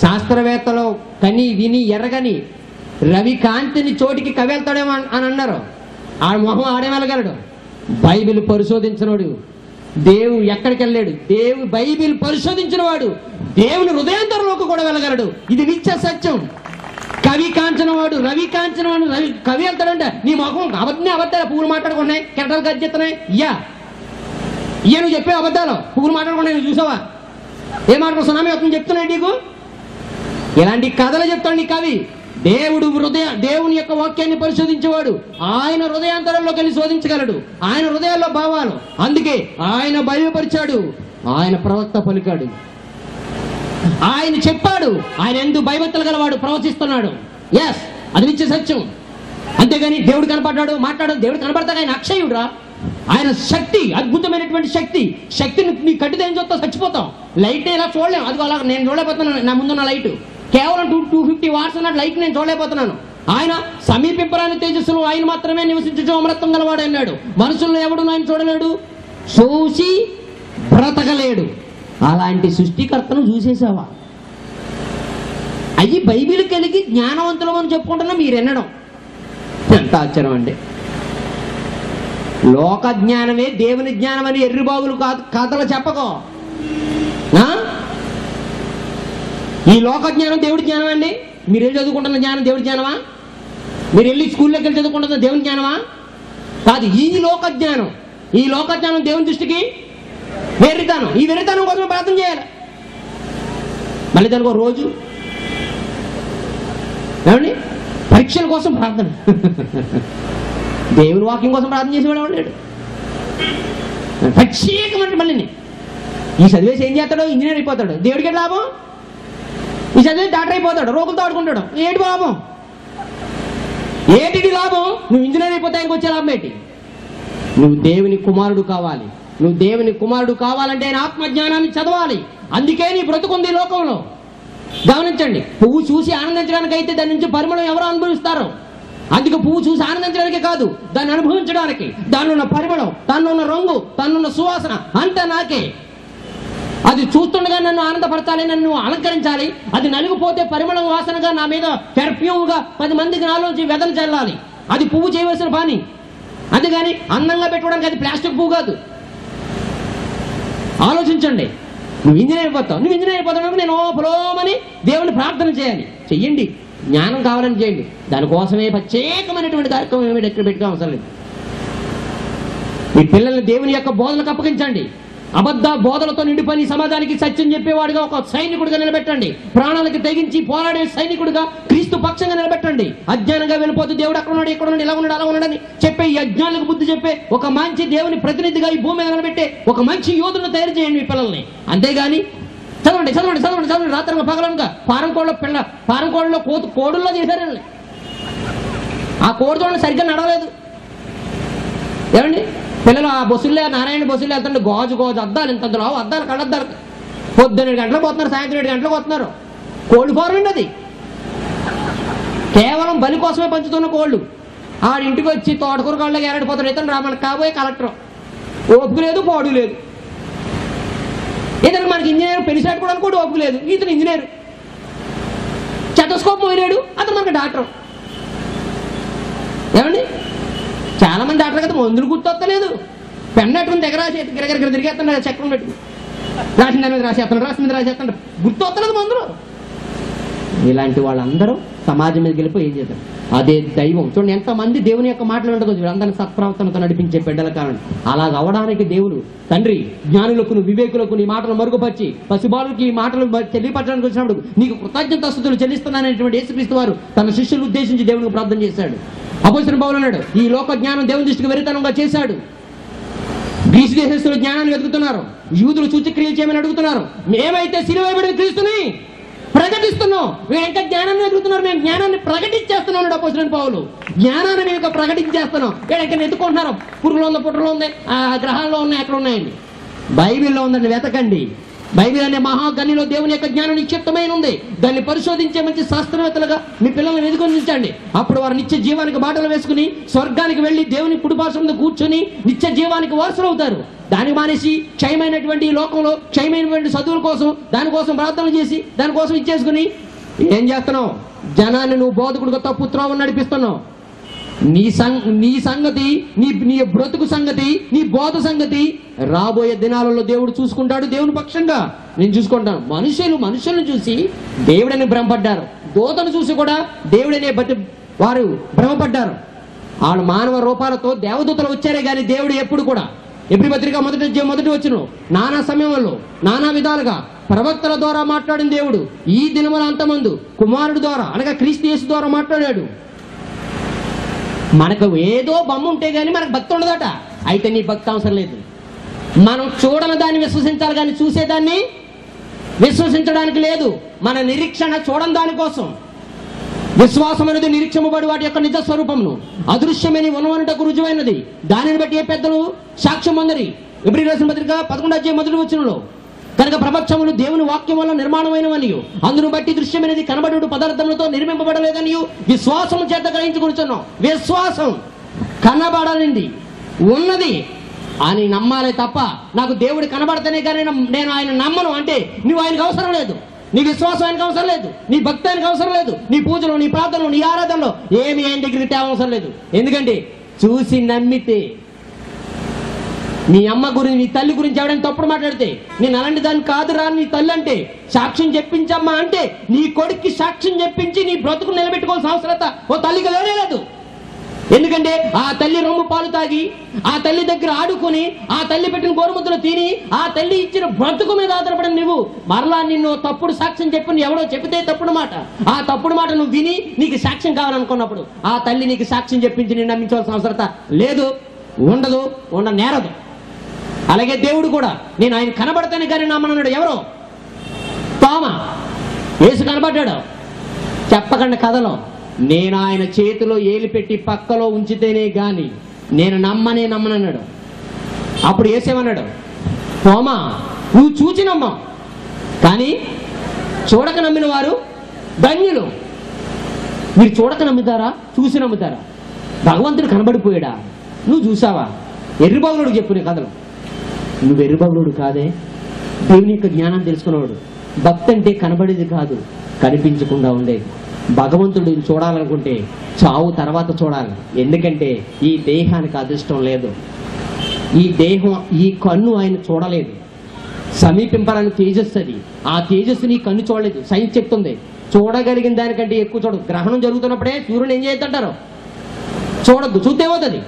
శాస్త్రవేత్తలు కని విని ఎరగని రవి కాంతిని చోటికి కవి వెళ్తాడేమో అని అన్నారు. ఆ మొహం ఆడే వెళ్ళగలడు. బైబిల్ పరిశోధించినవాడు దేవుడు ఎక్కడికి వెళ్ళాడు. బైబిల్ పరిశోధించిన వాడు దేవుని హృదయాంతరంలోకి కూడా వెళ్ళగలడు. ఇది నిత్య సత్యం. కవి కాంచిన వాడు రవి కాంచిన వాడు కవి వెళ్తాడంటే నీ మొహం అబద్ధాలు పువ్వులు మాట్లాడుకున్నాయి, కెరటాలు గజ్జెత్తున్నాయి. నువ్వు చెప్పే అబద్ధాలు పువ్వులు మాట్లాడుకున్నాయి. నువ్వు చూసావా? ఏం మాట్లాడు సునామీ అవుతుంది చెప్తున్నాయి నీకు. ఇలాంటి కథలు చెప్తాడు నీ కవి. దేవుని యొక్క వాక్యాన్ని పరిశోధించేవాడు ఆయన హృదయాంతరంలోకి వెళ్ళి శోధించగలడు. ఆయన హృదయాల్లో భావాలు. అందుకే ఆయన బయలుపరిచాడు, ఆయన ప్రవక్త పలికాడు, ఆయన చెప్పాడు. ఆయన ఎందుకు భయభక్తులు గలవాడు ప్రవచిస్తున్నాడు. ఎస్, అది నిత్య సత్యం. అంతేగాని దేవుడు కనపడ్డాడు మాట్లాడు. దేవుడు కనపడతాడు, ఆయన అక్షయుడురా. ఆయన శక్తి అద్భుతమైనటువంటి శక్తిని నీ కట్టితే ఏం చూస్తావు? చచ్చిపోతాం. లైట్ ఇలా చూడలేం. అది అలా నేను చూడలేకపోతున్నాను. నా ముందున్న లైట్ కేవలం 250 వాట్స్ ఉన్న లైట్ నేను చూడలేకపోతున్నాను. ఆయన సమీపింపరాని తేజస్సులో ఆయన మాత్రమే నివసించు అమృతం గలవాడు అన్నాడు. మనుషులను ఎవడు ఆయన చూడలేడు, చూసి బ్రతకలేడు. అలాంటి సృష్టికర్తను చూసేసావా? అయ్యి బైబిల్ కలిగి జ్ఞానవంతులం అని చెప్పుకుంటున్నా మీరు వినడం ఎంత ఆశ్చర్యం అండి. లోక జ్ఞానమే దేవుని జ్ఞానం అని ఎర్రిబాగులు కథలు చెప్పకో. ఈ లోక జ్ఞానం దేవుడి జ్ఞానం అండి. మీరు వెళ్ళి చదువుకుంటున్న జ్ఞానం దేవుడి జ్ఞానమా? మీరు వెళ్ళి స్కూల్లోకి వెళ్ళి చదువుకుంటున్న దేవుని జ్ఞానమా? కాదు. ఈ లోక జ్ఞానం దేవుని దృష్టికి వెర్రితనం. ఈ వెర్రితనం కోసం ప్రార్థన చేయాలి. మళ్ళీ దానికి ఒక రోజు ఏమండి పరీక్షల కోసం ప్రార్థన. దేవుని వాక్యం కోసం ప్రార్థన చేసేవాడు ఎవడు? ప్రత్యేకమంటే మళ్ళీ ఈ చదివేసి ఏం చేస్తాడో ఇంజనీర్ అయిపోతాడు. దేవుడికి లాభం. ఈ చదివేసి డాక్టర్ అయిపోతాడు, రోగులతో ఆడుకుంటాడు. ఏంటి లాభం? ఏటిది లాభం? నువ్వు ఇంజనీర్ అయిపోతే ఆయనకు వచ్చే లాభం ఏంటి? నువ్వు దేవుని కుమారుడు కావాలి. నువ్వు దేవుని కుమారుడు కావాలంటే ఆయన ఆత్మజ్ఞానాన్ని చదవాలి. అందుకే నీ బ్రతుకుంది లోకంలో. గమనించండి, పువ్వు చూసి ఆనందించడానికి అయితే దాని నుంచి పరిమళం ఎవరు అనుభవిస్తారో. అందుకే పువ్వు చూసి ఆనందించడానికే కాదు, దాన్ని అనుభవించడానికి. దానిలో ఉన్న పరిమళం, దానిలో ఉన్న రంగు, దానిలో ఉన్న సువాసన అంతా నాకే. అది చూస్తుండగా నన్ను ఆనందపరచాలి, నన్ను అలంకరించాలి. అది నలిగిపోతే పరిమళం వాసనగా నా మీద పెర్ఫ్యూమ్గా 10 మందికి నాలోంచి వెదలు చల్లాలి. అది పువ్వు చేయవలసిన పని. అందుకని అందంగా పెట్టుకోవడానికి అది ప్లాస్టిక్ పువ్వు కాదు. ఆలోచించండి. నువ్వు ఇంజనీర్ అయిపోతావు. నేను పొలోమని దేవుని ప్రార్థన చేయాలి. చెయ్యండి. జ్ఞానం కావాలని చేయండి. దానికోసమే ప్రత్యేకమైనటువంటి కార్యక్రమం ఏమి ఎక్కడ పెట్టుకో అవసరం లేదు. మీ పిల్లల్ని దేవుని యొక్క బోధనకు అప్పగించండి. అబద్ధ బోధనతో నిండిపోయి సమాజానికి సత్యం చెప్పేవాడిగా ఒక సైనికుడిగా నిలబెట్టండి. ప్రాణాలకు తెగించి పోరాడే సైనికుడిగా క్రీస్తు పక్షంగా నిలబెట్టండి. అజ్ఞానంగా వెళ్ళిపోతూ దేవుడు అక్కడ ఉన్నాడు, ఇక్కడ ఉన్నాడు, ఇలా ఉన్నాడు, అలా ఉన్నాడని చెప్పే ఈ అజ్ఞానులకు బుద్ధి చెప్పే ఒక మంచి దేవుని ప్రతినిధిగా ఈ భూమి మీద నిలబెట్టే ఒక మంచి యోధులను తయారు చేయండి మీ పిల్లల్ని. అంతేగాని చదవండి చదవండి చదవండి చదవండి రాత్రి పగలనుగా పారంకోళ్ళలో కోడుల్లో చేశారు. ఆ కోడి చూడండి సరిగ్గా నడవలేదు. ఏమండి పిల్లలు ఆ బస్సుల్లో నారాయణ బస్సుల్లో వెళ్తుంటే గోజు అద్దాలు ఇంత రావు, అద్దాలు కళ్ళద్దాలు. పొద్దున్న 7 గంటలకు పోతున్నారు, సాయంత్రం 7 గంటలకు వస్తున్నారు. కోడి ఫారం అండి అది. కేవలం బలి కోసమే పంచుతున్న కోళ్ళు. ఆడింటికి వచ్చి తోటకూర కాళ్ళకి ఏరాడిపోతాడు. ఇతను మనకు కాబోయే కలెక్టర్. ఓపిక లేదు, పాడు లేదు. ఇతను మనకి ఇంజనీర్ పెళ్లిసాట్ కూడా అనుకోడు, ఓపిక లేదు. ఇతను ఇంజనీర్ స్టెతస్కోప్ పోయినాడు, అతను మనకి డాక్టర్. ఏమండి చాలా మంది డాక్టర్ కదా మందులు గుర్తొస్తలేదు. పెన్నట్టుకుని దగ్గర గిరగిర తిరిగేస్తున్నాడు, చక్రం పెట్టుకుని రాసిన దాని మీద రాసేస్తున్నాడు, రాసిన మీద రాసేస్తున్నాడు, గుర్తొస్తలేదు మందులు. ఇలాంటి వాళ్ళందరూ సమాజం మీదకి వెళ్ళిపోయి ఏం చేస్తారు? అదే దైవం. చూడండి ఎంతమంది దేవుని యొక్క మాటలు ఉండదు, అందరిని సత్ప్రవర్తనతో నడిపించే బిడ్డల కారణం. అలాగ అవడానికి దేవుడు తండ్రి జ్ఞానులకు వివేకులకు నీ మాటలు మరుగుపరిచి పసిబాలుకి ఈ మాటలు తెలియపరచడానికి వచ్చినప్పుడు నీకు కృతజ్ఞతాస్తుతులు చెల్లిస్తున్నాననేటువంటి యేసుక్రీస్తు వారు తన శిష్యులను ఉద్దేశించి దేవునికి ప్రార్థన చేశాడు. అపోస్తలుడైన పౌలు అన్నాడు, ఈ లోక జ్ఞానం దేవుని దృష్టికి వెరితనంగా చేశాడు. గ్రీసు దేశస్తులు జ్ఞానాన్ని వెతుకుతున్నారు, యూదులు సూచక్రియలు చేయమని అడుగుతున్నారు. మేమైతే సిలువైబడిన క్రీస్తుని ప్రకటిస్తున్నాం, మీరు ఇంకా జ్ఞానాన్ని వెతుకుతున్నారు, మేము జ్ఞానాన్ని ప్రకటించేస్తున్నాం. అపోస్తలుడైన పౌలు జ్ఞానాన్ని మేము ప్రకటించేస్తున్నాం. ఇక్కడ ఎత్తుకుంటున్నారు, పురుగులో ఉంది, పుట్టలో ఉంది, ఆ గ్రహాల్లో ఉన్నాయి, ఎక్కడ ఉన్నాయండి? బైబిల్లో ఉందండి, వెతకండి. బైబిల్ అనే మహాగనిలో దేవుని యొక్క జ్ఞానం నిక్షిప్తమైన ఉంది. దాన్ని పరిశోధించే మంచి శాస్త్రవేత్తలుగా మీ పిల్లల్ని ఎదుగుంచండి. అప్పుడు వారు నిత్య జీవానికి బాటలు వేసుకుని స్వర్గానికి వెళ్లి దేవుని కుడిపార్శ్వంలో కూర్చొని నిత్య జీవానికి వారసులు అవుతారు. దానికి మానేసి క్షయమైనటువంటి ఈ లోకంలో క్షయమైనటువంటి చదువుల కోసం దానికోసం ప్రార్థన చేసి దానికోసం ఇచ్చేసుకుని ఏం చేస్తున్నావు? జనాన్ని నువ్వు బోధకుడుగా తప్పు త్రోవను నడిపిస్తున్నావు. నీ సంగతి, నీ బ్రతుకు సంగతి, నీ బోధ సంగతి రాబోయే దినాలలో దేవుడు చూసుకుంటాడు. దేవుని పక్షంగా నేను చూసుకుంటాను. మనుషులను చూసి దేవుడని భ్రమపడ్డారు, దూతను చూసి కూడా దేవుడనే వారు భ్రమపడ్డారు. వాళ్ళు మానవ రూపాలతో దేవదూతలు వచ్చారే కానీ దేవుడు ఎప్పుడు కూడా ఎబ్రీ పత్రిక మొదటి వచనం నానా సమయంలో నానా విధాలుగా ప్రవక్తల ద్వారా మాట్లాడిన దేవుడు ఈ దినముల అంతమందు కుమారుడు ద్వారా అనగా క్రీస్తు యేసు ద్వారా మాట్లాడాడు. మనకు ఏదో బొమ్మ ఉంటే గానీ మనకు భక్తి ఉండదట. అయితే నీ భక్తి అవసరం లేదు. మనం చూడని దాన్ని విశ్వసించాలి కానీ చూసేదాన్ని విశ్వసించడానికి లేదు. మన నిరీక్షణ చూడని దానికోసం. విశ్వాసం అనేది నిరీక్షింపబడి వాటి యొక్క నిజ స్వరూపమును అదృశ్యమని ఉన్నవనుటకు రుజువైనది. దానిని బట్టి ఏ పెద్దలు సాక్ష్యం పొందరి. ఎబ్రీ రాసిన పత్రిక 11:1 కనుక ప్రపంచములు దేవుని వాక్యం వల్ల నిర్మాణమైనవనియు అందును బట్టి దృశ్యమైనది కనబడు పదార్థములతో నిర్మింపబడలేదనియు విశ్వాసం చేత గ్రహించుకుంటున్నాం. విశ్వాసం కనబడనింది ఉన్నది అని నమ్మాలి తప్ప నాకు దేవుడు కనబడితేనే కానీ నేను ఆయన నమ్మను అంటే నువ్వు ఆయనకు అవసరం లేదు. నీ విశ్వాసం ఆయనకు అవసరం లేదు, నీ భక్తి ఆయనకు అవసరం లేదు, నీ పూజలు, నీ ప్రార్థనలు, నీ ఆరాధనలో ఏమి ఆయన దగ్గరికి తేవసరం లేదు. ఎందుకంటే చూసి నమ్మితే నీ అమ్మ గురించి, నీ తల్లి గురించి ఎవడైనా తప్పుడు మాట్లాడితే నేను అలాంటి దాన్ని కాదురా నీ తల్లి అంటే సాక్ష్యం చెప్పించమ్మా అంటే నీ కొడుక్కి సాక్ష్యం చెప్పించి నీ బ్రతుకు నిలబెట్టుకోవాల్సిన అవసరత ఓ తల్లికి లేదు. ఎందుకంటే ఆ తల్లి రొమ్ము పాలు తాగి ఆ తల్లి దగ్గర ఆడుకుని ఆ తల్లి పెట్టిన గోరుముద్దలు తిని ఆ తల్లి ఇచ్చిన బ్రతుకు మీద ఆధారపడిన నువ్వు మరలా నిన్ను తప్పుడు సాక్ష్యం చెప్పి ఎవడో చెప్తే తప్పుడు మాట, ఆ తప్పుడు మాట నువ్వు విని నీకు సాక్ష్యం కావాలనుకున్నప్పుడు ఆ తల్లి నీకు సాక్ష్యం చెప్పించి నేను నమ్మించవలసిన అవసరత లేదు, ఉండదు, నేరదు. అలాగే దేవుడు కూడా నేను ఆయన కనబడతాను కానీ నమ్మనన్నాడు. ఎవరో తోమ యేసు కనబడ్డాడు. చెప్పకండి కథలో, నేను ఆయన చేతిలో ఏలి పెట్టి పక్కలో ఉంచితేనే గాని నేను నమ్మనన్నాడు. అప్పుడు యేసేమన్నాడు, తోమ నువ్వు చూచి నమ్మా, కానీ చూడక నమ్మిన వారు ధన్యులు. మీరు చూడక నమ్ముతారా, చూసి నమ్ముతారా? భగవంతుడు కనబడిపోయాడా? నువ్వు చూసావా? ఎర్రిబాగులోడు చెప్పు నీ కథలు. నువ్వు ఎర్రిబాగులోడు కాదే, దేవుని యొక్క జ్ఞానం తెలుసుకున్నవాడు. భక్తి అంటే కనబడేది కాదు, కనిపించకుండా ఉండేది. భగవంతుడు చూడాలనుకుంటే చావు తర్వాత చూడాలి. ఎందుకంటే ఈ దేహానికి అదృష్టం లేదు. ఈ దేహం, ఈ కన్ను ఆయన చూడలేదు. సమీపింపాలని తేజస్సు, అది ఆ తేజస్సుని ఈ కన్ను చూడలేదు. సైన్స్ చెప్తుంది చూడగలిగిన దానికంటే ఎక్కువ చూడదు. గ్రహణం జరుగుతున్నప్పుడే సూర్యుని ఏం చేయొద్దంటారు, చూడద్దు, చూస్తే ఏమవుతుంది?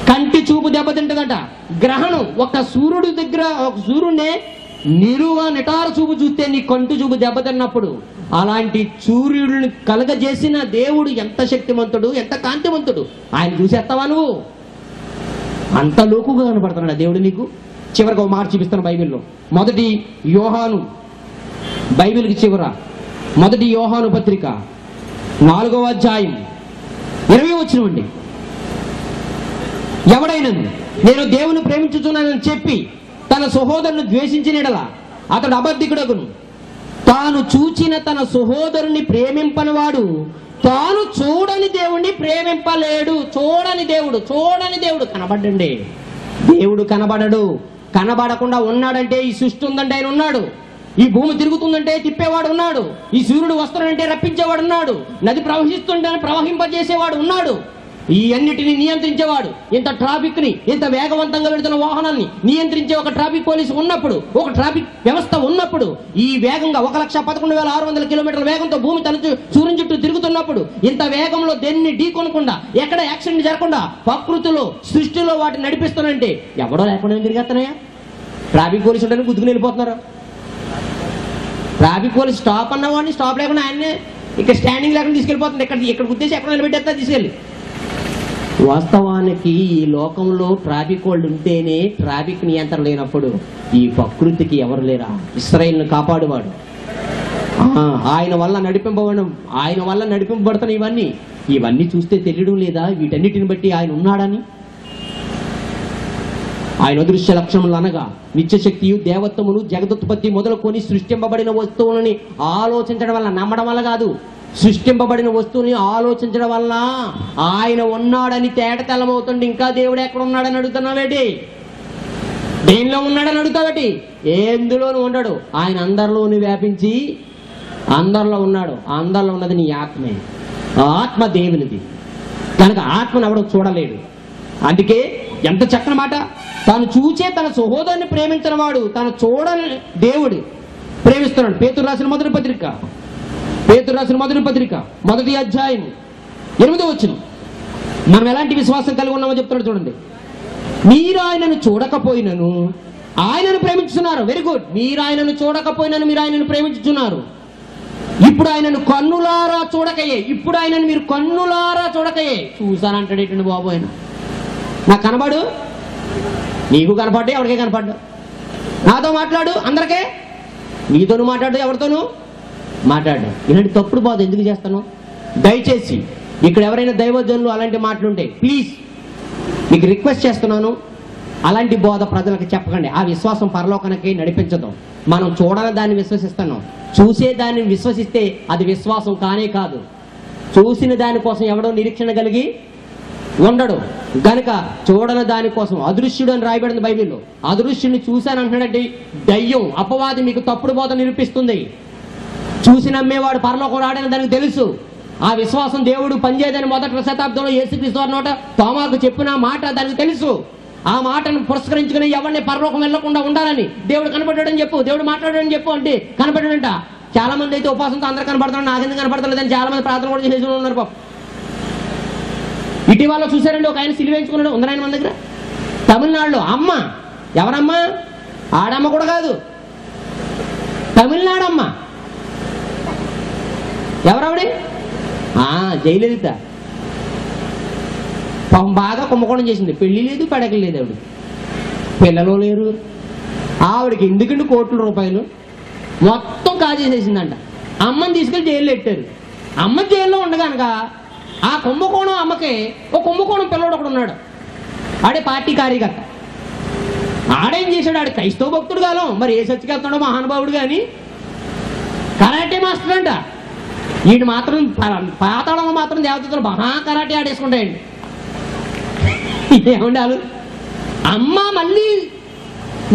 కంటి చూపు దెబ్బతింటదట. గ్రహణం ఒక సూర్యుడి దగ్గర, ఒక సూర్యుడినే నిలువుగా నిటారు చూపు చూస్తే నీ కంటి చూపు దెబ్బతిన్నప్పుడు అలాంటి సూర్యుడిని కలగజేసిన దేవుడు ఎంత శక్తిమంతుడు, ఎంత కాంతివంతుడు. ఆయన చూసేస్తావా నువ్వు? అంత లోకుగా కనపడుతున్నాడు దేవుడు నీకు. చివరికి ఒక మాట చూపిస్తాను బైబిల్లో. మొదటి యోహాను, బైబిల్కి చివర మొదటి యోహాను పత్రిక 4వ అధ్యాయం 20వ వచనం. ఎవడైనా నేను దేవుని ప్రేమించుతున్నానని చెప్పి తన సహోదరుని ద్వేషించిన యెడల అతడు అబద్ధికుడగును. తాను చూచిన తన సహోదరుని ప్రేమింపనివాడు తాను చూడని దేవుణ్ణి ప్రేమింపలేడు. చూడని దేవుడు కనబడండి. దేవుడు కనబడడు. కనబడకుండా ఉన్నాడంటే ఈ సృష్టి ఉందంటే ఆయన ఉన్నాడు. ఈ భూమి తిరుగుతుందంటే తిప్పేవాడు ఉన్నాడు. ఈ సూర్యుడు వస్తున్నాడంటే రప్పించేవాడు ఉన్నాడు. నది ప్రవహిస్తుంటే ప్రవహింపజేసేవాడు ఉన్నాడు. ఈ అన్నిటిని నియంత్రించేవాడు, ఇంత ట్రాఫిక్ ని, ఇంత వేగవంతంగా వెళుతున్న వాహనాన్ని నియంత్రించే ఒక ట్రాఫిక్ పోలీసు ఉన్నప్పుడు, ఒక ట్రాఫిక్ వ్యవస్థ ఉన్నప్పుడు, ఈ వేగంగా 1,11,600 కిలోమీటర్ల వేగంతో భూమి సూర్యుని చుట్టూ తిరుగుతున్నప్పుడు, ఇంత వేగంలో దేన్ని ఢీకొనకుండా, ఎక్కడ యాక్సిడెంట్ జరగకుండా ప్రకృతిలో సృష్టిలో వాటిని నడిపిస్తానంటే ఎవడో లేకుండా తిరిగేస్తున్నాయా? ట్రాఫిక్ పోలీసు ఉంటే గుద్దుకుని వెళ్ళిపోతున్నారు. ట్రాఫిక్ పోలీసు స్టాప్ అన్నవాడిని స్టాప్ లేకుండా ఆయన్నే ఇక్కడ స్టాండింగ్ లేకుండా తీసుకెళ్ళిపోతుంది. ఇక్కడ గుద్దేసి ఎక్కడ నిలబెట్టేస్తా తీసుకెళ్ళి. వాస్తవానికి ఈ లోకంలో ట్రాఫిక్ వాళ్ళు ఉంటేనే ట్రాఫిక్ నియంత్రణ లేనప్పుడు ఈ ప్రకృతికి ఎవరు లేరా? ఇశ్రాయేలును కాపాడువాడు, ఆయన వల్ల నడిపింపబడుతున్న ఇవన్నీ చూస్తే తెలియడం లేదా వీటన్నిటిని బట్టి ఆయన ఉన్నాడని? ఆయన అదృశ్య లక్షణములు అనగా నిత్యశక్తియు, దేవత్వమును, జగదుత్పత్తి మొదలుకొని సృష్టింపబడిన వస్తువులని ఆలోచించడం వల్ల, నమ్మడం వల్ల కాదు, సృష్టింపబడిన వస్తువుని ఆలోచించడం వల్ల ఆయన ఉన్నాడని తేటతెల్లమవుతుంది. ఇంకా దేవుడు ఎక్కడ ఉన్నాడని అడుగుతున్నావేటి? దేనిలో ఉన్నాడని అడుగుతావేటి? ఎందులోనూ ఉండడు. ఆయన అందరిలోని వ్యాపించి అందరిలో ఉన్నాడు. అందరిలో ఉన్నది నీ ఆత్మే. ఆత్మ దేవునిది కనుక ఆత్మను ఎవడో చూడలేడు. అందుకే ఎంత చక్కని మాట, తాను చూచే తన సహోదరుని ప్రేమించిన వాడు తను చూడని దేవుడు ప్రేమిస్తున్నాడు. పేతురు రాసిన మొదటి పత్రిక 1వ అధ్యాయం 8వ వచనం. మనం ఎలాంటి విశ్వాసం కలిగి ఉన్నామో చెప్తున్నాడు చూడండి. మీరు ఆయనను చూడకపోయినను ఆయనను ప్రేమించుతున్నారు. Very good. మీరు ఆయనను చూడకపోయినను మీరు ఆయనను ప్రేమించుతున్నారు. ఇప్పుడు ఆయనను కన్నులారా చూడకయే. మీరు కన్నులారా చూడకయే. చూసానంటాడేటండి బాబు ఆయన. నాకు కనబడు, నీకు కనపడ్డా, ఎవరికే కనపడ్డా. నాతో మాట్లాడు, అందరికే. నీతోనూ మాట్లాడు, ఎవరితోనూ మాట్లాడు. ఇలాంటి తప్పుడు బాధ ఎందుకు చేస్తాను? దయచేసి ఇక్కడ ఎవరైనా దైవజనులు అలాంటి మాటలుంటే ప్లీజ్ మీకు రిక్వెస్ట్ చేస్తున్నాను, అలాంటి బోధ ప్రజలకు చెప్పకండి. ఆ విశ్వాసం పరలోకానికి నడిపించదు. మనం చూడాలని దాన్ని విశ్వసిస్తున్నాం. చూసే దాన్ని విశ్వసిస్తే అది విశ్వాసం కానే కాదు. చూసిన దానికోసం ఎవడో నిరీక్షణ కలిగి ఉండడు. గనుక చూడని దానికోసం అదృశ్యుడు అని రాయబడింది బైబిల్లో. అదృశ్యుడిని చూశాను అంటున్నాడంటే దయ్యం, అపవాది మీకు తప్పుడు బోధ నిరూపిస్తుంది. చూసి నమ్మేవాడు పరలోకం రాడని దానికి తెలుసు. ఆ విశ్వాసం దేవుడు పనిచేయదని 1వ శతాబ్దంలో యేసుక్రీస్తు వారి నోట తోమాకు చెప్పిన మాట దానికి తెలుసు. ఆ మాటను పురస్కరించుకుని ఎవరిని పరలోకం వెళ్లకుండా ఉండాలని దేవుడు కనపడ్డాడని చెప్పు, దేవుడు మాట్లాడాడని చెప్పు అంటే కనపడ్డాడంట. చాలా మంది అయితే ఉపాసంతో అందరూ కనపడుతున్నాడు, నాకెందుకు కనపడలేదని చాలా మంది ప్రార్థన కూడా చేసి ఉన్నారు పాపం. ఇటీవల చూసారండి, ఒక ఆయన సిలివేయించుకున్నాడు, ఉందరాయన మన దగ్గర. తమిళనాడులో అమ్మ, ఎవరమ్మా? ఆడమ్మ కూడా కాదు, తమిళనాడమ్మ. ఎవరావిడే? జయలలిత. పాపం బాగా కుంభకోణం చేసింది. పెళ్లి లేదు, పడక లేదు, ఆవిడ పిల్లలు లేరు. ఆవిడకి ఎందుకంటే కోట్ల రూపాయలు మొత్తం కాజేసేసిందంట. అమ్మని తీసుకెళ్లి జైల్లో పెట్టారు. అమ్మ జైల్లో ఉండగనక ఆ కుంభకోణం అమ్మకి ఒక కుంభకోణం పిల్లడు ఒకడు ఉన్నాడు. ఆడే పార్టీ కార్యకర్త. ఆడేం చేశాడు? ఆడు క్రైస్తవ భక్తుడు కాలం, మరి ఏ చర్చికి వెళ్తున్నాడో మహానుభావుడు కానీ కరాటే మాస్టర్ అంట. వీడు మాత్రం పాతాళంలో మాత్రం దేవతలు మహా కరాటే ఆడేసుకుంటాయండి. ఏమండాలు? అమ్మ మళ్ళీ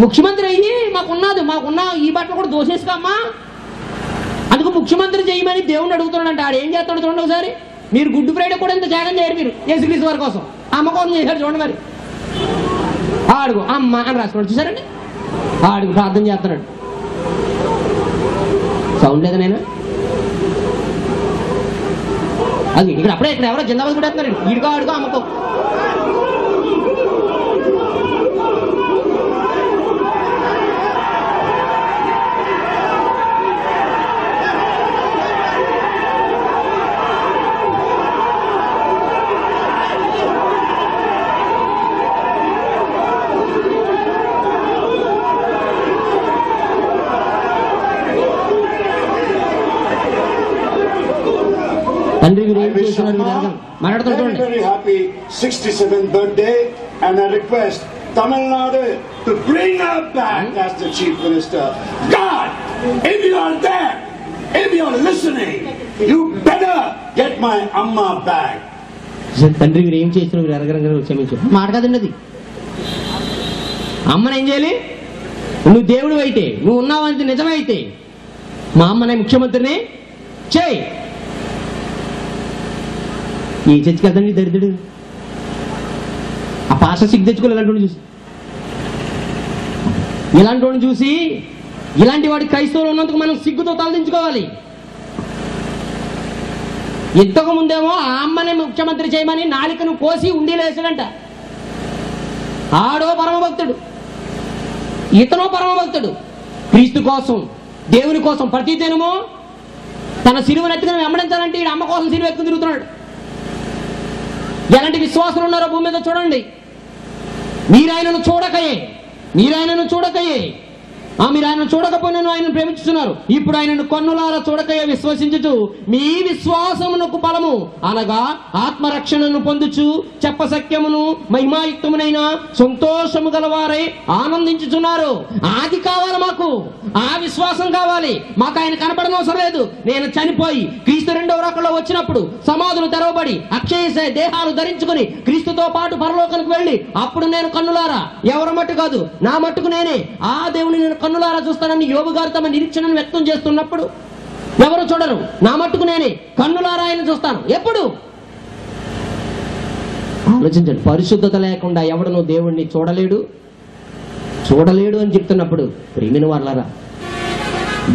ముఖ్యమంత్రి అయ్యి మాకున్న ఈ బట్టలు కూడా దోసేసుకోమ్మా, అందుకు ముఖ్యమంత్రి చేయమని దేవుణ్ణి అడుగుతున్నాడంట. ఆడు ఏం చేస్తాడు చూడండి ఒకసారి. మీరు గుడ్ ఫ్రైడే కూడా ఇంత త్యాగం చేయరు మీరు యేసుక్రీస్తు వారి కోసం. అమ్మ కోసం చేశాడు చూడండి. మరి ఆడుగు అమ్మ అని రాసుకున్నాడు చూసారండి. ఆడుగు ప్రార్థన చేస్తున్నాడు. సౌండ్ లేదా నేను? అది ఇక్కడ అప్పుడే ఇక్కడ ఎవరో జిందాబాద్ కూడా వేస్తున్నారండి. ఈడుగా ఆడుకో అమ్మకో. Very happy 67th birthday, and I request Tamil Nadu to bring her back as the chief minister. God, if you are there, if you are listening, you better get my Amma back. తండ్రి మీరు ఏం చేస్తున్నారు? మీరు ఎరగరంగా క్షమించు మాట కదండి అది. అమ్మని ఏం చేయాలి? నువ్వు దేవుడు అయితే, నువ్వు ఉన్నావంటే నిజమైతే మా అమ్మనే ముఖ్యమంత్రిని చేయి. ఈ చర్చికి వెళ్తాండి దరిద్రుడు. ఆ పాష సిగ్గు తెచ్చుకోవాలి ఇలాంటి వాడిని చూసి ఇలాంటి వాడి క్రైస్తవులు ఉన్నందుకు మనం సిగ్గుతో తలదించుకోవాలి. ఇంతకు ముందేమో ఆ అమ్మని ముఖ్యమంత్రి చేయమని నాలికను కోసి ఉండీలో వేసాడంట. ఆడో పరమభక్తుడు, ఇతనో పరమభక్తుడు. క్రీస్తు కోసం, దేవుని కోసం ప్రతి దినమో తన సిలువను ఎత్తుకుని వెంబడించాలంటే ఈ అమ్మ కోసం సిలువ ఎత్తుకుని తిరుగుతున్నాడు. ఎలాంటి విశ్వాసులు ఉన్నారో భూమి మీద చూడండి. మీరాయనను చూడకయే మీరు ఆయన చూడకపోయినా ఆయన ప్రేమించుతున్నారు. ఇప్పుడు ఆయనను కన్నులారా చూడకయే విశ్వసించుచు మీ విశ్వాసమునకు ఫలము అనగా ఆత్మరక్షణను పొందుచు చెప్పసక్యమును మహిమాయుక్తమునైన సంతోషము గలవారై ఆనందించుచున్నారు. అది కావాలి మాకు, ఆ విశ్వాసం కావాలి మాకు. ఆయన కనపడడం అవసరం లేదు. నేను చనిపోయి క్రీస్తు రెండవ రాకడలో వచ్చినప్పుడు సమాధులు తెరవబడి అక్షయ దేహాలు ధరించుకుని క్రీస్తుతో పాటు పరలోకానికి వెళ్ళి అప్పుడు నేను కన్నులారా, ఎవరి మట్టు కాదు నా మట్టుకు నేనే ఆ దేవుని నేను కన్నులారా చూస్తానని యోబు గారు తమ నిరీక్షణను వ్యక్తం చేస్తున్నప్పుడు ఎవరు చూడరు, నా మట్టుకు నేనే కన్నులారా ఆయన చూస్తాను. ఎప్పుడు ఆలోచించండి. పరిశుద్ధత లేకుండా ఎవడను దేవుణ్ణి చూడలేడు అని చెప్తున్నప్పుడు ప్రియమైన వాళ్ళారా,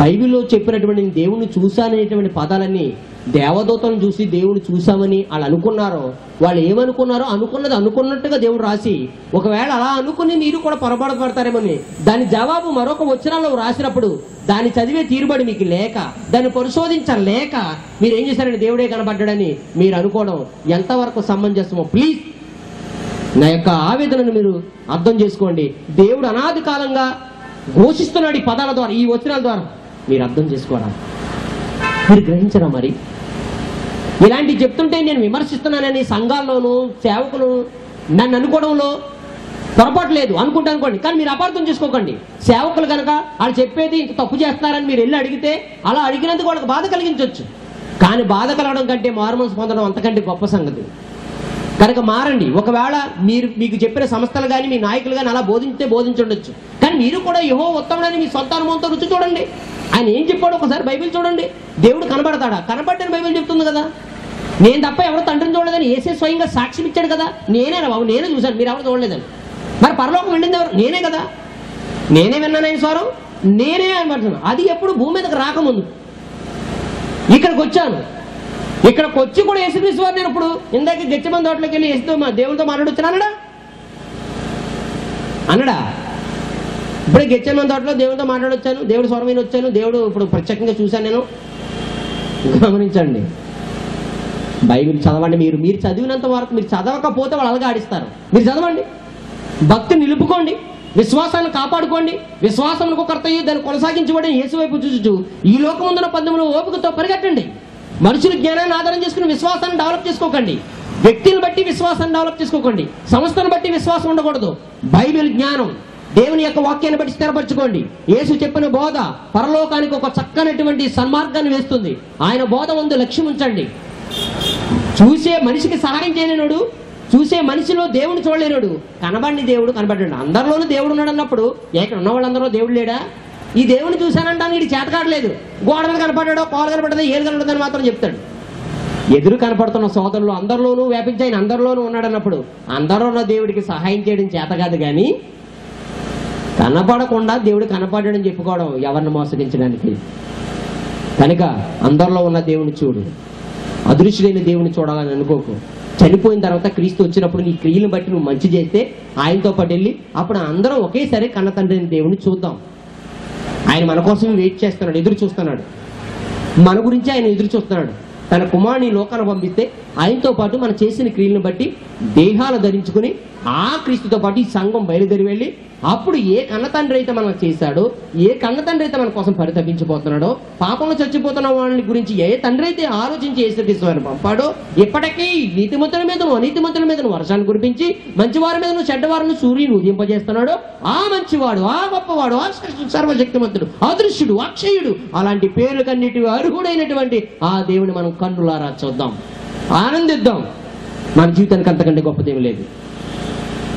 బైబిల్లో చెప్పినటువంటి దేవుణ్ణి చూశాననేటువంటి పదాలన్నీ దేవదూతలను చూసి దేవుని చూశామని వాళ్ళు అనుకున్నారో, వాళ్ళు ఏమనుకున్నారో అనుకున్నది అనుకున్నట్టుగా దేవుడు రాసి, ఒకవేళ అలా అనుకుని మీరు కూడా పొరపాటు పడతారేమని దాని జవాబు మరొక వచనాల్లో రాసినప్పుడు దాన్ని చదివే తీరుబడి మీకు లేక, దాన్ని పరిశోధించలేక మీరు ఏం చేశారంటే దేవుడే కనబడ్డాడని మీరు అనుకోవడం ఎంతవరకు సమంజసమో ప్లీజ్ నా యొక్క ఆవేదనను మీరు అర్థం చేసుకోండి. దేవుడు అనాది కాలంగా ఘోషిస్తున్నాడు ఈ పదాల ద్వారా, ఈ వచనాల ద్వారా. మీరు అర్థం చేసుకోరా, మీరు గ్రహించరా? మరి ఇలాంటివి చెప్తుంటే నేను విమర్శిస్తున్నానని సంఘాల్లోనూ సేవకులు నన్ను అనుకోవడంలో పొరపాటు లేదు, అనుకోండి. కానీ మీరు అపార్థం చేసుకోకండి. సేవకులు కనుక వాళ్ళు చెప్పేది ఇంత తప్పు చేస్తున్నారని మీరు వెళ్ళి అడిగితే అలా అడిగినందుకు వాళ్ళకి బాధ కలిగించవచ్చు. కానీ బాధ కలగడం కంటే మారుమనసు పొందడం అంతకంటే గొప్ప సంగతి. కనుక మారండి. ఒకవేళ మీకు చెప్పిన సంస్థలు కానీ మీ నాయకులు కానీ అలా బోధించుండొచ్చు. కానీ మీరు కూడా యెహోవా ఉత్తముడని మీ సొంత అనుభవంతో రుచి చూడండి. ఆయన ఏం చెప్పాడు ఒకసారి బైబిల్ చూడండి. దేవుడు కనబడతాడా? కనబడ్డని బైబిల్ చెప్తుంది కదా. నేను తప్ప ఎవరు తండ్రిని చూడలేదని యేసే స్వయంగా సాక్ష్యం ఇచ్చాడు కదా. నేనే బాబు, నేనే చూశాను, మీరు ఎవరు చూడలేదని. మరి పరలోకం వెళ్ళింది ఎవరు? నేనే కదా. నేనే విన్నాను ఆయన స్వరం, నేనే అనబడుతున్నాను. అది ఎప్పుడు భూమి మీదకి రాకముందు ఇక్కడికి వచ్చాను. ఇక్కడికి వచ్చి కూడా యేసుక్రీస్తు వారు నేను ఇప్పుడు ఇందాక గెచ్చమంది తోటలోకి వెళ్ళి యేసుతో దేవునితో మాట్లాడొచ్చాను అన్నడా? ఇప్పుడే గెచ్చమంది తోటలో దేవునితో మాట్లాడొచ్చాను, దేవుడు స్వరమైన వచ్చాను, దేవుడు ఇప్పుడు ప్రత్యేకంగా చూశాను నేను. గమనించండి, బైబిల్ చదవండి. మీరు చదివినంత వరకు, మీరు చదవకపోతే వాళ్ళు అలాగే ఆడిస్తారు. మీరు చదవండి, భక్తి నిలుపుకోండి, విశ్వాసాన్ని కాపాడుకోండి. విశ్వాసమునకు కర్తయ్యి దాన్ని కొనసాగించబడి యేసు వైపు చూచు ఈ లోకముందున పందెములో ఓపికతో పరిగెట్టండి. మనుషుల జ్ఞానాన్ని ఆధారం చేసుకుని విశ్వాసాన్ని డెవలప్ చేసుకోకండి. వ్యక్తిని బట్టి విశ్వాసాన్ని డెవలప్ చేసుకోకండి. సంస్థను బట్టి విశ్వాసం ఉండకూడదు. బైబిల్ జ్ఞానం, దేవుని యొక్క వాక్యాన్ని బట్టి స్థిరపరచుకోండి. యేసు చెప్పిన బోధ పరలోకానికి ఒక చక్కనటువంటి సన్మార్గాన్ని వేస్తుంది. ఆయన బోధ ముందు లక్ష్యం ఉంచండి. చూసే మనిషికి సహాయం చేయలేనోడు, చూసే మనిషిలో దేవుని చూడలేనోడు, కనబడి దేవుడు కనబడ్డాడు. అందరిలోనూ దేవుడు ఉన్నాడు అన్నప్పుడు ఇక్కడ ఉన్న వాళ్ళందరూ దేవుడు లేడా? ఈ దేవుని చూశానంటాను వీడి చేత కాడలేదు. గోడ మీద కనపడ్డాడో, కాలు కనపడ్డదో, ఏది కనపడదని మాత్రం చెప్తాడు. ఎదురు కనపడుతున్న సోదరులు అందరిలోనూ వ్యాపించి ఆయన అందరిలోనూ ఉన్నాడన్నప్పుడు అందరూ ఉన్న దేవుడికి సహాయం చేయడం చేత కాదు. కానీ కనపడకుండా దేవుడు కనపడ్డాడని చెప్పుకోవడం ఎవరిని మోసగించడానికి. కనుక అందరిలో ఉన్న దేవుని చూడు, అదృశ్యుడైన దేవుని చూడాలని అనుకోకు. చనిపోయిన తర్వాత క్రీస్తు వచ్చినప్పుడు నీ క్రియలను బట్టి నువ్వు మంచి చేస్తే ఆయనతో పాటు వెళ్ళి అప్పుడు అందరం ఒకేసారి కన్న తండ్రిని దేవుని చూద్దాం. ఆయన మన కోసం వెయిట్ చేస్తున్నాడు, ఎదురు చూస్తున్నాడు. మన గురించి ఆయన ఎదురు చూస్తున్నాడు. తన కుమారుని లోకాన్ని పంపిస్తే ఆయనతో పాటు మనం చేసిన క్రియలను బట్టి దేహాలు ధరించుకుని ఆ క్రీస్తుతో పాటు ఈ సంఘం బయలుదేరి వెళ్ళి అప్పుడు ఏ కన్న తండ్రి అయితే మనం చేశాడో, ఏ కన్న తండ్రి అయితే మన కోసం పరితపించిపోతున్నాడో, పాపంలో చచ్చిపోతున్న వాళ్ళని గురించి ఏ తండ్రి అయితే ఆలోచించి యేసుక్రీస్తు వారిని పంపాడో, ఇప్పటికీ నీతిమంతుల మీదను అనీతిమంతుల మీదను వర్షాన్ని కురిపించి మంచివారి మీదను చెడ్డవారిని సూర్యుని ఉదయింపజేస్తున్నాడో ఆ మంచివాడు, ఆ గొప్పవాడు, ఆ సర్వశక్తిమంతుడు, అదృశ్యుడు, అక్షయుడు, అలాంటి పేర్లకన్నిటి అర్హుడైనటువంటి ఆ దేవుని మనం కన్నులారా చూద్దాం, ఆనందిద్దాం. మన జీవితానికి అంతకంటే గొప్పదేమి లేదు.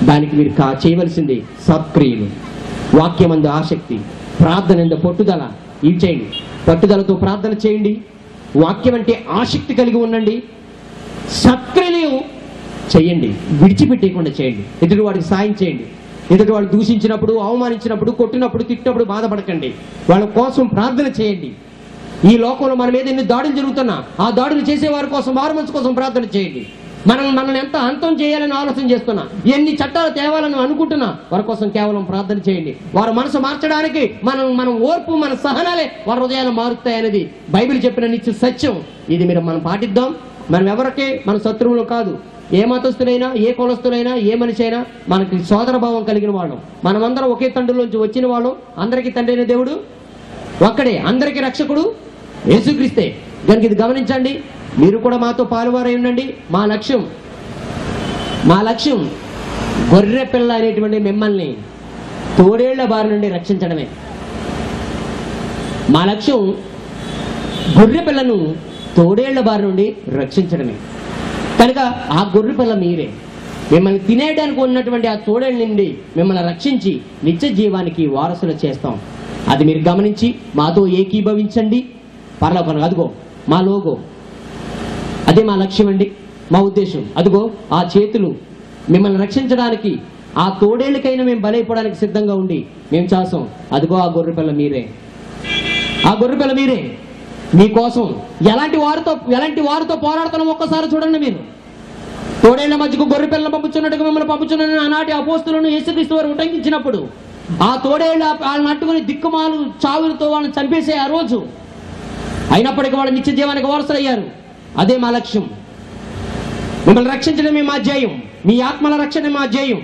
దానికి మీరు చేయవలసింది సత్క్రియలు, వాక్యమందు ఆసక్తి, ప్రార్థన ఎందు పట్టుదల. ఇవి చేయండి. పట్టుదలతో ప్రార్థన చేయండి. వాక్యం అంటే ఆసక్తి కలిగి ఉండండి. సత్క్రియలు చేయండి, విడిచిపెట్టేయకుండా చేయండి. ఎదుటి వాడికి సాయం చేయండి. ఎదుటి వాళ్ళు దూషించినప్పుడు, అవమానించినప్పుడు, కొట్టినప్పుడు, తిట్టినప్పుడు బాధపడకండి. వాళ్ళ కోసం ప్రార్థన చేయండి. ఈ లోకంలో మన మీద ఎన్ని దాడులు జరుగుతున్నా ఆ దాడులు చేసేవారి కోసం, వారి మనసు కోసం ప్రార్థన చేయండి. మనల్ని ఎంత అంతం చేయాలని ఆలోచన చేస్తున్నా, ఎన్ని చట్టాలు తేవాలని అనుకుంటున్నా వారి కోసం కేవలం ప్రార్థన చేయండి. వారి మనసు మార్చడానికి మనం ఓర్పు, మన సహనాలే వారి హృదయాలు మారుతాయనేది బైబిల్ చెప్పిన నిత్య సత్యం. ఇది మనం పాటిద్దాం. మనం ఎవరికే మన శత్రువులు కాదు. ఏ మతస్థులైనా, ఏ కులస్తులైనా, ఏ మనిషి అయినా మనకి సోదర భావం కలిగిన వాళ్ళం. మనమందరం ఒకే తండ్రిలోంచి వచ్చిన వాళ్ళం. అందరికీ తండ్రి అయిన దేవుడు ఒక్కడే, అందరికీ రక్షకుడు యేసుక్రీస్తే. కనుక ఇది గమనించండి. మీరు కూడా మాతో పాలువారై ఉండండి. మా లక్ష్యం గొర్రె పిల్ల అనేటువంటి మిమ్మల్ని తోడేళ్ల బారి నుండి రక్షించడమే. మా లక్ష్యం గొర్రె పిల్లను తోడేళ్ల బారి నుండి రక్షించడమే. కనుక ఆ గొర్రె పిల్ల మీరే. మిమ్మల్ని తినేయడానికి ఉన్నటువంటి ఆ తోడేళ్ళ నుండి మిమ్మల్ని రక్షించి నిత్య జీవానికి వారసులు చేస్తాం. అది మీరు గమనించి మాతో ఏకీభవించండి. పరలోకం అదిగో మా లోగో, అదే మా లక్ష్యం అండి, మా ఉద్దేశం. అదిగో ఆ చేతులు మిమ్మల్ని రక్షించడానికి, ఆ తోడేళ్ళకైనా మేము బలైపోవడానికి సిద్ధంగా ఉండి మేము చేస్తాం. అదిగో ఆ గొర్రె పిల్ల మీరే. ఆ గొర్రె పిల్ల మీరే. మీకోసం ఎలాంటి వారితో పోరాడుతున్నాం ఒక్కసారి చూడండి. మీరు తోడేళ్ల మధ్యకు గొర్రె పిల్లలు పంపుచున్నట్టుగా మిమ్మల్ని పంపుచున్న ఆనాటి అపోస్తులను యేసుక్రీస్తు వారు ఉటంకించినప్పుడు ఆ తోడేళ్ల వాళ్ళని అట్టుకుని దిక్కుమాలు చావులతో వాళ్ళని చంపేసే ఆ రోజు అయినప్పటికీ వాళ్ళు నిత్య జీవానికి వారసులయ్యారు. అదే మా లక్ష్యం. మిమ్మల్ని రక్షించడమే మా ధ్యేయం. మీ ఆత్మల రక్షణ మా ధ్యేయం.